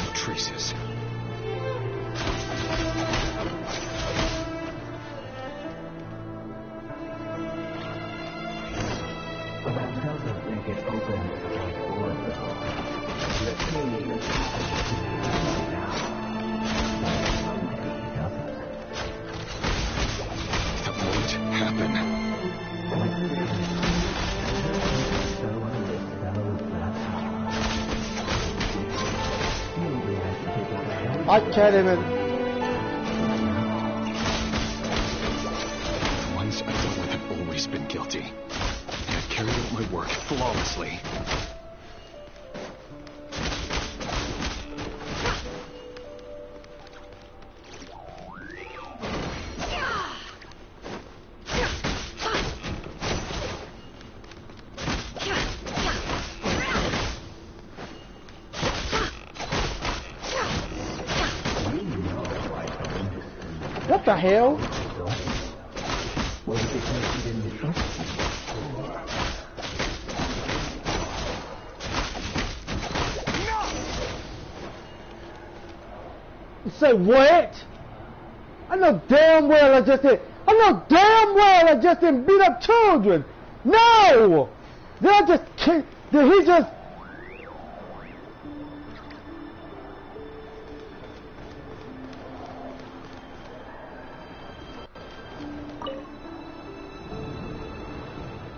No traces. But that doesn't make it open like blood, though. The king is happening now. Someday he doesn't. That won't happen. I can't even. The ones I've dealt with have always been guilty. And I've carried out my work flawlessly. What the hell? Was it because he didn't trust you? You say what? I know damn well I just didn't beat up children. No! Did I just kick? Did he just?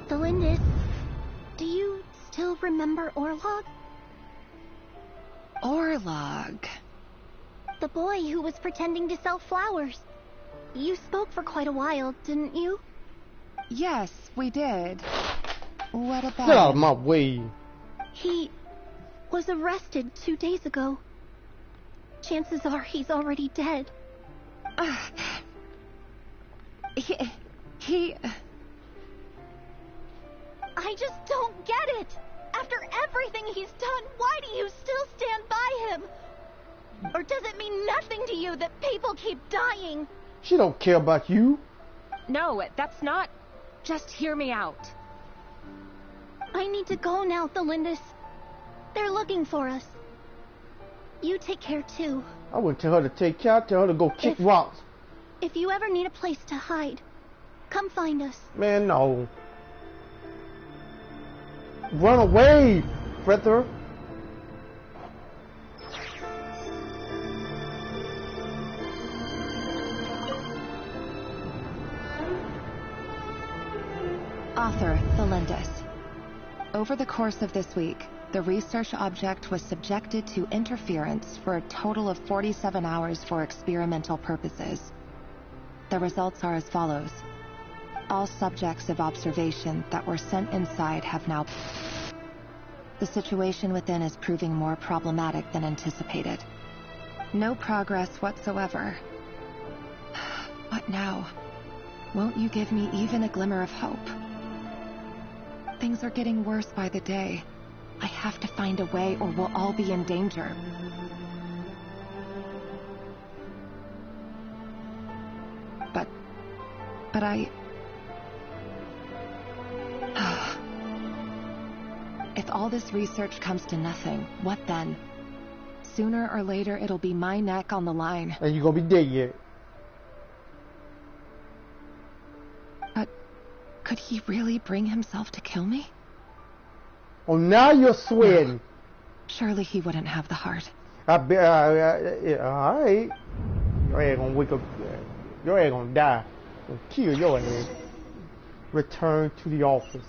Delindis, do you still remember Orlog? Orlog? The boy who was pretending to sell flowers. You spoke for quite a while, didn't you? Yes, we did. What about... Get out of my way. He was arrested 2 days ago. Chances are he's already dead. He... I just don't get it! After everything he's done, why do you still stand by him? Or does it mean nothing to you that people keep dying? She don't care about you. No, that's not... Just hear me out. I need to go now, Delindis. They're looking for us. You take care too. I wouldn't tell her to take care. I'd tell her to go kick rocks. If you ever need a place to hide, come find us. Man, no. Run away, Feather. Author, Delindis. Over the course of this week, the research object was subjected to interference for a total of 47 hours for experimental purposes. The results are as follows. All subjects of observation that were sent inside have now... The situation within is proving more problematic than anticipated. No progress whatsoever. What now? Won't you give me even a glimmer of hope? Things are getting worse by the day. I have to find a way or we'll all be in danger. But I... If all this research comes to nothing, what then? Sooner or later, it'll be my neck on the line. And you're gonna be dead yet. But could he really bring himself to kill me? Oh, now you're sweating. No. Surely he wouldn't have the heart. Yeah, alright. Your ass gonna wake up. Your ass gonna die. Gonna kill your ass. Return to the office.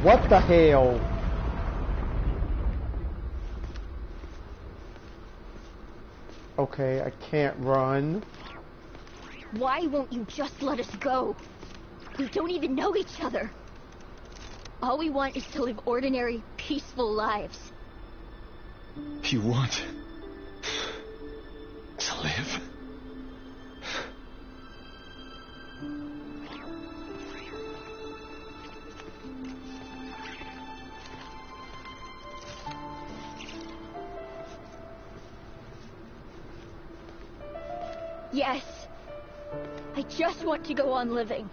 What the hell? Okay, I can't run. Why won't you just let us go? We don't even know each other. All we want is to live ordinary, peaceful lives. You want to live? Yes. I just want to go on living.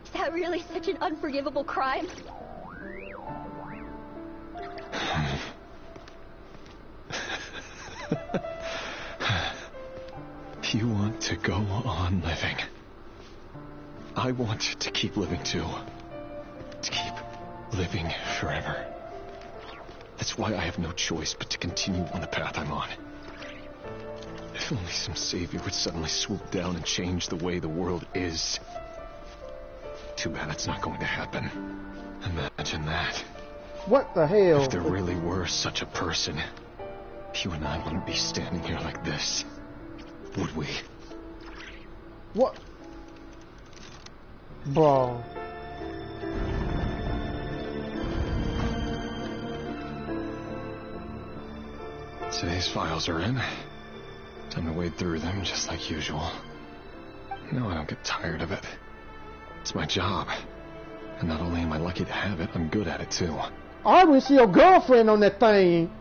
Is that really such an unforgivable crime? You want to go on living. I want to keep living too. To keep living forever. That's why I have no choice but to continue on the path I'm on. If only some savior would suddenly swoop down and change the way the world is. Too bad that's not going to happen. Imagine that. What the hell? If there really were such a person, you and I wouldn't be standing here like this, would we? What? Bro. Today's files are in. Time to wade through them just like usual. No, I don't get tired of it. It's my job. And not only am I lucky to have it, I'm good at it too. I already see your girlfriend on that thing.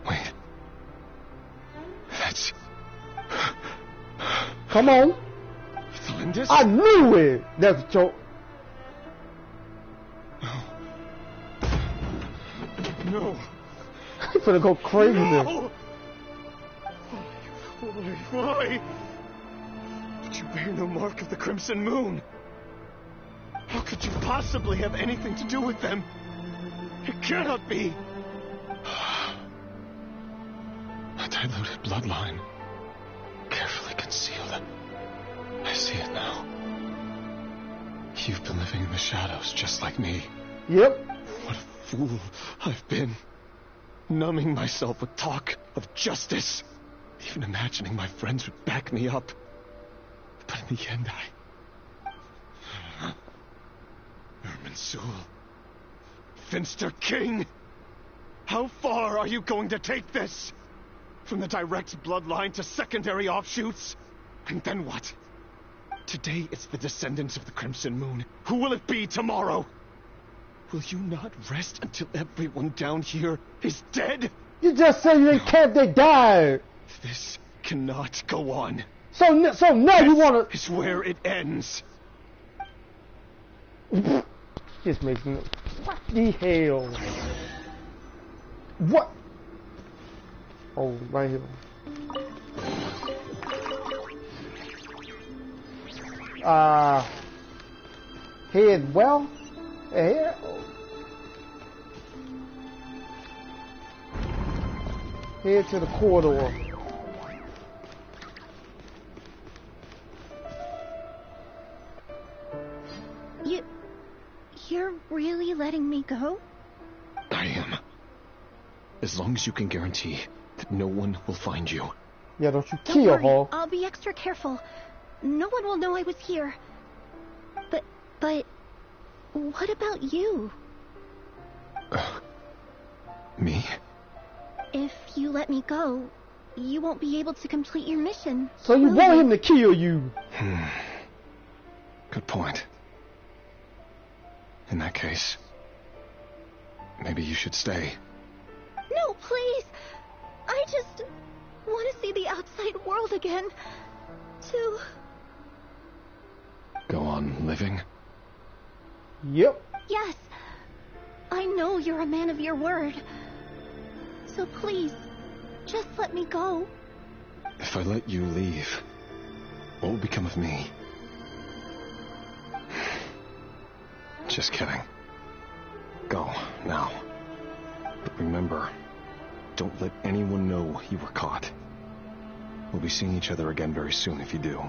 Wait. That's... Come on. Delindis? I knew it. That's a joke. No. finna go crazy. No! Why? But you bear no mark of the Crimson Moon. How could you possibly have anything to do with them? It cannot be. A diluted bloodline. Carefully concealed. I see it now. You've been living in the shadows just like me. Yep. What a fool I've been. Numbing myself with talk of justice. Even imagining my friends would back me up. But in the end, Irminsul. Finster King! How far are you going to take this? From the direct bloodline to secondary offshoots? And then what? Today it's the descendants of the Crimson Moon. Who will it be tomorrow? Will you not rest until everyone down here is dead? You just said they can't, they died. This cannot go on. So now you wanna... This is where it ends. Just makes no... What the hell? What? Oh, right here. Head well? Head? Head to the corridor. You're really letting me go? I am. As long as you can guarantee that no one will find you. Yeah, don't you Don't kill worry, her. I'll be extra careful. No one will know I was here. But what about you? Me? If you let me go, you won't be able to complete your mission. So you will want him to kill you? Good point. In that case, maybe you should stay. No, please! I just want to see the outside world again. To... Go on living? Yep. Yes. I know you're a man of your word. So please, just let me go. If I let you leave, what will become of me? Just kidding. Go, now. But remember, don't let anyone know you were caught. We'll be seeing each other again very soon if you do.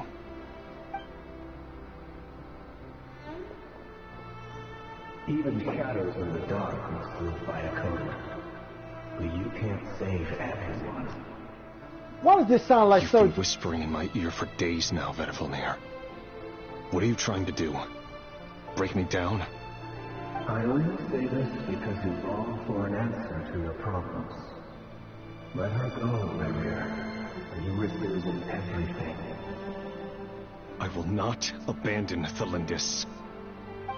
Even shadows in the dark must live by a code. But you can't save everyone. Why does this sound like You've so... been whispering in my ear for days now, Vedifilnir. What are you trying to do? Break me down? I only say this because you long for an answer to your problems. Let her go, Rainier, or you risk losing everything. I will not abandon Thelindis.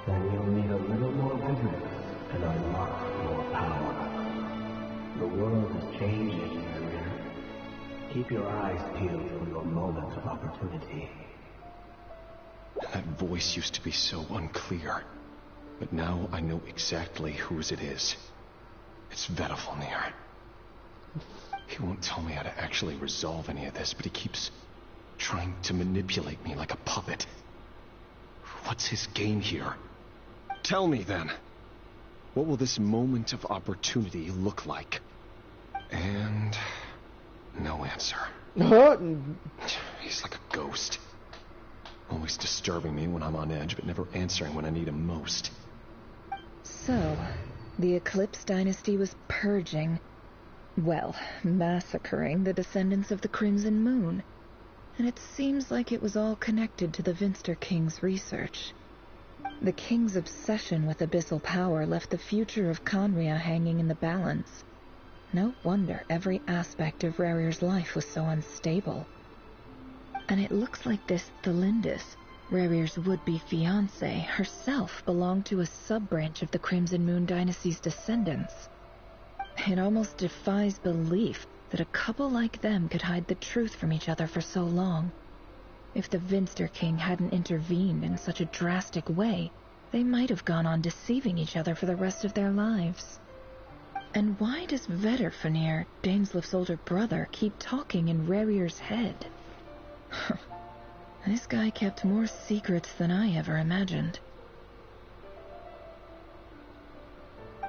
Then you'll need a little more vigilance and unlock more power. The world is changing, Rainier. Keep your eyes peeled for your moment of opportunity. That voice used to be so unclear. But now I know exactly whose it is. It's Vedifilnir. He won't tell me how to actually resolve any of this, but he keeps trying to manipulate me like a puppet. What's his game here? Tell me then. What will this moment of opportunity look like? And... no answer. He's like a ghost. Always disturbing me when I'm on edge, but never answering when I need him most. So, the Eclipse Dynasty was purging, well, massacring the descendants of the Crimson Moon. And it seems like it was all connected to the Vinster King's research. The King's obsession with abyssal power left the future of Khaenri'ah hanging in the balance. No wonder every aspect of Rarir's life was so unstable. And it looks like this Thelindis, Rarir's would-be fiancée, herself belonged to a sub-branch of the Crimson Moon Dynasty's descendants. It almost defies belief that a couple like them could hide the truth from each other for so long. If the Vinster King hadn't intervened in such a drastic way, they might have gone on deceiving each other for the rest of their lives. And why does Vedderfanir, Dainsleif's older brother, keep talking in Rerir's head? This guy kept more secrets than I ever imagined.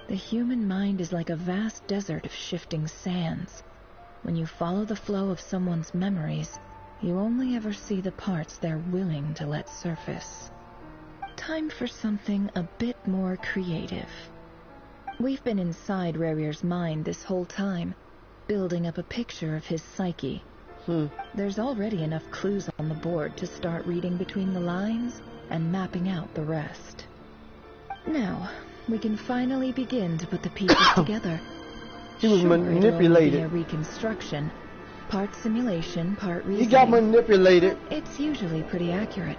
The human mind is like a vast desert of shifting sands. When you follow the flow of someone's memories, you only ever see the parts they're willing to let surface. Time for something a bit more creative. We've been inside Rerir's mind this whole time, building up a picture of his psyche. There's already enough clues on the board to start reading between the lines and mapping out the rest. Now, we can finally begin to put the pieces together. He was manipulated. It'll only be a reconstruction, part simulation, part reasoning. He got manipulated. It's usually pretty accurate.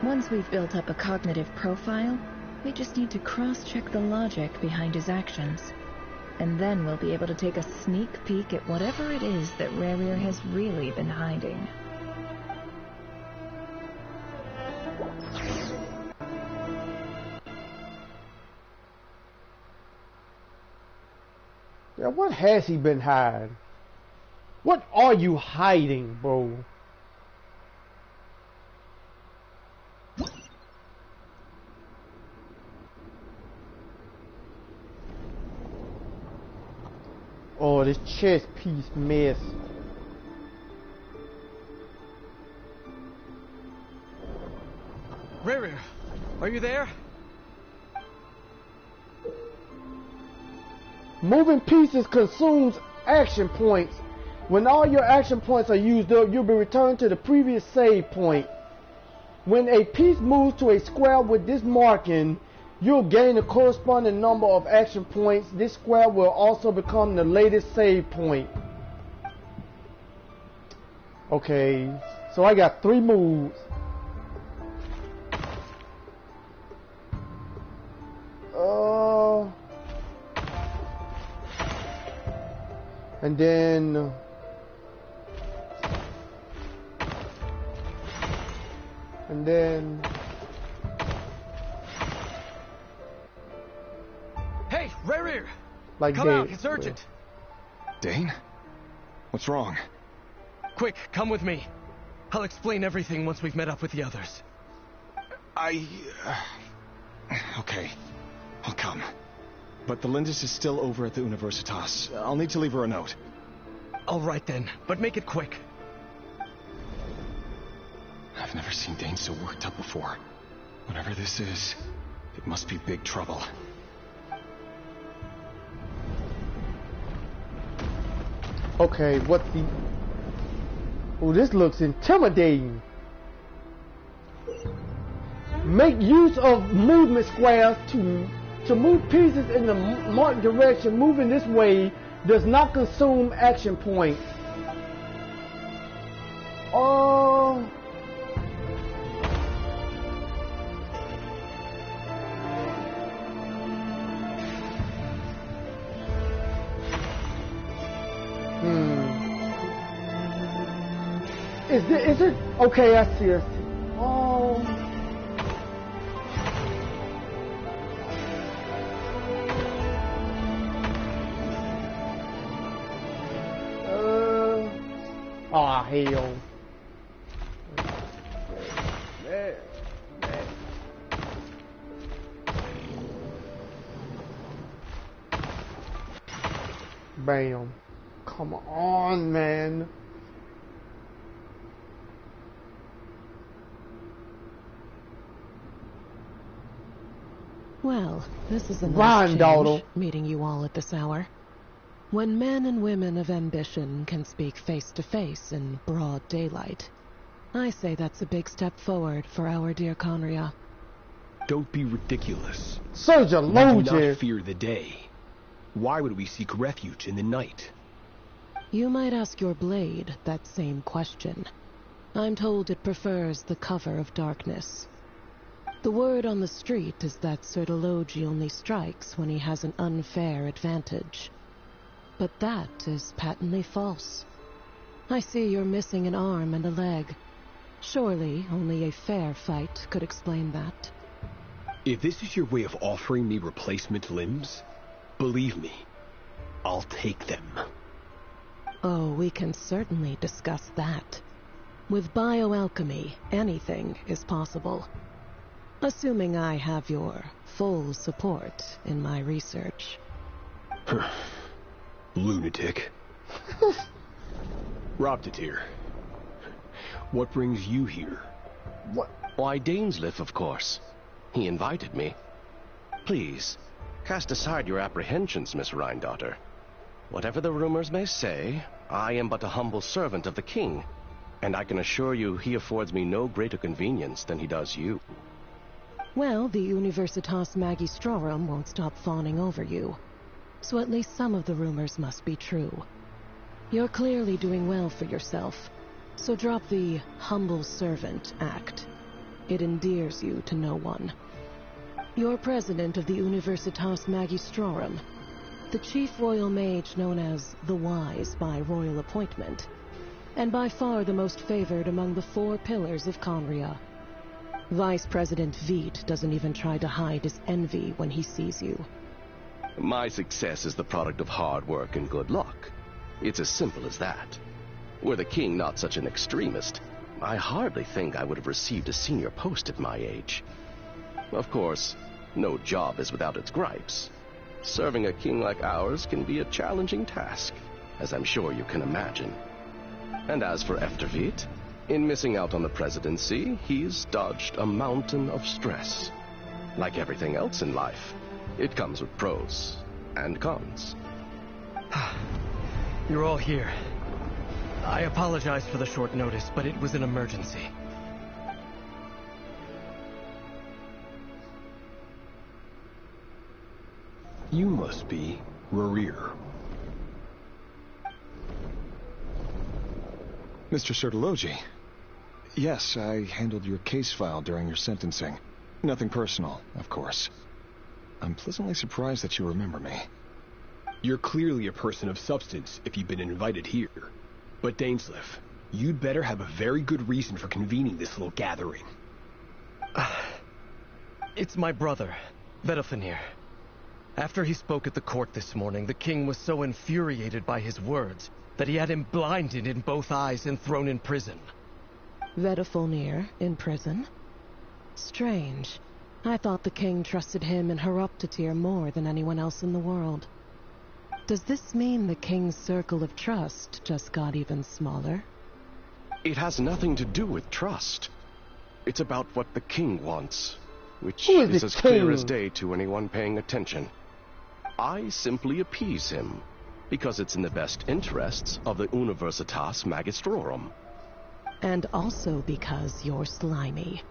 Once we've built up a cognitive profile, we just need to cross-check the logic behind his actions. And then we'll be able to take a sneak peek at whatever it is that Rerir has really been hiding. Yeah, what has he been hiding? What are you hiding, bro? Oh, this chess piece mess. Rerir, are you there? Moving pieces consumes action points. When all your action points are used up, you'll be returned to the previous save point. When a piece moves to a square with this marking, you'll gain a corresponding number of action points. This square will also become the latest save point. Okay, so I got 3 moves. And then Hey, Rerir! Like come out, it's urgent. Dane? What's wrong? Quick, come with me. I'll explain everything once we've met up with the others. Okay, I'll come. But the Lindis is still over at the Universitas. I'll need to leave her a note. All right then, but make it quick. I've never seen Dane so worked up before. Whatever this is, it must be big trouble. Okay, what the... Oh, this looks intimidating. Make use of movement squares to move pieces in the marked direction. Moving this way does not consume action points. Is it okay? I see. Ah, hell. Bam. Come on, man. Well, this is a nice change, meeting you all at this hour. When men and women of ambition can speak face to face in broad daylight, I say that's a big step forward for our dear Conria. Don't be ridiculous. Such a We low do not fear the day. Why would we seek refuge in the night? You might ask your blade that same question. I'm told it prefers the cover of darkness. The word on the street is that Sir Delogi only strikes when he has an unfair advantage. But that is patently false. I see you're missing an arm and a leg. Surely only a fair fight could explain that. If this is your way of offering me replacement limbs, believe me, I'll take them. Oh, we can certainly discuss that. With bioalchemy, anything is possible. Assuming I have your full support in my research. Lunatic. Robtatir, what brings you here? What? Why, Dainsleif, of course. He invited me. Please, cast aside your apprehensions, Miss Rhine-daughter. Whatever the rumors may say, I am but a humble servant of the king, and I can assure you he affords me no greater convenience than he does you. Well, the Universitas Magistrorum won't stop fawning over you, so at least some of the rumors must be true. You're clearly doing well for yourself, so drop the humble servant act. It endears you to no one. You're president of the Universitas Magistrorum, the chief royal mage known as the Wise by royal appointment, and by far the most favored among the 4 pillars of Conria. Vice President Veit doesn't even try to hide his envy when he sees you. My success is the product of hard work and good luck. It's as simple as that. Were the king not such an extremist, I hardly think I would have received a senior post at my age. Of course, no job is without its gripes. Serving a king like ours can be a challenging task, as I'm sure you can imagine. And as for Efterveit, in missing out on the presidency, he's dodged a mountain of stress. Like everything else in life, it comes with pros and cons. You're all here. I apologize for the short notice, but it was an emergency. You must be Rarir. Mr. Sertologi. Yes, I handled your case file during your sentencing. Nothing personal, of course. I'm pleasantly surprised that you remember me. You're clearly a person of substance if you've been invited here. But Dainsleif, you'd better have a very good reason for convening this little gathering. It's my brother, Vedalfenir. After he spoke at the court this morning, the king was so infuriated by his words that he had him blinded in both eyes and thrown in prison. Vedalfenir in prison? Strange. I thought the king trusted him and Horoptatir more than anyone else in the world. Does this mean the king's circle of trust just got even smaller? It has nothing to do with trust. It's about what the king wants, which Who is is the as clear king? as day to anyone paying attention. I simply appease him, because it's in the best interests of the Universitas Magistrorum. And also because you're slimy.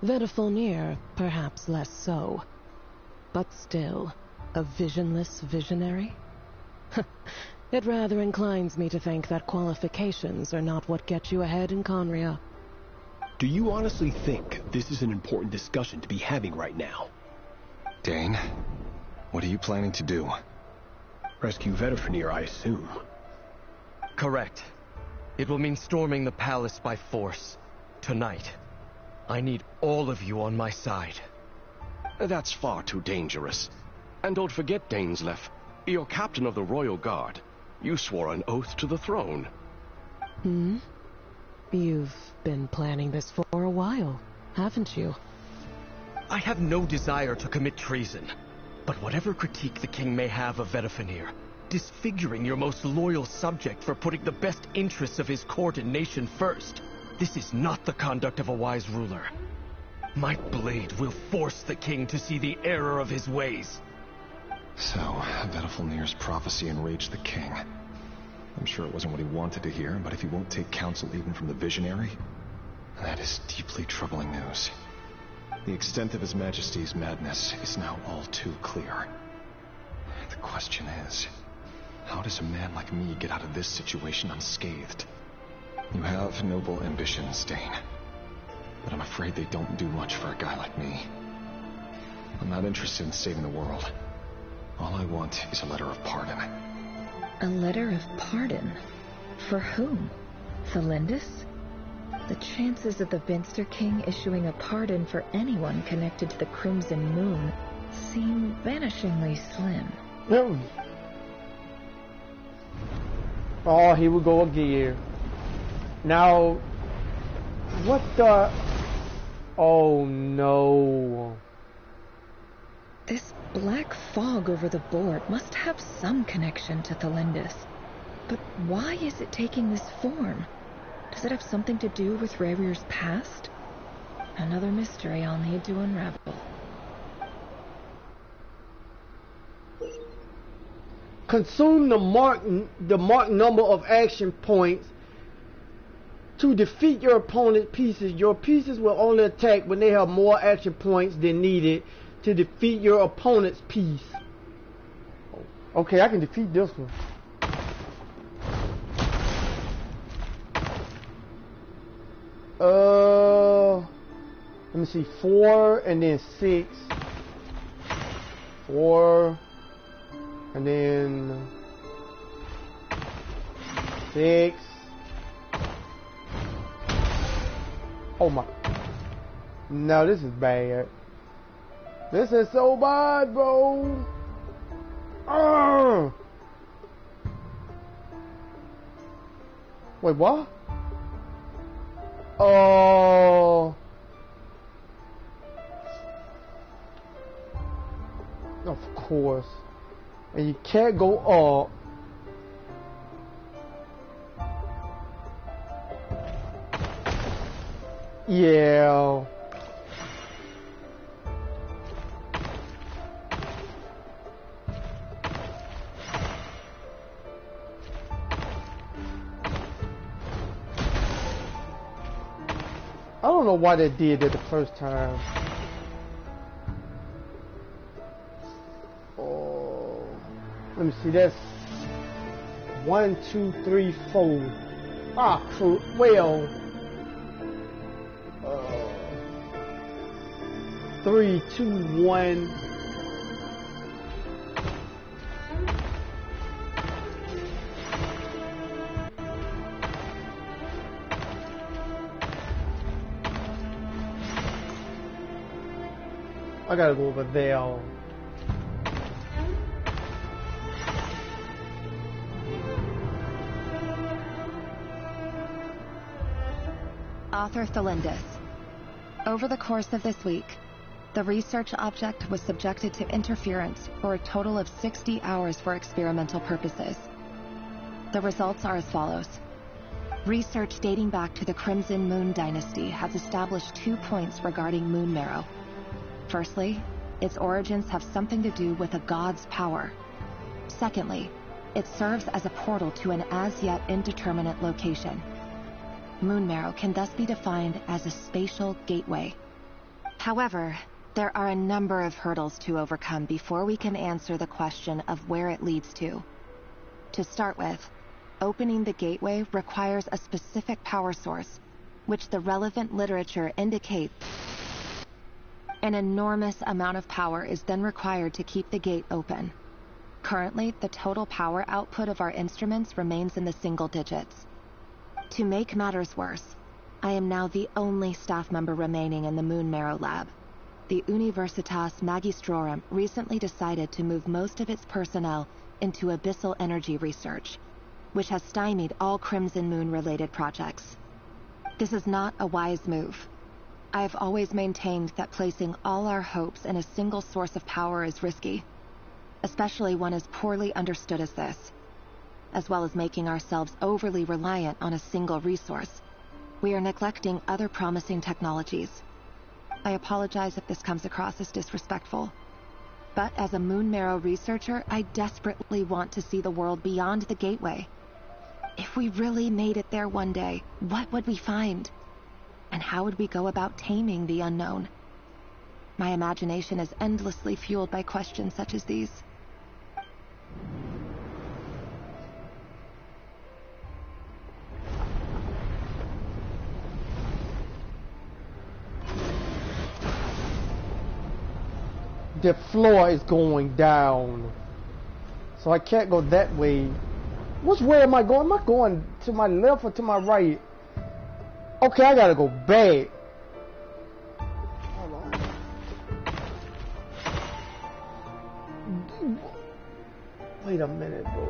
Vedalfenir, perhaps less so. But still, a visionless visionary? It rather inclines me to think that qualifications are not what get you ahead in Conria. Do you honestly think this is an important discussion to be having right now? Dane, what are you planning to do? Rescue Vedalfenir, I assume. Correct. It will mean storming the palace by force. Tonight. I need all of you on my side. That's far too dangerous. And don't forget, Dainsleif, you're captain of the Royal Guard. You swore an oath to the throne. Hmm? You've been planning this for a while, haven't you? I have no desire to commit treason. But whatever critique the king may have of Vedalfenir, disfiguring your most loyal subject for putting the best interests of his court and nation first, this is not the conduct of a wise ruler. My blade will force the king to see the error of his ways. So, Vedalfenir's prophecy enraged the king. I'm sure it wasn't what he wanted to hear, but if he won't take counsel even from the visionary, that is deeply troubling news. The extent of His Majesty's madness is now all too clear. The question is, how does a man like me get out of this situation unscathed? You have noble ambitions, Dane, but I'm afraid they don't do much for a guy like me. I'm not interested in saving the world. All I want is a letter of pardon. A letter of pardon? For whom? Felindus? The chances of the Binster King issuing a pardon for anyone connected to the Crimson Moon seem vanishingly slim. Oh, here we go again. Now, what the? Oh no. This black fog over the board must have some connection to Thelindis. But why is it taking this form? Does it have something to do with Rarier's past? Another mystery I'll need to unravel. Consume the marked number of action points to defeat your opponent's pieces. Your pieces will only attack when they have more action points than needed to defeat your opponent's piece. Okay, I can defeat this one. Let me see, 4 and then 6. 4 and then 6. Oh my. No, this is bad. This is so bad, bro. Wait, what? Oh. Of course. And you can't go up. Yeah. I don't know why they did that the first time. Oh, let me see. That's 1, 2, 3, 4. Ah, well. 3, 2, 1. I gotta go over there. Author Thelindis. Over the course of this week, the research object was subjected to interference for a total of 60 hours for experimental purposes. The results are as follows. Research dating back to the Crimson Moon Dynasty has established 2 points regarding moon marrow. Firstly, its origins have something to do with a god's power. Secondly, it serves as a portal to an as-yet indeterminate location. Moon marrow can thus be defined as a spatial gateway. However, there are a number of hurdles to overcome before we can answer the question of where it leads to. To start with, opening the gateway requires a specific power source, which the relevant literature indicates. An enormous amount of power is then required to keep the gate open. Currently, the total power output of our instruments remains in the single digits. To make matters worse, I am now the only staff member remaining in the Moon Marrow lab. The Universitas Magistrorum recently decided to move most of its personnel into abyssal energy research, which has stymied all Crimson Moon-related projects. This is not a wise move. I have always maintained that placing all our hopes in a single source of power is risky, especially one as poorly understood as this. As well as making ourselves overly reliant on a single resource, we are neglecting other promising technologies. I apologize if this comes across as disrespectful, but as a Moon Marrow researcher, I desperately want to see the world beyond the gateway. If we really made it there one day, what would we find? And how would we go about taming the unknown? My imagination is endlessly fueled by questions such as these. The floor is going down, so I can't go that way. Which way am I going? Am I going to my left or to my right? Okay, I gotta go back. Hold on. Wait a minute, bro.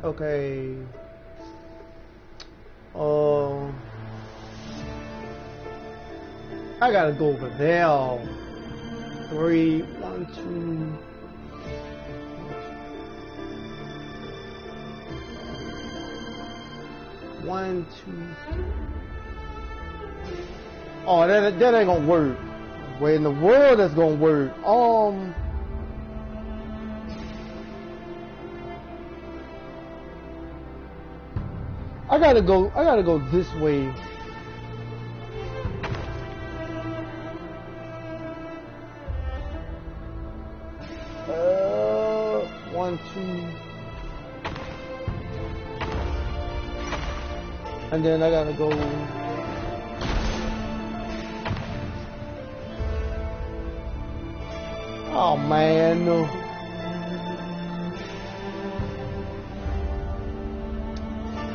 Okay. I gotta go over there. 3, 1, 2. One, two. Oh, that ain't gonna work. Where in the world that's gonna work? I gotta go this way. One, two. And then I gotta go. Oh man, no.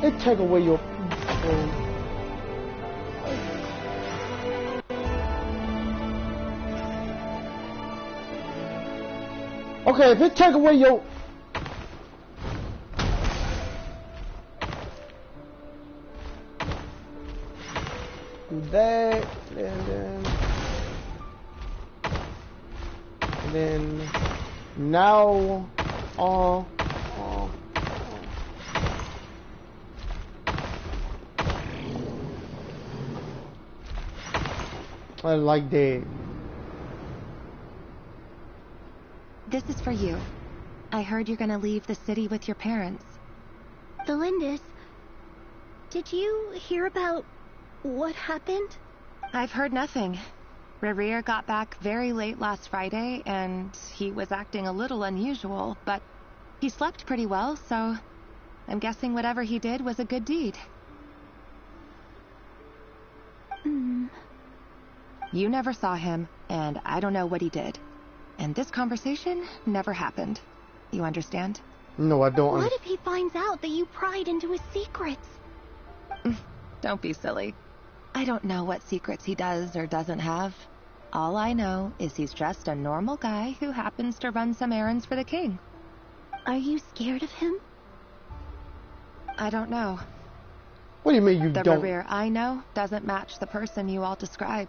It take away your peace. Okay, if it take away your do that, and then now I like that. This is for you. I heard you're gonna leave the city with your parents. The Lindis, did you hear about what happened? I've heard nothing. Rerir got back very late last Friday, and he was acting a little unusual, but he slept pretty well, so I'm guessing whatever he did was a good deed. You never saw him, and I don't know what he did. And this conversation never happened. You understand? No, I don't. What if he finds out that you pried into his secrets? Don't be silly. I don't know what secrets he does or doesn't have. All I know is he's just a normal guy who happens to run some errands for the king. Are you scared of him? I don't know. What do you mean you the don't? The Rerir I know doesn't match the person you all describe.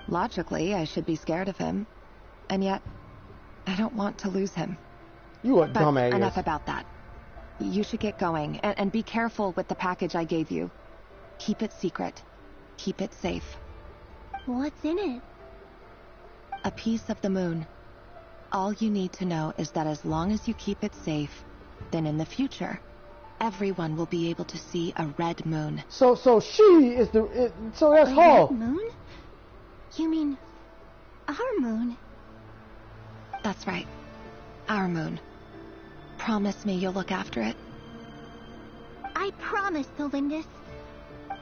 Logically, I should be scared of him. And yet, I don't want to lose him. You a but dumbass. Enough about that. You should get going, and be careful with the package I gave you. Keep it secret. Keep it safe. What's in it? A piece of the moon. All you need to know is that as long as you keep it safe, then in the future, everyone will be able to see a red moon. So she is so that's a her. Red moon? You mean our moon? That's right. Our moon. Promise me you'll look after it. I promise, the Lindis.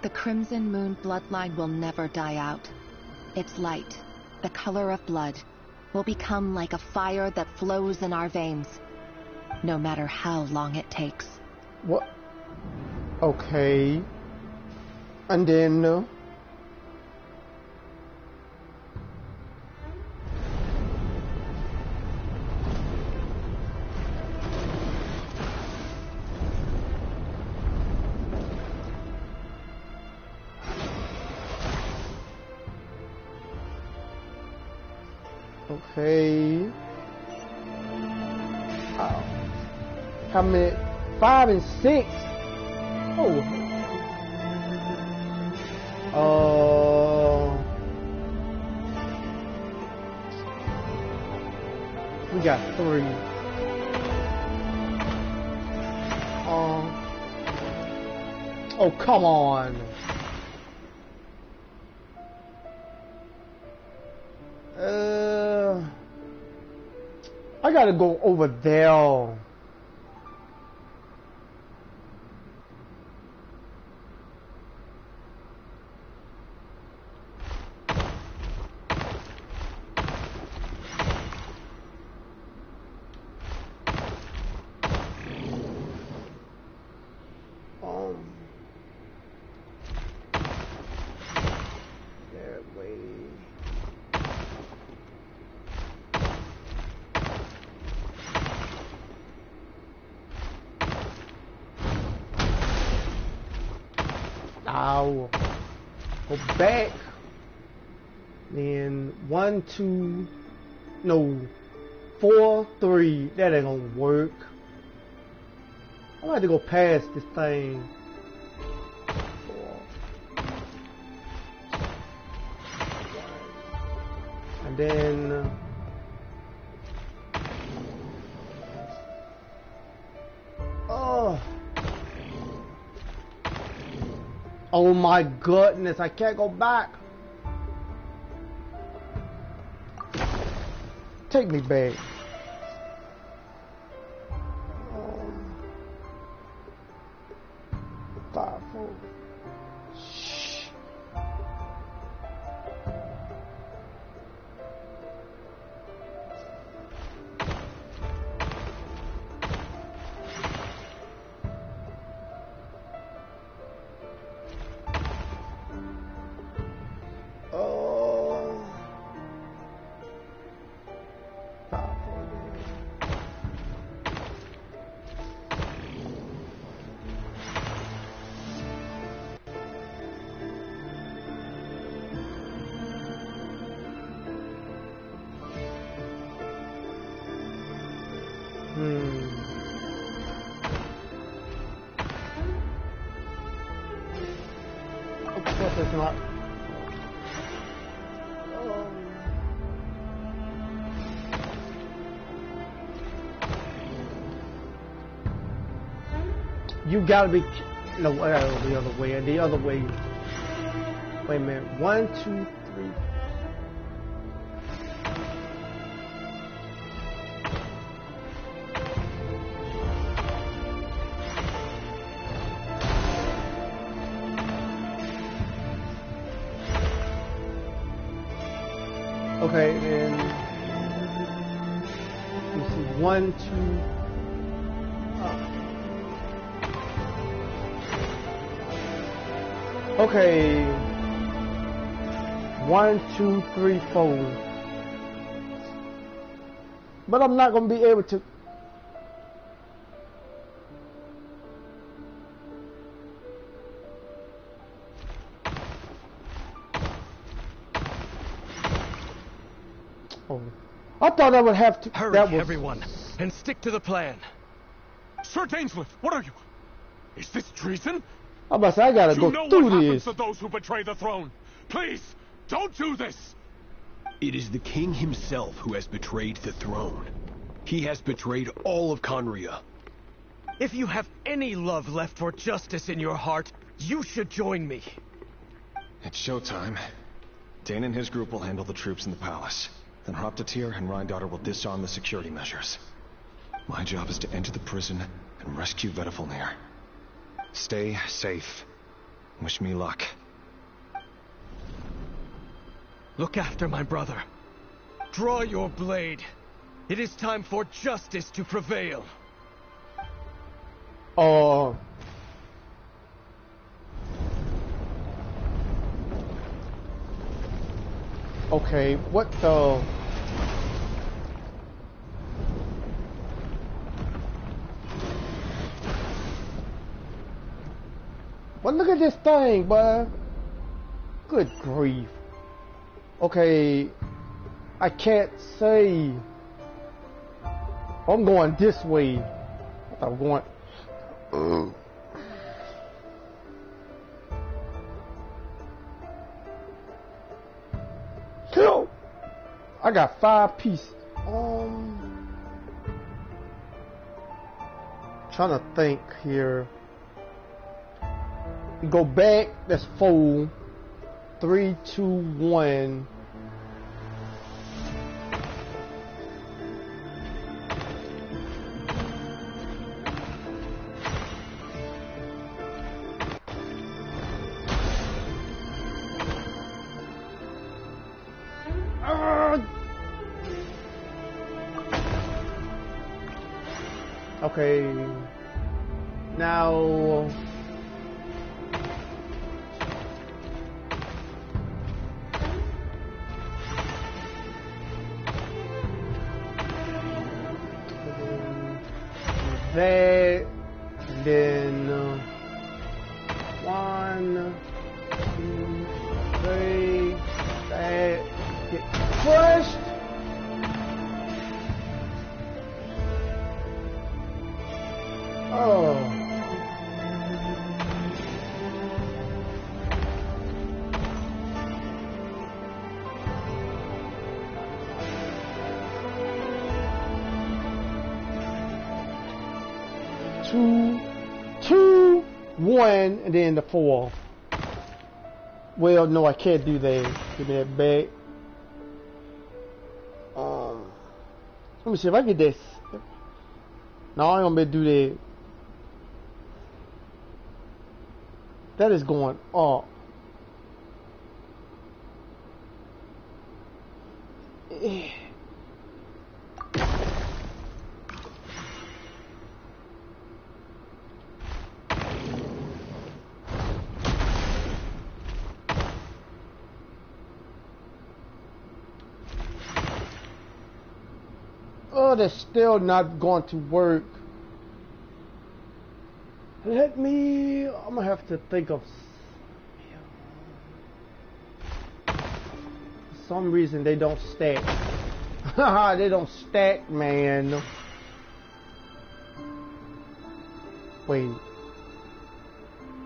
The Crimson Moon bloodline will never die out. Its light, the color of blood, will become like a fire that flows in our veins, no matter how long it takes. What? Okay. And then... Okay. How many? 5 and 6. We got 3. Oh, come on. I gotta go over there. Ow. Go back. Then 1, 2, no, 4, 3. That ain't gonna work. I'm gonna have to go past this thing. 4. And then oh my goodness, I can't go back. Take me back. Five, 4. Shh. Of course it's not. You gotta be. No, the other way. The other way. Wait a minute. 1, 2, 3. Okay, then. Let's see. 1, 2. Okay, 1, 2, 3, 4. But I'm not gonna be able to. Oh, I thought I would have to. Hurry, everyone, and stick to the plan. Sir Dainsleif, what are you? Is this treason? I'm about to say, I gotta go know through what happens this. to those who betray the throne. Please, don't do this. It is the king himself who has betrayed the throne. He has betrayed all of Conria. If you have any love left for justice in your heart, you should join me. It's showtime. Dane and his group will handle the troops in the palace. Then Hraptatir and Rhindaughter will disarm the security measures. My job is to enter the prison and rescue Vedifalnir. Stay safe. Wish me luck. Look after my brother. Draw your blade. It is time for justice to prevail. Oh. Okay, what the? Well, look at this thing, boy. Good grief. Okay, I can't say. I'm going this way. I thought I'm going. Kill. I got 5 pieces. Trying to think here. Go back. That's 4. 3, 2, 1. Okay. Now. That, then 1, 2, 3. Get pushed. Oh. Two, 1, and then the 4. Well, no, I can't do that. Give me that back. Let me see if I get this. No, I ain't gonna be able to do that. That is going up. Oh, that's still not going to work. I'm gonna have to think of for some reason they don't stack. They don't stack, man. Wait.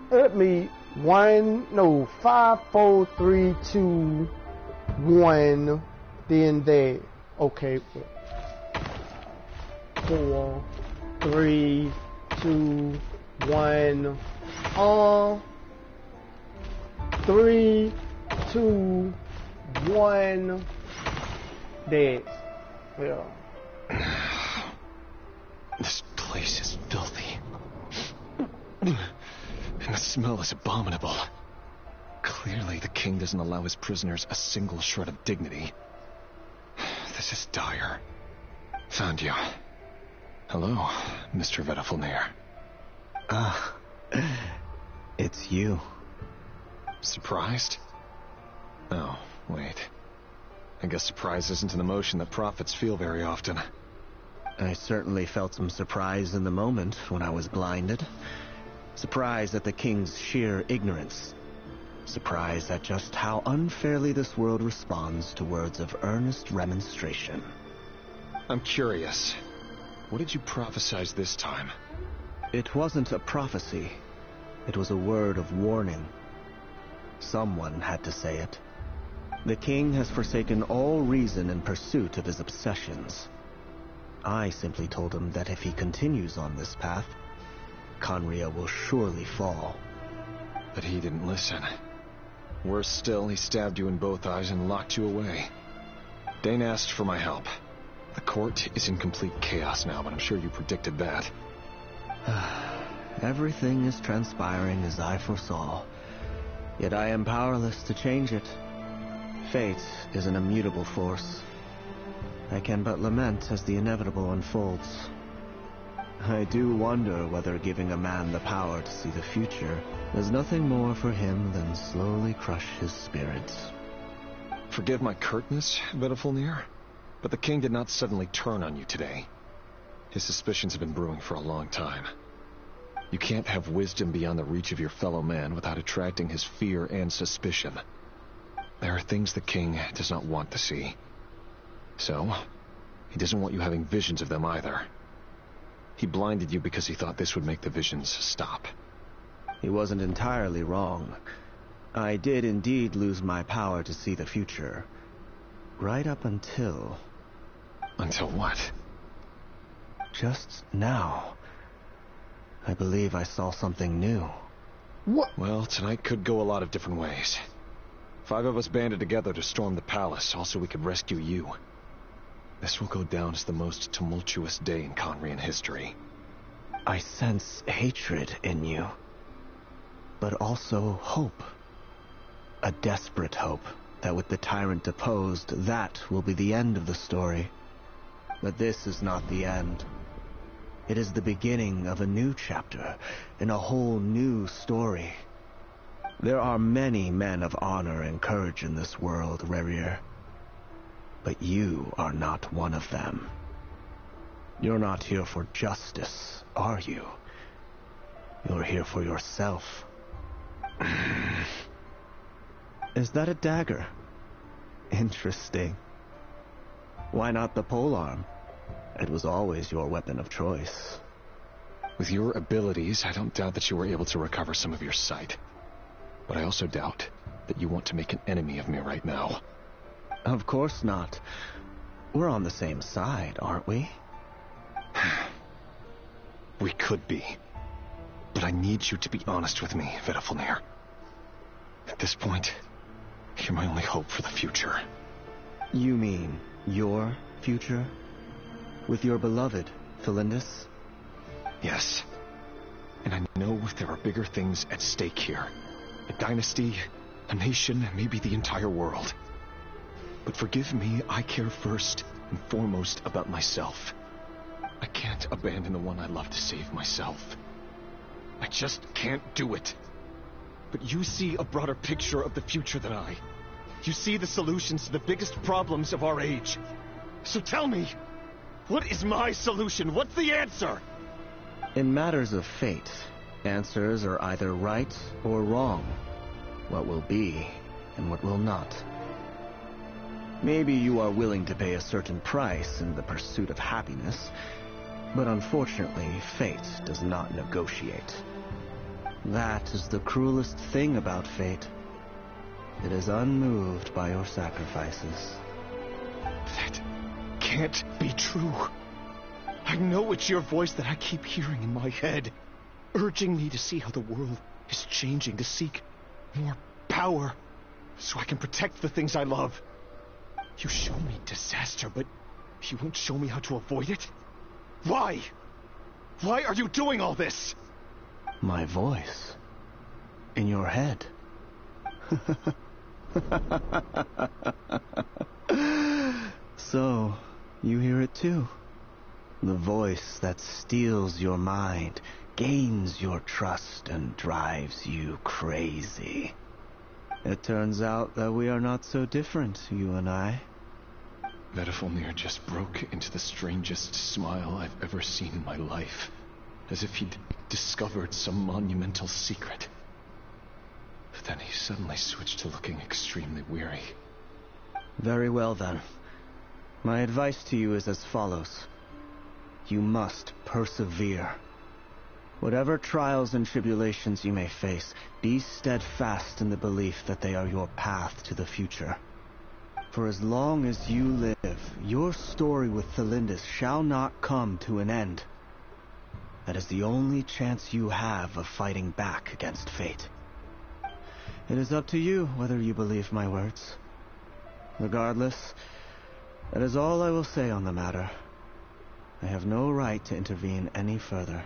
Let me 5, 4, 3, 2, 1. Then that. Okay. 4, 3, 2, 1. 3, 2, 1. Dead. Yeah. This place is filthy. And the smell is abominable. Clearly, the king doesn't allow his prisoners a single shred of dignity. This is dire. Found you. Hello, Mr. Vedafulnir. Ah, it's you. Surprised? Oh, wait. I guess surprise isn't an emotion that prophets feel very often. I certainly felt some surprise in the moment when I was blinded. Surprise at the king's sheer ignorance. Surprise at just how unfairly this world responds to words of earnest remonstration. I'm curious. What did you prophesize this time? It wasn't a prophecy. It was a word of warning. Someone had to say it. The king has forsaken all reason in pursuit of his obsessions. I simply told him that if he continues on this path, Khaenri'ah will surely fall. But he didn't listen. Worse still, he stabbed you in both eyes and locked you away. Dane asked for my help. The court is in complete chaos now, but I'm sure you predicted that. Everything is transpiring as I foresaw. Yet I am powerless to change it. Fate is an immutable force. I can but lament as the inevitable unfolds. I do wonder whether giving a man the power to see the future does nothing more for him than slowly crush his spirits. Forgive my curtness, Vedafulnir, but the king did not suddenly turn on you today. His suspicions have been brewing for a long time. You can't have wisdom beyond the reach of your fellow man without attracting his fear and suspicion. There are things the king does not want to see. So, he doesn't want you having visions of them either. He blinded you because he thought this would make the visions stop. He wasn't entirely wrong. I did indeed lose my power to see the future. Right up until... Until what? Just now. I believe I saw something new. What? Well, tonight could go a lot of different ways. 5 of us banded together to storm the palace, also we could rescue you. This will go down as the most tumultuous day in Khaenri'ah history. I sense hatred in you. But also hope. A desperate hope that with the tyrant deposed, that will be the end of the story. But this is not the end. It is the beginning of a new chapter, in a whole new story. There are many men of honor and courage in this world, Rerir. But you are not one of them. You're not here for justice, are you? You're here for yourself. Is that a dagger? Interesting. Why not the polearm? It was always your weapon of choice. With your abilities, I don't doubt that you were able to recover some of your sight. But I also doubt that you want to make an enemy of me right now. Of course not. We're on the same side, aren't we? We could be. But I need you to be honest with me, Vedafalnir. At this point, you're my only hope for the future. You mean your future? With your beloved, Thalindis? Yes. And I know there are bigger things at stake here. A dynasty, a nation, maybe the entire world. But forgive me, I care first and foremost about myself. I can't abandon the one I love to save myself. I just can't do it. But you see a broader picture of the future than I. You see the solutions to the biggest problems of our age. So tell me, what is my solution? What's the answer? In matters of fate, answers are either right or wrong. What will be and what will not. Maybe you are willing to pay a certain price in the pursuit of happiness, but unfortunately, fate does not negotiate. That is the cruelest thing about fate. It is unmoved by your sacrifices. That can't be true. I know it's your voice that I keep hearing in my head, urging me to see how the world is changing, to seek more power, so I can protect the things I love. You show me disaster, but you won't show me how to avoid it? Why? Why are you doing all this? My voice. In your head. So, you hear it too. The voice that steals your mind, gains your trust, and drives you crazy. It turns out that we are not so different, you and I. Vedafalnir just broke into the strangest smile I've ever seen in my life, as if he'd discovered some monumental secret. But then he suddenly switched to looking extremely weary. Very well then. My advice to you is as follows. You must persevere. Whatever trials and tribulations you may face, be steadfast in the belief that they are your path to the future. For as long as you live, your story with Thalindis shall not come to an end. That is the only chance you have of fighting back against fate. It is up to you whether you believe my words. Regardless, that is all I will say on the matter. I have no right to intervene any further.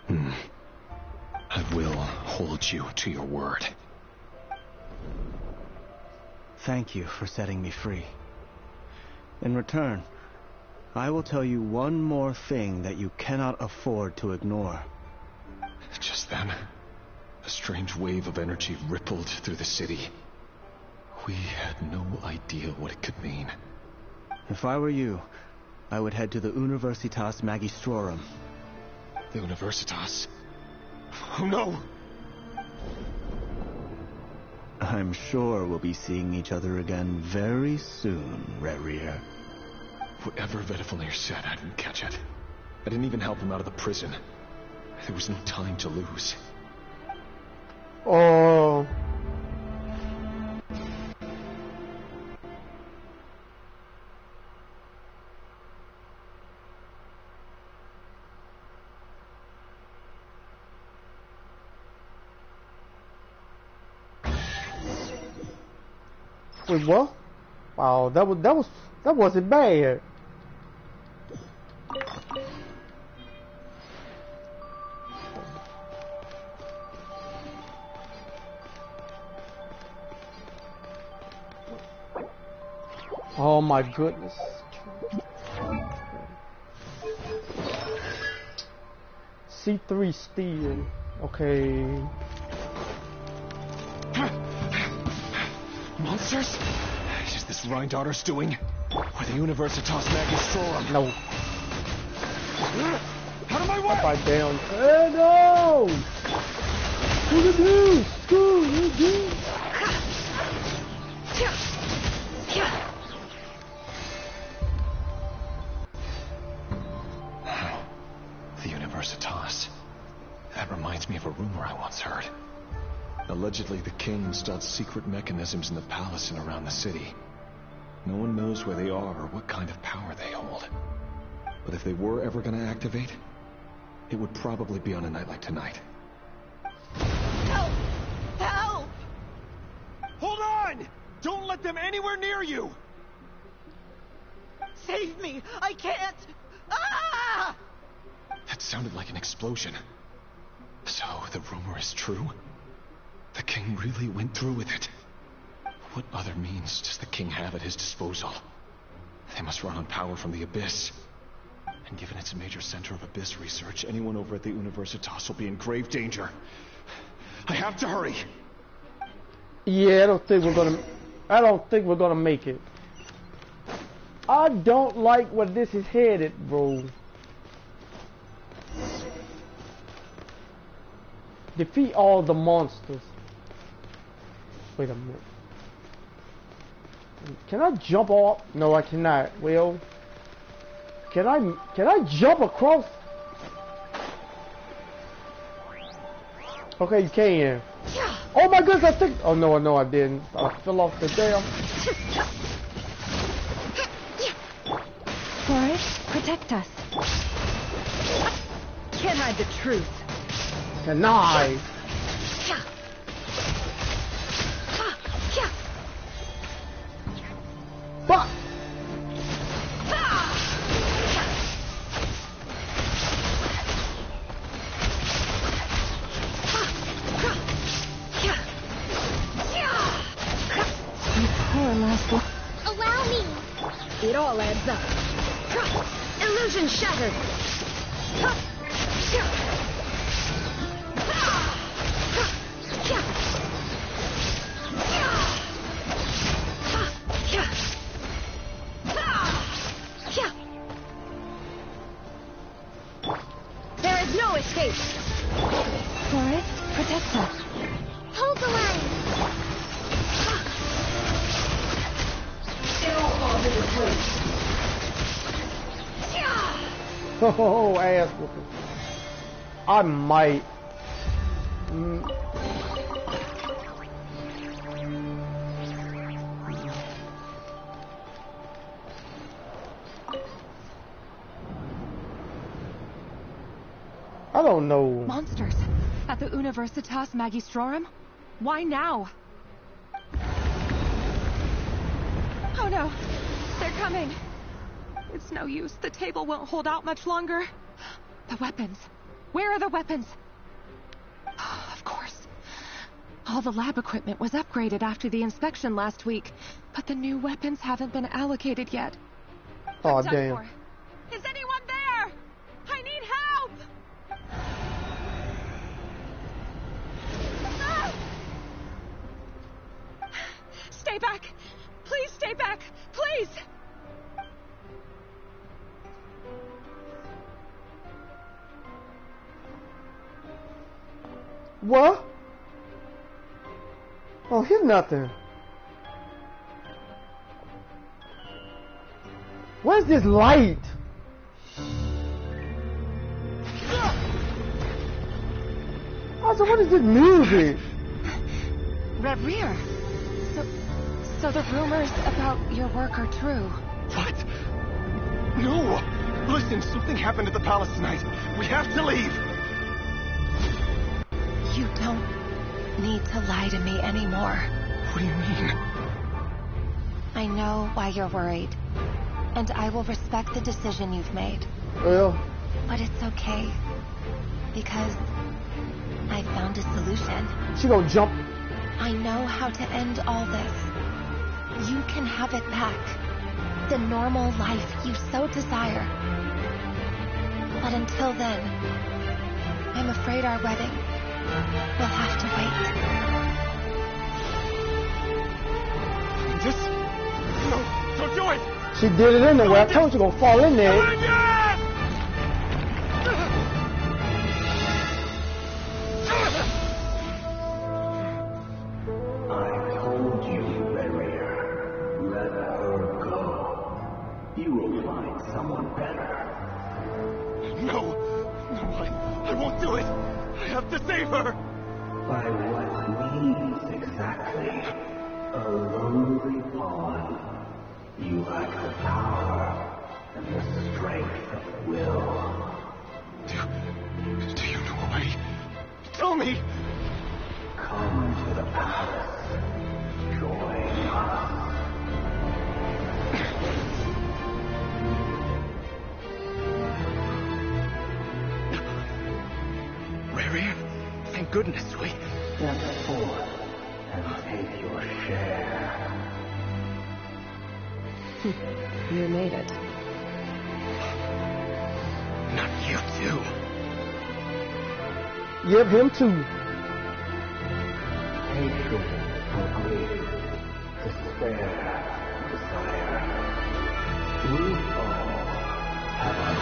I will hold you to your word. Thank you for setting me free. In return, I will tell you one more thing that you cannot afford to ignore. Just then, a strange wave of energy rippled through the city. We had no idea what it could mean. If I were you, I would head to the Universitas Magistrorum. The Universitas? Oh no! I'm sure we'll be seeing each other again very soon, Rerir. Whatever Vedafalnir said, I didn't catch it. I didn't even help him out of the prison. There was no time to lose. Oh. Wait, what? Wow, that wasn't bad. Oh my goodness. C3 steel. Okay. Monsters? Is this Rheindarter's doing? Or the Universitas Magistrorum? No. Out of my way! Upside down. No! Who the deuce? The Universitas. That reminds me of a rumor I once heard. Allegedly, the king installed secret mechanisms in the palace and around the city. No one knows where they are or what kind of power they hold. But if they were ever going to activate, it would probably be on a night like tonight. Help! Help! Hold on! Don't let them anywhere near you! Save me! I can't! Ah! That sounded like an explosion. So, the rumor is true? The king really went through with it. What other means does the king have at his disposal? They must run on power from the Abyss. And given it's a major center of Abyss research, anyone over at the Universitas will be in grave danger. I have to hurry! Yeah, I don't think we're gonna make it. I don't like where this is headed, bro. Defeat all the monsters. Wait a minute. Can I jump off? No, I cannot. Well, can I jump across? Okay, you can. Oh my goodness, I think. Oh no, I didn't. I fell off the damn. Forrest, protect us. Can't hide the truth. Can I? Fuck! Allow me. It all adds up. Illusion shattered. There is no escape. Forrest, protect us. Hold the line. Oh, ass whooping. I might. I don't know. Monsters at the Universitas Magistrorum? Why now? Oh no, they're coming. It's no use. The table won't hold out much longer. The weapons. Where are the weapons? Of course. All the lab equipment was upgraded after the inspection last week, but the new weapons haven't been allocated yet. Oh, damn. Is anyone there? I need help! Ah! Stay back! Please stay back! Please! What? Oh, here's nothing. Where's this light? Also, what is this music? Rear. So the rumors about your work are true. What? No! Listen, something happened at the palace tonight. We have to leave! You don't need to lie to me anymore. What do you mean? I know why you're worried, and I will respect the decision you've made. Well, but it's okay, because I found a solution. She gonna jump. I know how to end all this. You can have it back. The normal life you so desire. But until then, I'm afraid our wedding will have to wait. This? No, don't do it! She did it anyway. I told you gonna fall in there. won't do it! I have to save her! By what means exactly? A lonely pawn. You lack the power and the strength of will. Do you know a way? Tell me! Come to the palace. Join us. Rary, thank goodness we... Step forth and take your share. You made it. Not you too. Yep, him too. Hatred for grief, despair, desire. We all have our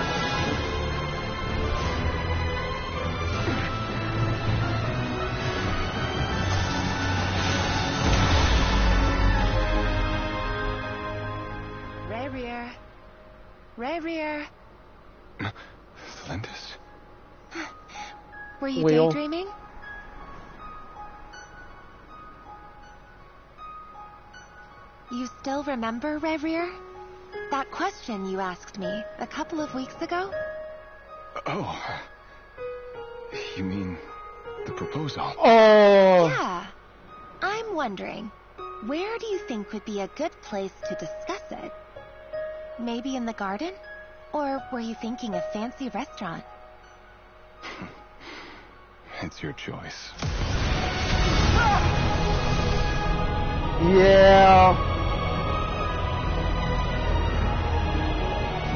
Rarier. Rarier. Celindus? Were you daydreaming? You still remember, Rarier? That question you asked me a couple of weeks ago? Oh. You mean the proposal? Oh. Yeah. I'm wondering, where do you think would be a good place to discuss it? Maybe in the garden? Or were you thinking a fancy restaurant? It's your choice. Yeah.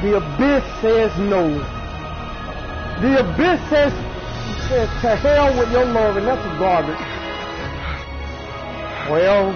The Abyss says no. The Abyss says to hell with your love, and that's garbage. Well,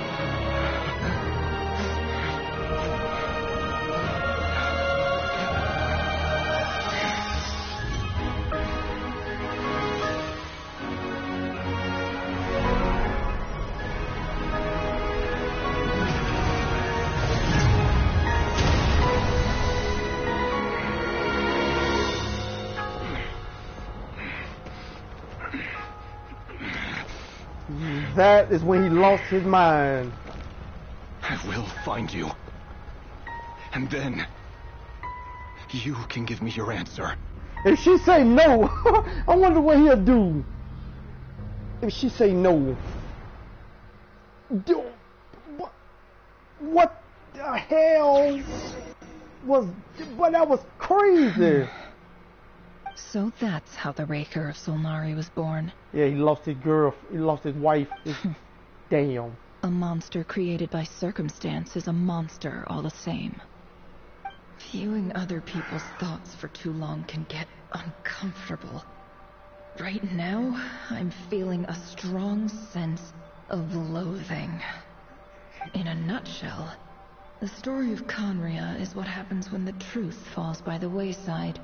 that is when he lost his mind. I will find you. And then you can give me your answer. If she say no, I wonder what he'll do. If she say no. What the hell was... But that was crazy. So that's how the Raker of Solnari was born. Yeah, he lost his girl. He lost his wife. Damn. A monster created by circumstance is a monster all the same. Viewing other people's thoughts for too long can get uncomfortable. Right now, I'm feeling a strong sense of loathing. In a nutshell, the story of Conria is what happens when the truth falls by the wayside.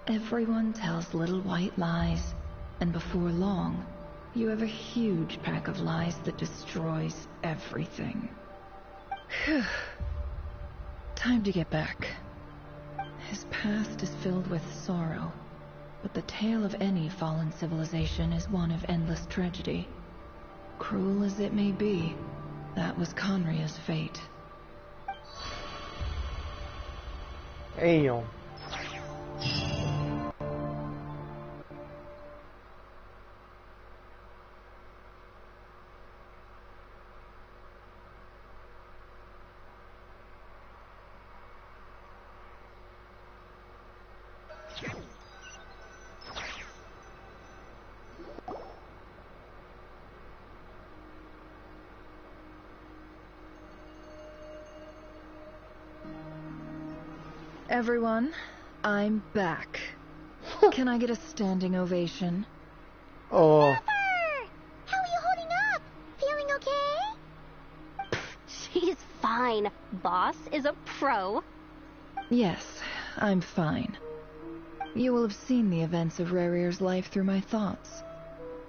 Everyone tells little white lies, and before long, you have a huge pack of lies that destroys everything. Time to get back. His past is filled with sorrow, but the tale of any fallen civilization is one of endless tragedy. Cruel as it may be, that was Conria's fate. Damn. Everyone, I'm back. Can I get a standing ovation? Oh. How are you holding up? Feeling okay? She's fine. Boss is a pro. Yes, I'm fine. You will have seen the events of Rarier's life through my thoughts.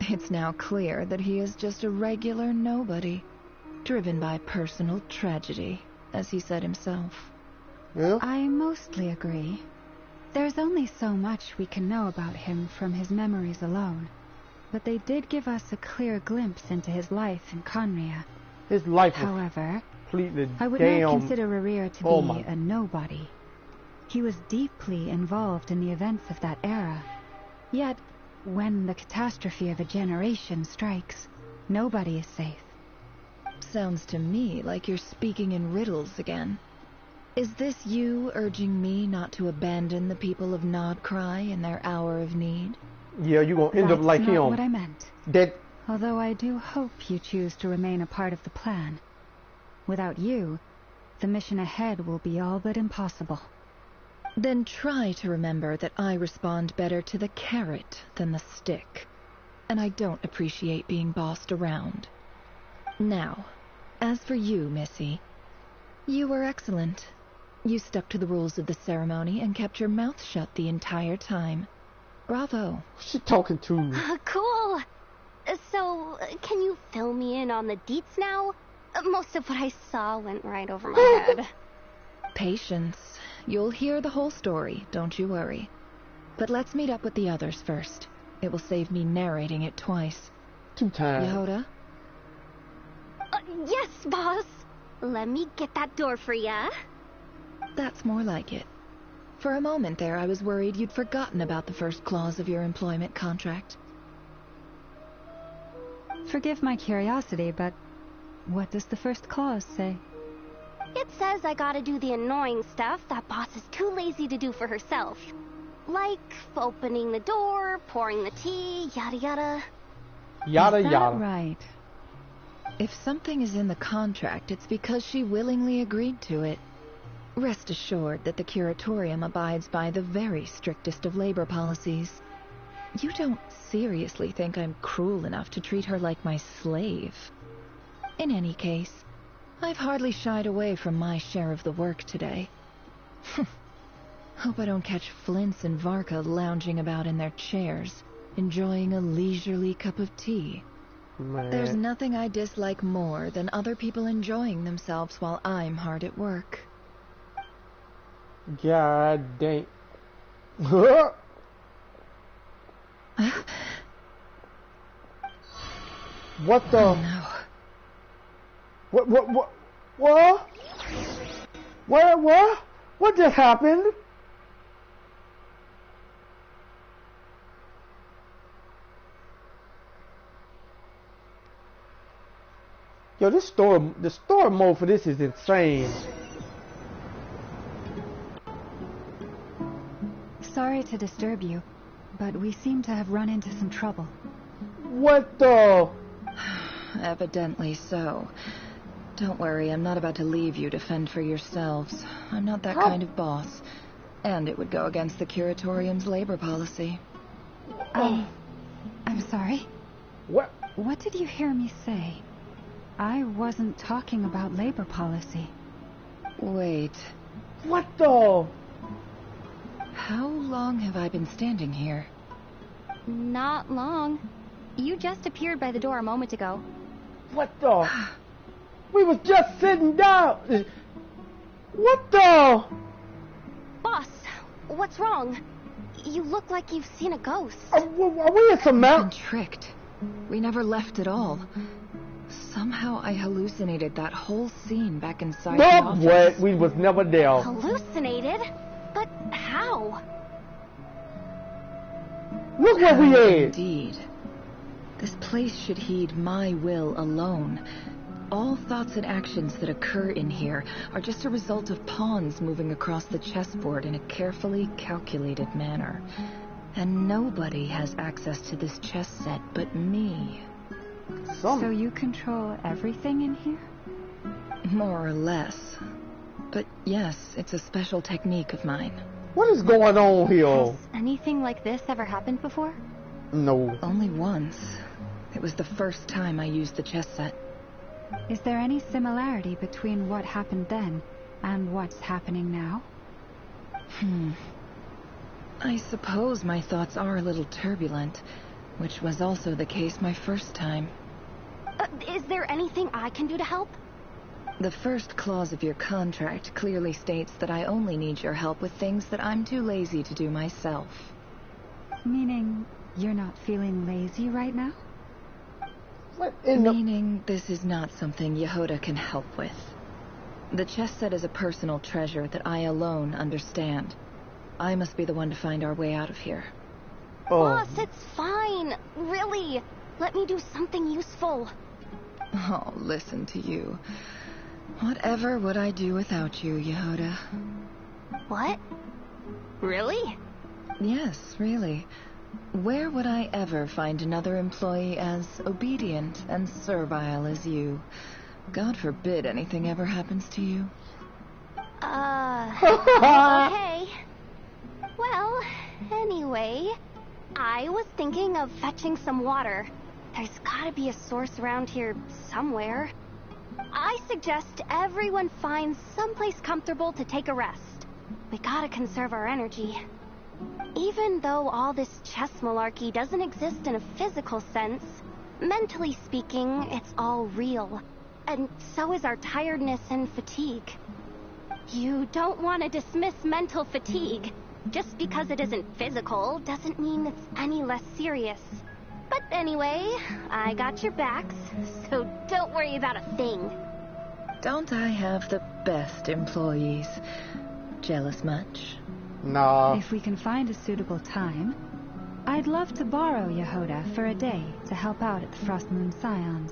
It's now clear that he is just a regular nobody, driven by personal tragedy, as he said himself. Yeah? I mostly agree. There's only so much we can know about him from his memories alone, but they did give us a clear glimpse into his life in Conria. His life, however, completely I would damn... not consider Rerir to be a nobody. He was deeply involved in the events of that era. Yet, when the catastrophe of a generation strikes, nobody is safe. Sounds to me like you're speaking in riddles again. Is this you urging me not to abandon the people of Nod Krai in their hour of need? Yeah, you're gonna end up like him. That's not what I meant. That... Although I do hope you choose to remain a part of the plan. Without you, the mission ahead will be all but impossible. Then try to remember that I respond better to the carrot than the stick. And I don't appreciate being bossed around. Now, as for you, Missy, you were excellent. You stuck to the rules of the ceremony and kept your mouth shut the entire time. Bravo. She's talking to me. Cool. So, can you fill me in on the deets now? Most of what I saw went right over my head. Patience. You'll hear the whole story, don't you worry. But let's meet up with the others first. It will save me narrating it twice. 2 times. Yehoda? Yes, boss. Let me get that door for ya. That's more like it. For a moment there, I was worried you'd forgotten about the first clause of your employment contract. Forgive my curiosity, but what does the first clause say? It says I gotta do the annoying stuff that boss is too lazy to do for herself. Like opening the door, pouring the tea, yada yada. Yada is that yada. Right. If something is in the contract, it's because she willingly agreed to it. Rest assured that the curatorium abides by the very strictest of labor policies. You don't seriously think I'm cruel enough to treat her like my slave? In any case, I've hardly shied away from my share of the work today. Hope I don't catch Flintz and Varka lounging about in their chairs, enjoying a leisurely cup of tea. Man. There's nothing I dislike more than other people enjoying themselves while I'm hard at work. God dang. What the? Oh, no. What just happened? Yo, the story mode for this is insane. Sorry to disturb you, but we seem to have run into some trouble. What the? Evidently so. Don't worry, I'm not about to leave you to fend for yourselves. I'm not that kind of boss. And it would go against the curatorium's labor policy. I'm sorry. What? What did you hear me say? I wasn't talking about labor policy. Wait. What the? How long have I been standing here? Not long. You just appeared by the door a moment ago. What the? We was just sitting down. What the? Boss, what's wrong? You look like you've seen a ghost. Are we in some I've been tricked. We never left at all. Somehow I hallucinated that whole scene back inside the office. What? We was never there. Hallucinated? But how? Look where we at. Indeed. This place should heed my will alone. All thoughts and actions that occur in here are just a result of pawns moving across the chessboard in a carefully calculated manner. And nobody has access to this chess set but me. So you control everything in here? More or less. But yes, it's a special technique of mine. What is going on here? Has anything like this ever happened before? No. Only once. It was the first time I used the chess set. Is there any similarity between what happened then and what's happening now? I suppose my thoughts are a little turbulent, which was also the case my first time. Is there anything I can do to help? The first clause of your contract clearly states that I only need your help with things that I'm too lazy to do myself. Meaning, you're not feeling lazy right now? Meaning this is not something Yehoda can help with. The chess set is a personal treasure that I alone understand. I must be the one to find our way out of here. Boss, it's fine. Really. Let me do something useful. Oh, listen to you. Whatever would I do without you, Yehoda? What? Really? Yes, really. Where would I ever find another employee as obedient and servile as you? God forbid anything ever happens to you. Okay. Well, anyway, I was thinking of fetching some water. There's gotta be a source around here somewhere. I suggest everyone finds someplace comfortable to take a rest. We gotta conserve our energy. Even though all this chess malarkey doesn't exist in a physical sense, mentally speaking, it's all real. And so is our tiredness and fatigue. You don't want to dismiss mental fatigue. Just because it isn't physical doesn't mean it's any less serious. But anyway, I got your backs, so don't worry about a thing. Don't I have the best employees? Jealous much? Nah. If we can find a suitable time, I'd love to borrow Yehoda for a day to help out at the Frost Moon Scions.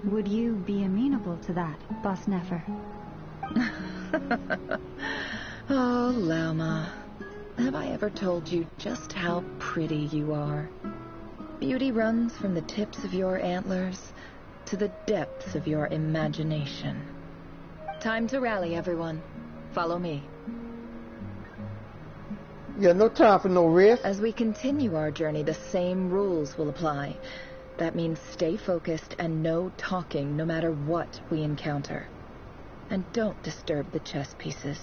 Would you be amenable to that, Boss Nefer? Oh, Lauma. Have I ever told you just how pretty you are? Beauty runs from the tips of your antlers to the depths of your imagination. Time to rally, everyone. Follow me. Yeah, no time for no rest. As we continue our journey, the same rules will apply. That means stay focused and no talking no matter what we encounter. And don't disturb the chess pieces.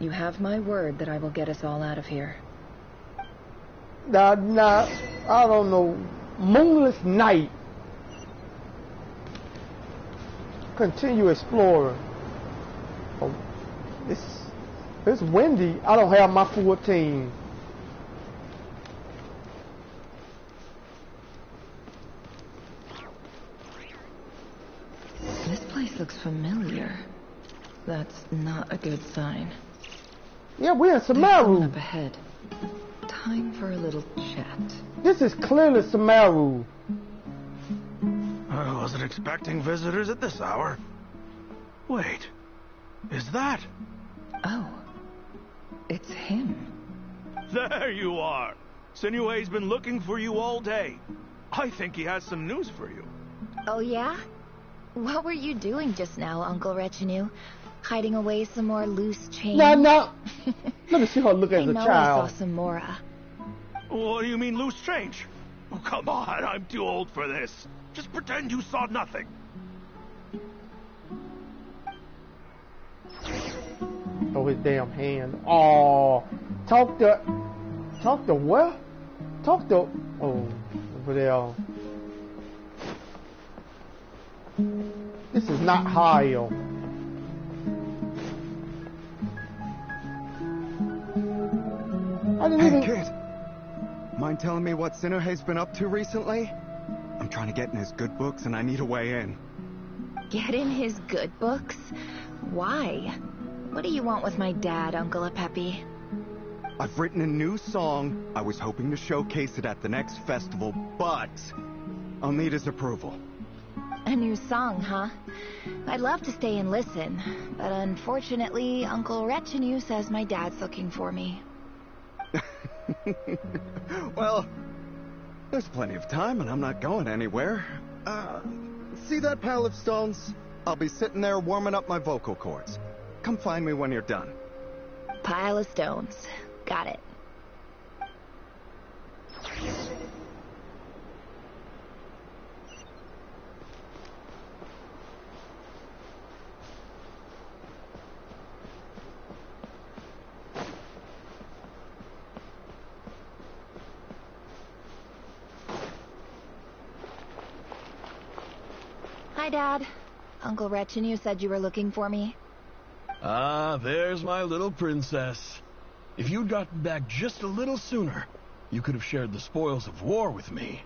You have my word that I will get us all out of here. Nah, I don't know. Moonless night. Continue exploring. Oh, it's windy. I don't have my full team. This place looks familiar. That's not a good sign. Yeah, we're in Samaru. Up ahead. Time for a little chat. This is clearly Samaru. I wasn't expecting visitors at this hour. Wait, is that? Oh, it's him. There you are. Sinue's been looking for you all day. I think he has some news for you. Oh yeah? What were you doing just now, Uncle Retinue? Hiding away some more loose change? No. Let me see her look as a I know child. I saw some Mora. What do you mean loose change? Oh, come on, I'm too old for this. Just pretend you saw nothing. Oh, his damn hand. Oh, talk to what? Talk to, oh, over there. This is not Hyle. Hey, kid. Mind telling me what Sinuhe's been up to recently? I'm trying to get in his good books and I need a way in. Get in his good books? Why? What do you want with my dad, Uncle Apepi? I've written a new song. I was hoping to showcase it at the next festival, but I'll need his approval. A new song, huh? I'd love to stay and listen, but unfortunately, Uncle Retinue says my dad's looking for me. Well, there's plenty of time and I'm not going anywhere. See that pile of stones? I'll be sitting there warming up my vocal cords. Come find me when you're done. Pile of stones. Got it. Hi, Dad. Uncle Retinue said you were looking for me. Ah, there's my little princess. If you'd gotten back just a little sooner, you could have shared the spoils of war with me.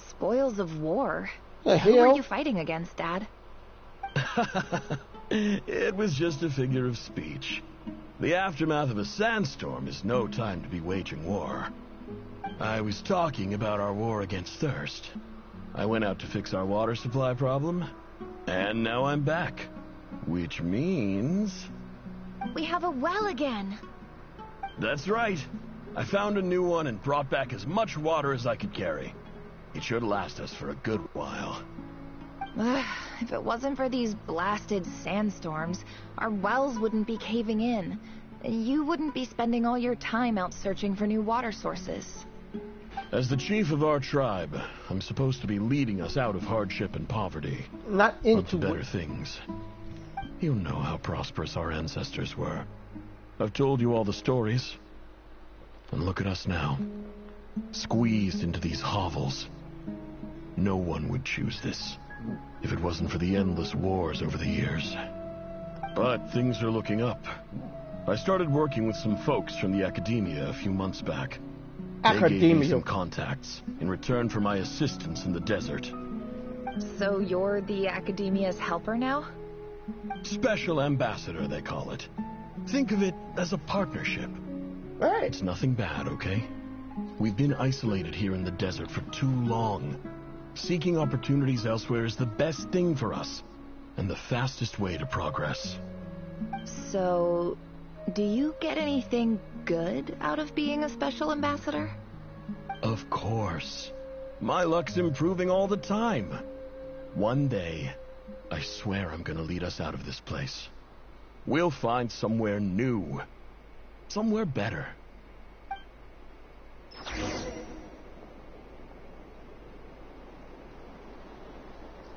Spoils of war? The Who hell? were you fighting against, Dad? It was just a figure of speech. The aftermath of a sandstorm is no time to be waging war. I was talking about our war against thirst. I went out to fix our water supply problem, and now I'm back. Which means... We have a well again. That's right. I found a new one and brought back as much water as I could carry. It should last us for a good while. If it wasn't for these blasted sandstorms, our wells wouldn't be caving in. You wouldn't be spending all your time out searching for new water sources. As the chief of our tribe, I'm supposed to be leading us out of hardship and poverty. Not into better things. You know how prosperous our ancestors were. I've told you all the stories. And look at us now. Squeezed into these hovels. No one would choose this, if it wasn't for the endless wars over the years. But things are looking up. I started working with some folks from the academia a few months back. They gave me some contacts in return for my assistance in the desert. So you're the academia's helper now? Special ambassador, they call it. Think of it as a partnership. Right. It's nothing bad, okay? We've been isolated here in the desert for too long. Seeking opportunities elsewhere is the best thing for us, and the fastest way to progress. So, do you get anything good out of being a special ambassador? Of course. My luck's improving all the time. One day, I swear I'm gonna lead us out of this place. We'll find somewhere new. Somewhere better.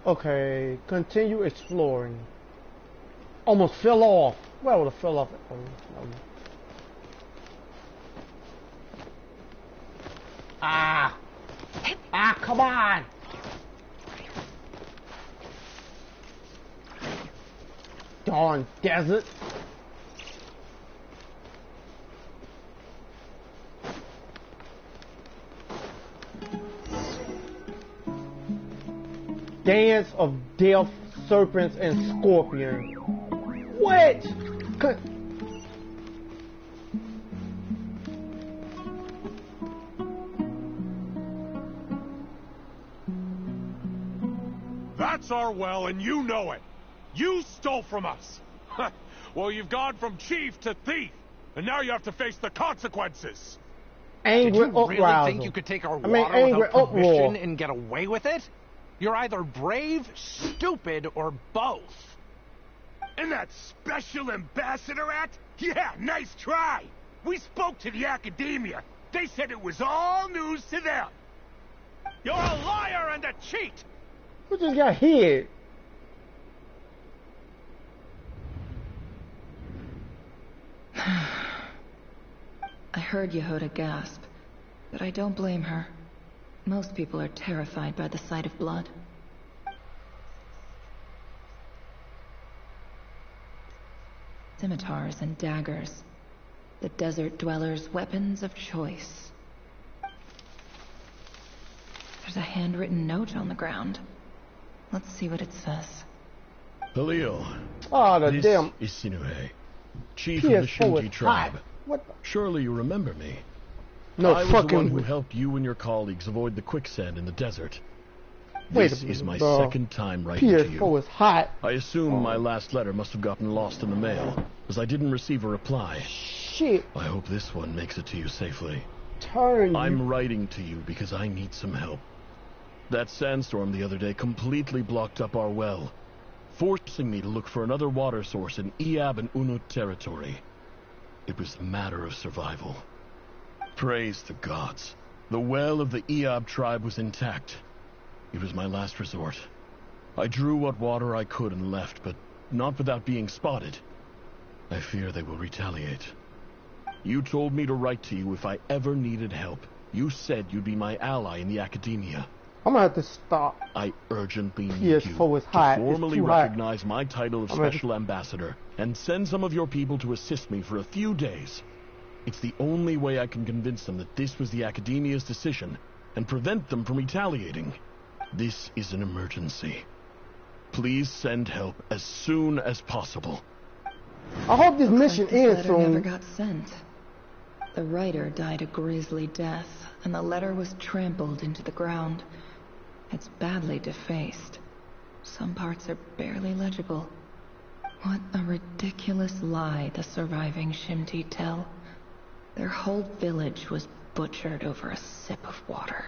Okay, continue exploring. Almost fell off. Where would have fell off? Ah! Ah, come on! Darn desert. Dance of death, serpents, and scorpions. What? That's our well, and you know it. You stole from us. Well, you've gone from chief to thief, and now you have to face the consequences. Angry Did you really uprousal. think you could take our angry water without permission uproar. and get away with it? You're either brave, stupid, or both. And that special ambassador act? Yeah, nice try. We spoke to the academia. They said it was all news to them. You're a liar and a cheat. Who just got hit? I heard Yehuda gasp, but I don't blame her. Most people are terrified by the sight of blood. Scimitars and daggers. The desert dwellers' weapons of choice. There's a handwritten note on the ground. Let's see what it says. Halil. Oh, the this damn is Sinuhe, chief of the PS4 Shinji is tribe. hot. What the? Surely you remember me. No I was fucking the one who way. helped you and your colleagues avoid the quicksand in the desert. Wait This a is my minute, second time writing to you. PS4 is hot. I assume my last letter must have gotten lost in the mail, as I didn't receive a reply. Shit. I hope this one makes it to you safely. Turn. I'm writing to you because I need some help. That sandstorm the other day completely blocked up our well, forcing me to look for another water source in Iab and Unut territory. It was a matter of survival. Praise the gods. The well of the Iab tribe was intact. It was my last resort. I drew what water I could and left, but not without being spotted. I fear they will retaliate. You told me to write to you if I ever needed help. You said you'd be my ally in the academia. I'm gonna have to stop. I urgently need PS4 you is hot. to It's formally too hot. recognize my title of Special Ambassador and send some of your people to assist me for a few days. It's the only way I can convince them that this was the Academia's decision and prevent them from retaliating. This is an emergency. Please send help as soon as possible. I hope this Looks mission like this ends letter soon. never got sent. The writer died a grisly death, and the letter was trampled into the ground. It's badly defaced. Some parts are barely legible. What a ridiculous lie the surviving Shimti tell. Their whole village was butchered over a sip of water.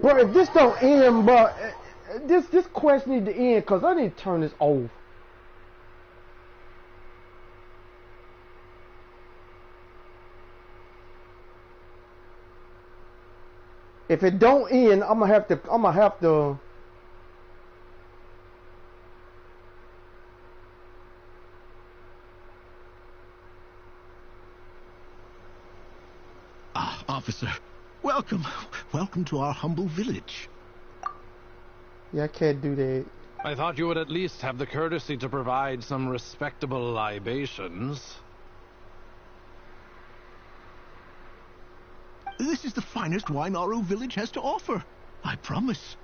Bro, if this don't end, bro, this quest need to end, cause I need to turn this off. If it don't end, I'm gonna have to. Ah, officer, welcome. Welcome to our humble village. Yeah, I can't do that. I thought you would at least have the courtesy to provide some respectable libations. This is the finest wine Aru village has to offer. I promise.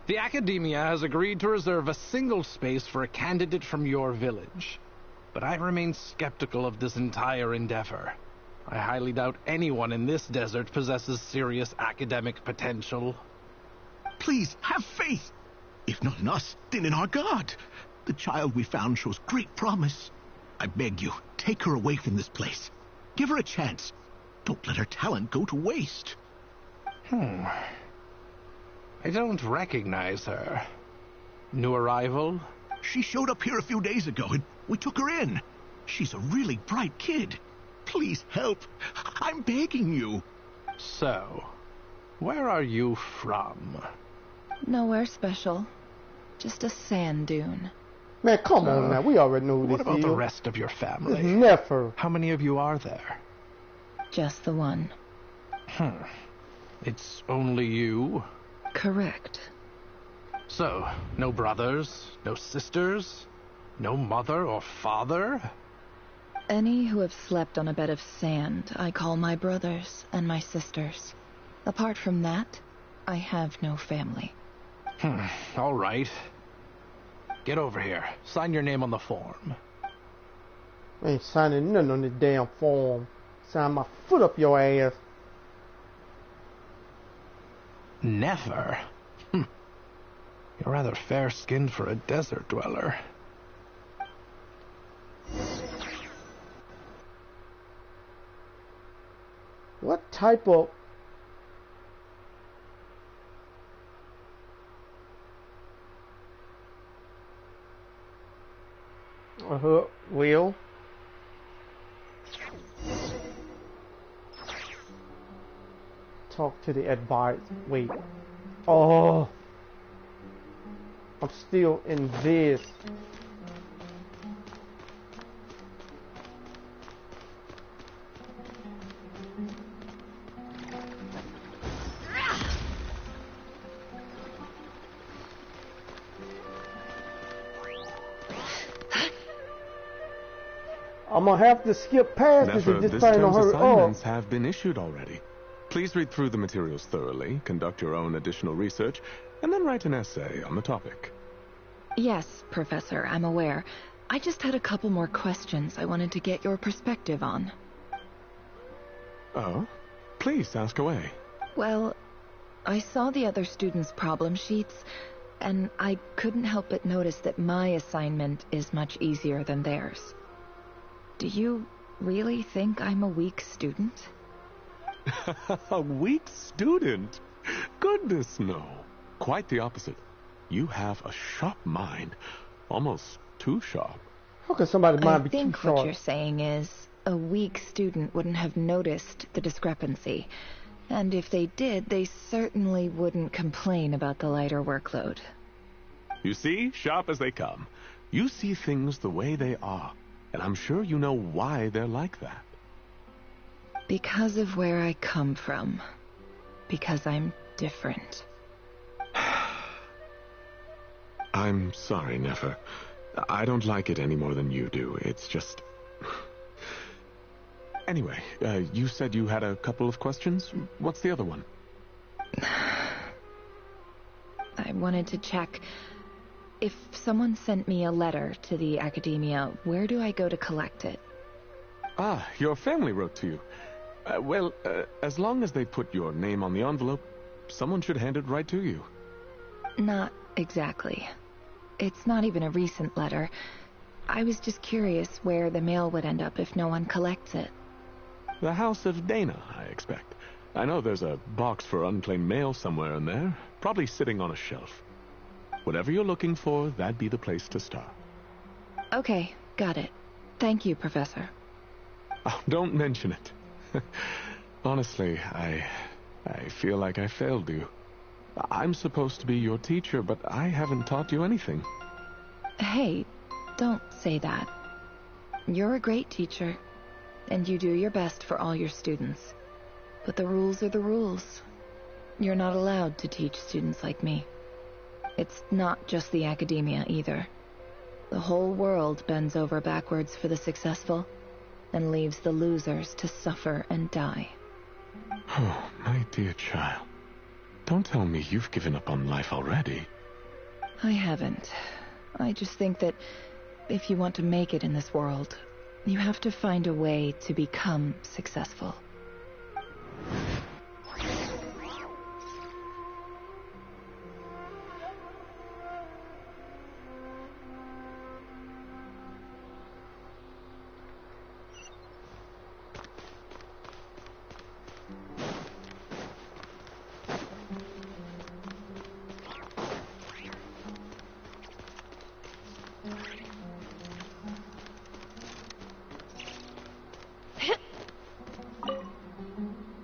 The Academia has agreed to reserve a single space for a candidate from your village. But I remain skeptical of this entire endeavor. I highly doubt anyone in this desert possesses serious academic potential. Please, have faith. If not in us, then in our God. The child we found shows great promise. I beg you, take her away from this place. Give her a chance. Don't let her talent go to waste. I don't recognize her. New arrival? She showed up here a few days ago and we took her in. She's a really bright kid. Please help. I'm begging you. So, where are you from? Nowhere special. Just a sand dune. Man, come on now. We already know who this What about is. the rest of your family? It's Nefer. How many of you are there? Just the one. It's only you? Correct. So, no brothers, no sisters, no mother or father? Any who have slept on a bed of sand, I call my brothers and my sisters. Apart from that, I have no family. All right. Get over here. Sign your name on the form. I ain't signing nothing on this damn form. Sign my foot up your ass. Never? You're rather fair-skinned for a desert dweller. What type of... Will? Talk to the advisor. Wait. Oh. I'm still in this. I'm gonna have to skip past this and just this try to term's hurry assignments up. have been issued already. Please read through the materials thoroughly, conduct your own additional research, and then write an essay on the topic. Yes, Professor, I'm aware. I just had a couple more questions I wanted to get your perspective on. Oh? Please, ask away. Well, I saw the other students' problem sheets, and I couldn't help but notice that my assignment is much easier than theirs. Do you really think I'm a weak student? A weak student? Goodness, no. Quite the opposite. You have a sharp mind. Almost too sharp. How can somebody's mind be I think too sharp? what you're saying is a weak student wouldn't have noticed the discrepancy. And if they did, they certainly wouldn't complain about the lighter workload. You see, sharp as they come. You see things the way they are, and I'm sure you know why they're like that. Because of where I come from. Because I'm different. I'm sorry, Nefer. I don't like it any more than you do. It's just... Anyway, you said you had a couple of questions. What's the other one? I wanted to check. If someone sent me a letter to the academia, where do I go to collect it? Ah, your family wrote to you. Well, as long as they put your name on the envelope, someone should hand it right to you. Not exactly. It's not even a recent letter. I was just curious where the mail would end up if no one collects it. The House of Dana, I expect. I know there's a box for unclaimed mail somewhere in there, probably sitting on a shelf. Whatever you're looking for, that'd be the place to start. Okay, got it. Thank you, Professor. Oh, don't mention it. Honestly, I feel like I failed you. I'm supposed to be your teacher, but I haven't taught you anything. Hey, don't say that. You're a great teacher, and you do your best for all your students. But the rules are the rules. You're not allowed to teach students like me. It's not just the academia, either. The whole world bends over backwards for the successful, and leaves the losers to suffer and die. Oh, my dear child. Don't tell me you've given up on life already. I haven't. I just think that if you want to make it in this world, you have to find a way to become successful.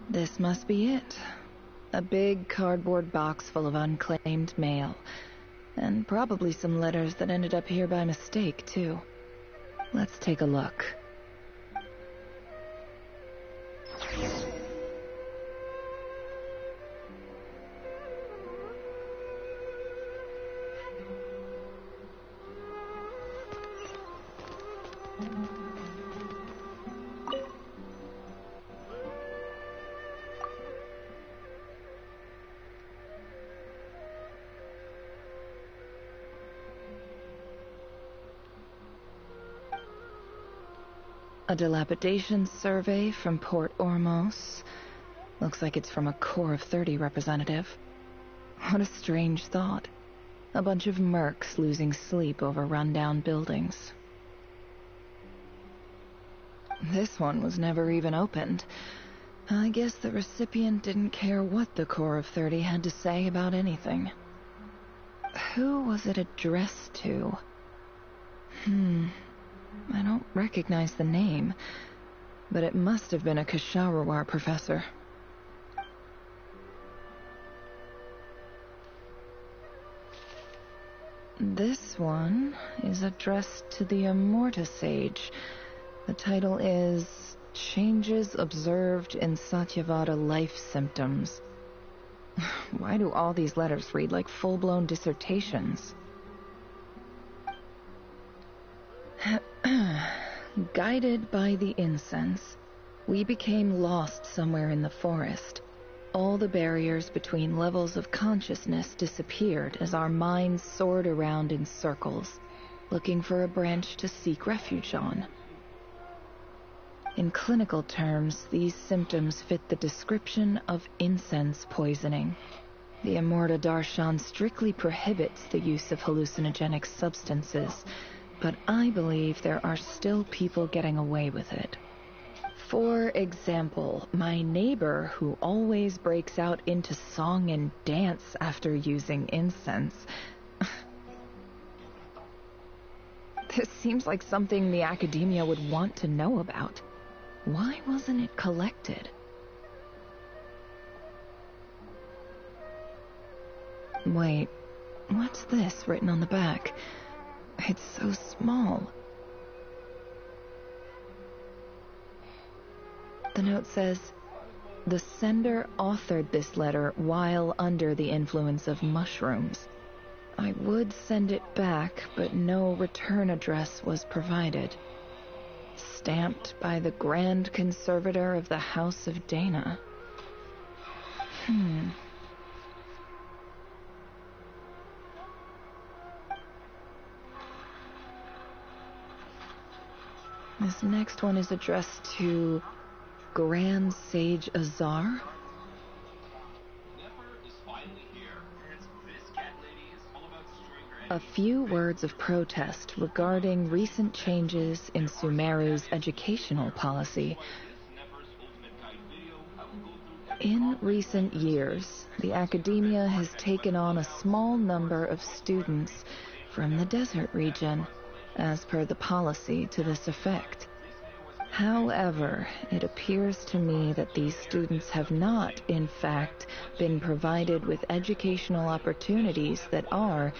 This must be it. A big cardboard box full of unclaimed mail. And probably some letters that ended up here by mistake, too. Let's take a look. A dilapidation survey from Port Ormos. Looks like it's from a Core of 30 representative. What a strange thought. A bunch of mercs losing sleep over rundown buildings. This one was never even opened. I guess the recipient didn't care what the Core of 30 had to say about anything. Who was it addressed to? I don't recognize the name, but it must have been a Kasharawar professor. This one is addressed to the Immorta Sage. The title is Changes Observed in Satyavada Life Symptoms. Why do all these letters read like full-blown dissertations? Guided by the incense, we became lost somewhere in the forest. All the barriers between levels of consciousness disappeared as our minds soared around in circles, looking for a branch to seek refuge on. In clinical terms, these symptoms fit the description of incense poisoning. The Immorta Darshan strictly prohibits the use of hallucinogenic substances, but I believe there are still people getting away with it. For example, my neighbor who always breaks out into song and dance after using incense. This seems like something the academia would want to know about. Why wasn't it collected? Wait, what's this written on the back? It's so small. The note says, "The sender authored this letter while under the influence of mushrooms. I would send it back, but no return address was provided. Stamped by the Grand Conservator of the House of Dana." This next one is addressed to Grand Sage Azar. A few words of protest regarding recent changes in Sumeru's educational policy. In recent years, the academia has taken on a small number of students from the desert region, as per the policy to this effect. However, it appears to me that these students have not, in fact, been provided with educational opportunities that are,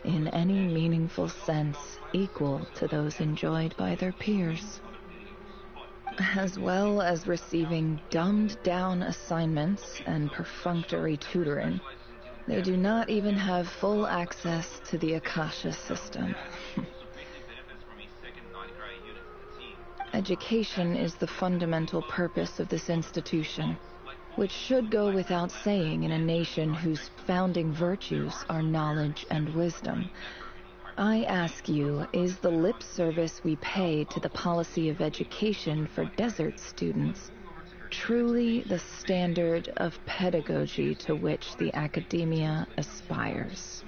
in any meaningful sense, equal to those enjoyed by their peers. As well as receiving dumbed-down assignments and perfunctory tutoring, they do not even have full access to the Akasha system. Education is the fundamental purpose of this institution, which should go without saying in a nation whose founding virtues are knowledge and wisdom. I ask you, is the lip service we pay to the policy of education for desert students truly the standard of pedagogy to which the academia aspires?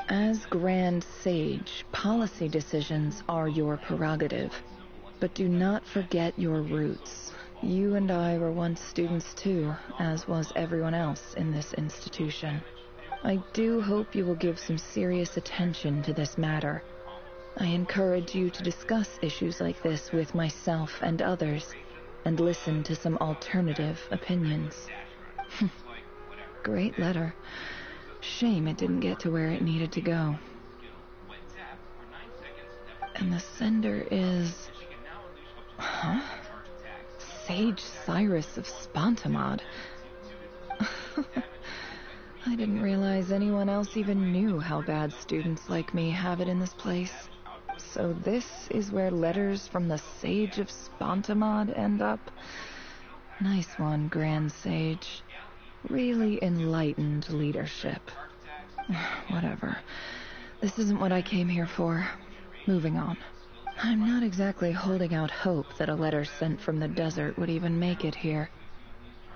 As Grand Sage, policy decisions are your prerogative, but do not forget your roots. You and I were once students too, as was everyone else in this institution. I do hope you will give some serious attention to this matter. I encourage you to discuss issues like this with myself and others, and listen to some alternative opinions. Great letter. Shame it didn't get to where it needed to go. And the sender is... Huh? Sage Cyrus of Spontamod. I didn't realize anyone else even knew how bad students like me have it in this place. So this is where letters from the Sage of Spontamod end up? Nice one, Grand Sage. Really enlightened leadership. Whatever. This isn't what I came here for. Moving on. I'm not exactly holding out hope that a letter sent from the desert would even make it here.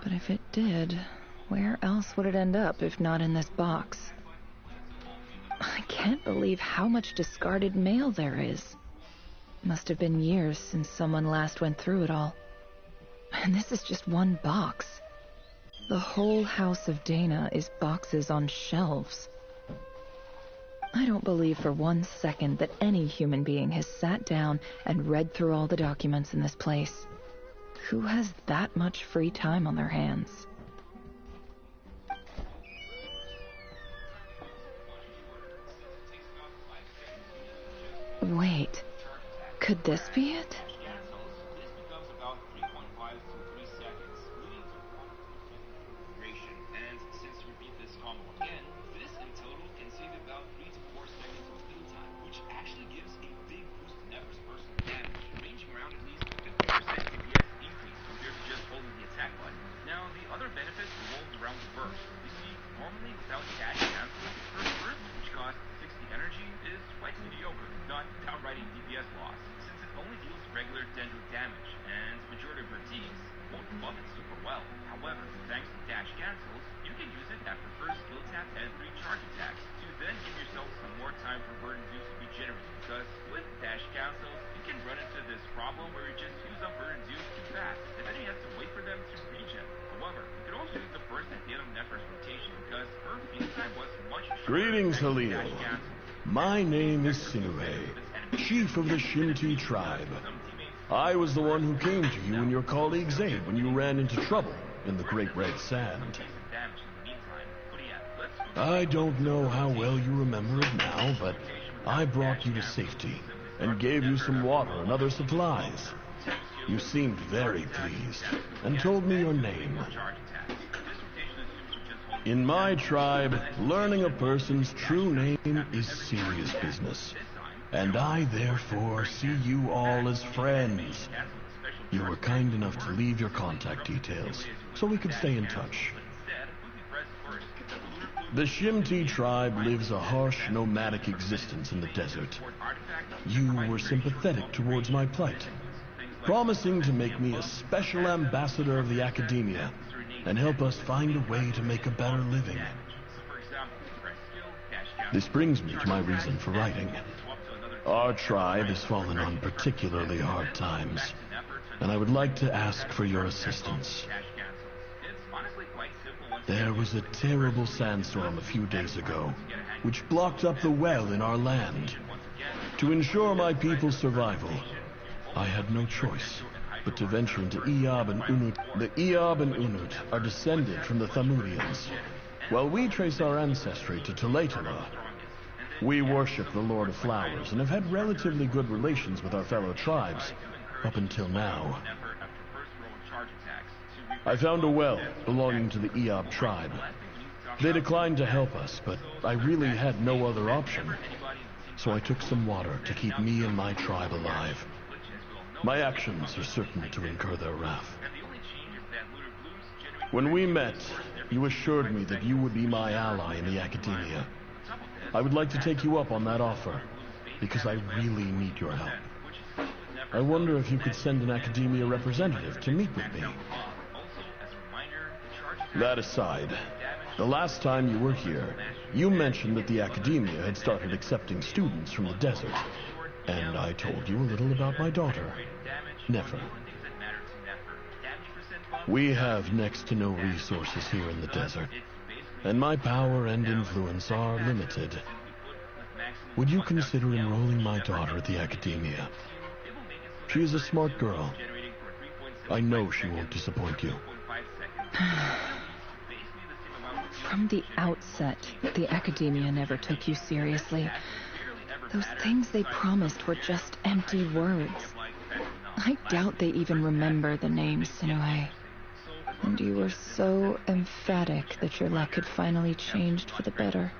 But if it did, where else would it end up if not in this box? I can't believe how much discarded mail there is. Must have been years since someone last went through it all. And this is just one box. The whole House of Dana is boxes on shelves. I don't believe for 1 second that any human being has sat down and read through all the documents in this place. Who has that much free time on their hands? Wait, could this be it? Greetings, Halil. My name is Sinuhe, chief of the Shinti tribe. I was the one who came to you and your colleague Zaid when you ran into trouble in the Great Red Sand. I don't know how well you remember it now, but I brought you to safety and gave you some water and other supplies. You seemed very pleased and told me your name. In my tribe, learning a person's true name is serious business, and I therefore see you all as friends. You were kind enough to leave your contact details so we could stay in touch. The Shimti tribe lives a harsh, nomadic existence in the desert. You were sympathetic towards my plight, promising to make me a special ambassador of the Academia and help us find a way to make a better living. This brings me to my reason for writing. Our tribe has fallen on particularly hard times, and I would like to ask for your assistance. There was a terrible sandstorm a few days ago, which blocked up the well in our land. To ensure my people's survival, I had no choice but to venture into Eob and Unut. The Eob and Unut are descended from the Thamudians, while we trace our ancestry to Tulatala. We worship the Lord of Flowers and have had relatively good relations with our fellow tribes up until now. I found a well belonging to the Eob tribe. They declined to help us, but I really had no other option. So I took some water to keep me and my tribe alive. My actions are certain to incur their wrath. When we met, you assured me that you would be my ally in the Academia. I would like to take you up on that offer, because I really need your help. I wonder if you could send an Academia representative to meet with me. That aside, the last time you were here, you mentioned that the Academia had started accepting students from the desert, and I told you a little about my daughter, Nefer. We have next to no resources here in the desert, and my power and influence are limited. Would you consider enrolling my daughter at the Academia? She is a smart girl. I know she won't disappoint you. From the outset, the Academia never took you seriously. Those things they promised were just empty words. I doubt they even remember the name Sinue. And you were so emphatic that your luck had finally changed for the better.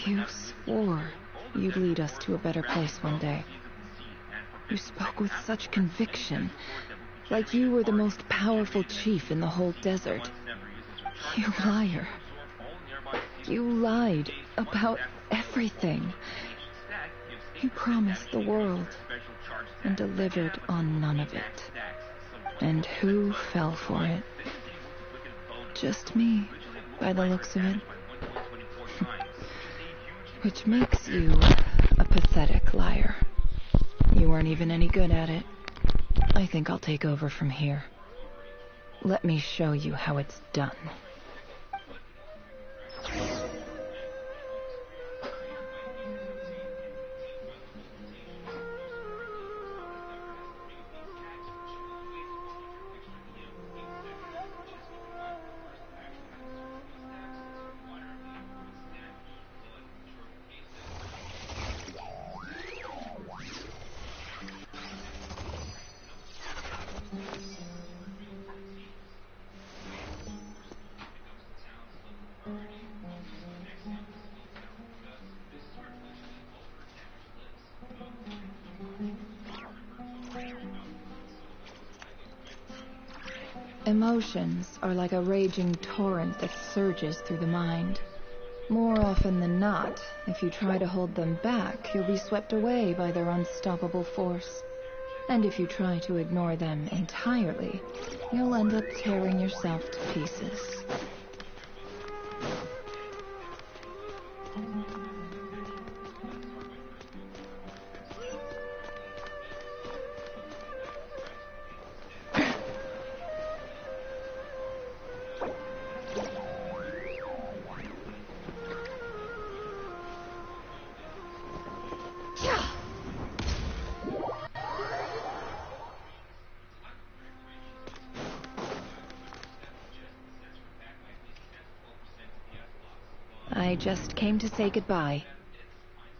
You swore you'd lead us to a better place one day. You spoke with such conviction, like you were the most powerful chief in the whole desert. You liar. You lied about everything. You promised the world and delivered on none of it. And who fell for it? Just me, by the looks of it. Which makes you a pathetic liar. You weren't even any good at it. I think I'll take over from here. Let me show you how it's done. Emotions are like a raging torrent that surges through the mind. More often than not, if you try to hold them back, you'll be swept away by their unstoppable force. And if you try to ignore them entirely, you'll end up tearing yourself to pieces. I just came to say goodbye.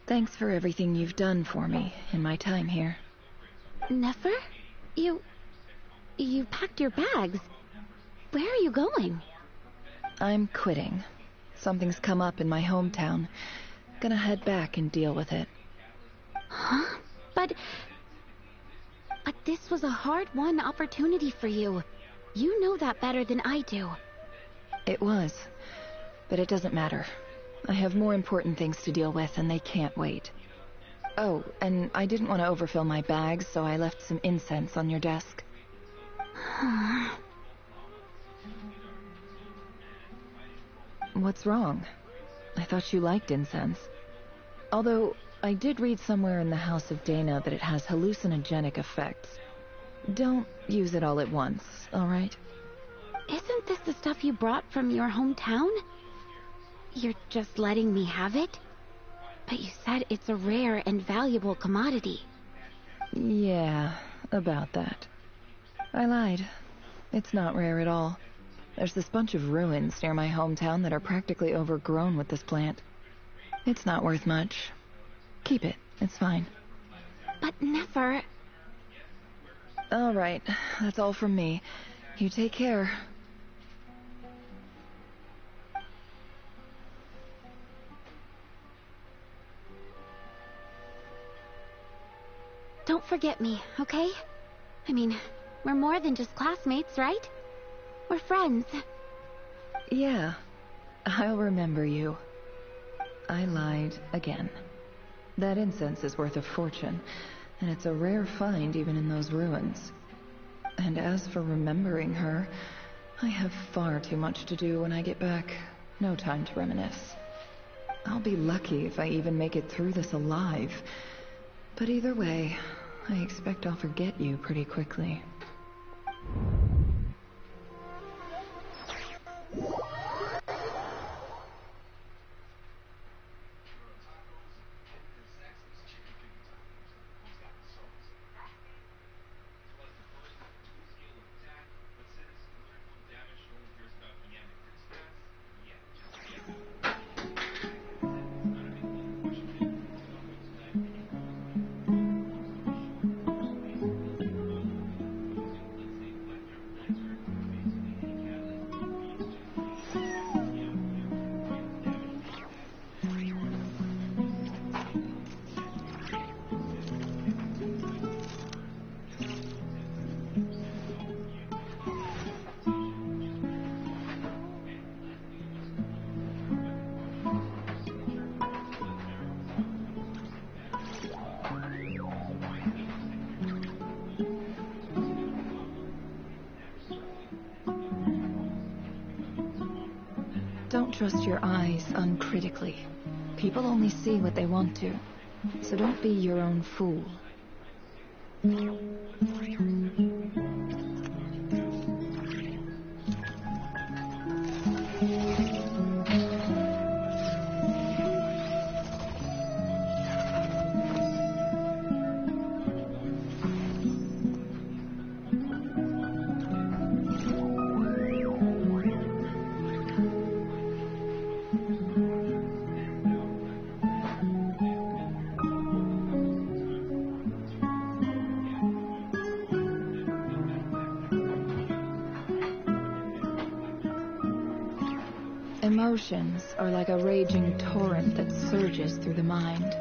Thanks for everything you've done for me in my time here. Nefer? You packed your bags. Where are you going? I'm quitting. Something's come up in my hometown. Gonna head back and deal with it. Huh? But this was a hard-won opportunity for you. You know that better than I do. It was. But it doesn't matter. I have more important things to deal with, and they can't wait. Oh, and I didn't want to overfill my bags, so I left some incense on your desk. What's wrong? I thought you liked incense. Although, I did read somewhere in the House of Dana that it has hallucinogenic effects. Don't use it all at once, alright? Isn't this the stuff you brought from your hometown? You're just letting me have it? But you said it's a rare and valuable commodity. Yeah, about that. I lied. It's not rare at all. There's this bunch of ruins near my hometown that are practically overgrown with this plant. It's not worth much. Keep it. It's fine. But Nefer... All right. That's all from me. You take care. Don't forget me, okay? I mean, we're more than just classmates, right? We're friends. Yeah. I'll remember you. I lied again. That incense is worth a fortune, and it's a rare find even in those ruins. And as for remembering her, I have far too much to do when I get back. No time to reminisce. I'll be lucky if I even make it through this alive. But either way, I expect I'll forget you pretty quickly. Don't trust your eyes uncritically. People only see what they want to, so don't be your own fool. Emotions are like a raging torrent that surges through the mind.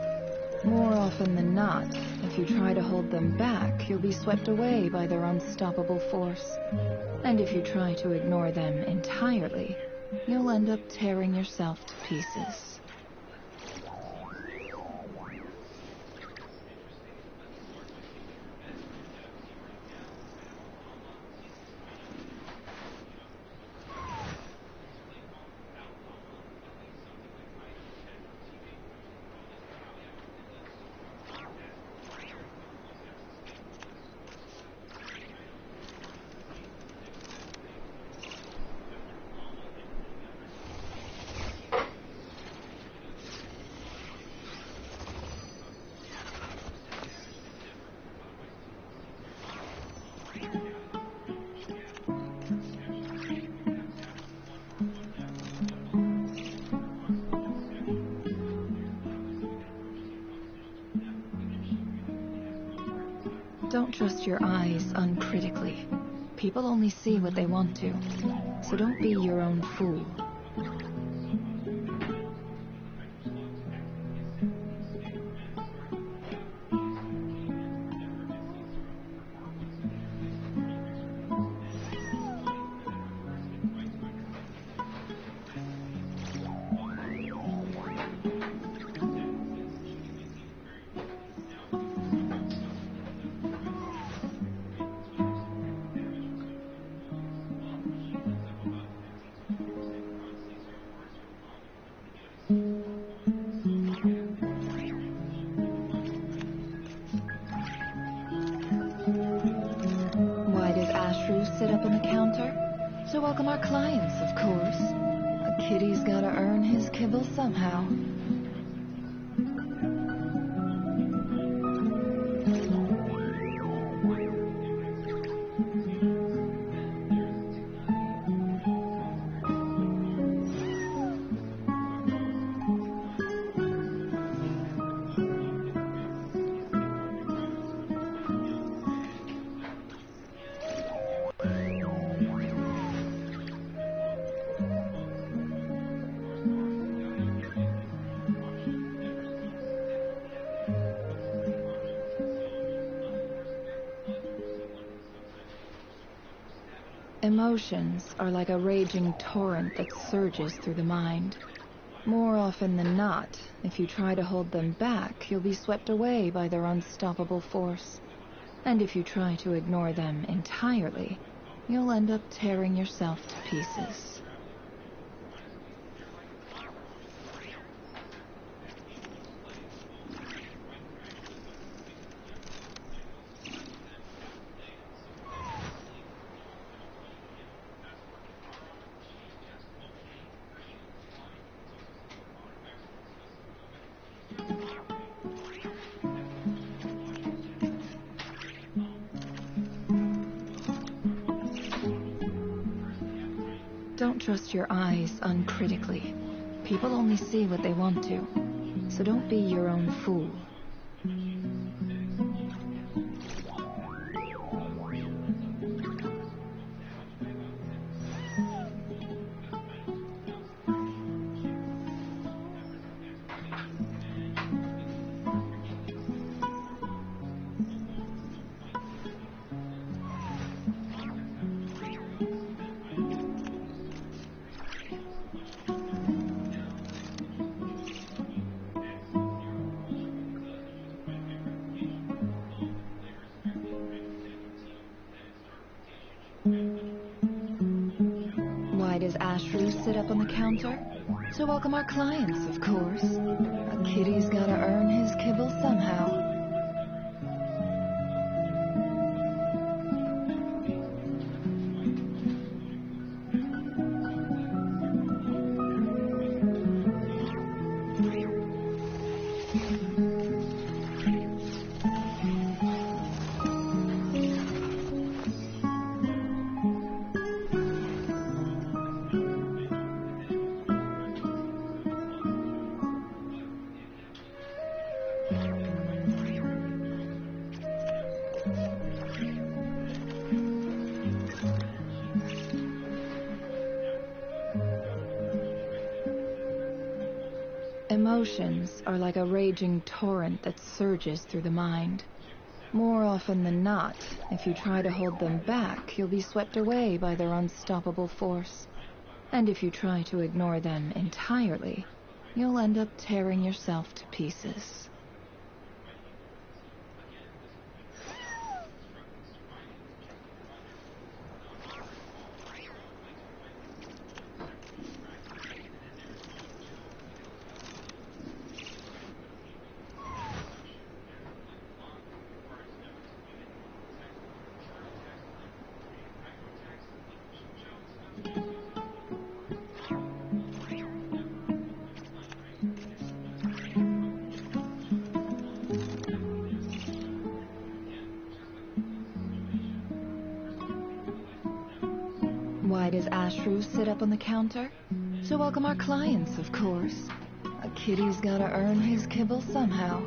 More often than not, if you try to hold them back, you'll be swept away by their unstoppable force. And if you try to ignore them entirely, you'll end up tearing yourself to pieces. Don't trust your eyes uncritically. People only see what they want to, so don't be your own fool. Sit up on the counter to welcome our clients, of course. A kitty's gotta earn his kibble somehow. Emotions are like a raging torrent that surges through the mind. More often than not, if you try to hold them back, you'll be swept away by their unstoppable force. And if you try to ignore them entirely, you'll end up tearing yourself to pieces. Don't trust your eyes uncritically. People only see what they want to, so don't be your own fool. Why does Ashru sit up on the counter? To welcome our clients, of course. A kitty's gotta earn his kibble somehow. Emotions are like a raging torrent that surges through the mind. More often than not, if you try to hold them back, you'll be swept away by their unstoppable force. And if you try to ignore them entirely, you'll end up tearing yourself to pieces. Why does Ashru sit up on the counter? To welcome our clients, of course. A kitty's gotta earn his kibble somehow.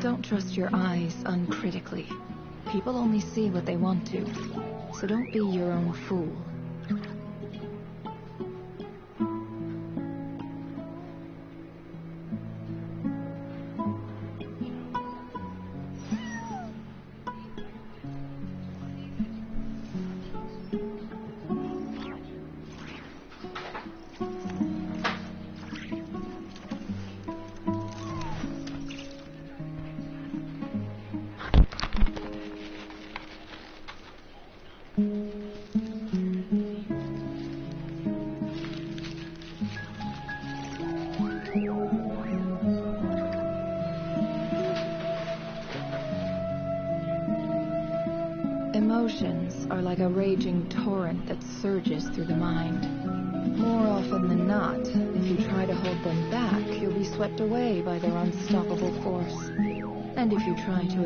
Don't trust your eyes uncritically. People only see what they want to, so don't be your own fool. Emotions are like a raging torrent that surges through the mind. More often than not, if you try to hold them back, you'll be swept away by their unstoppable force. And if you try to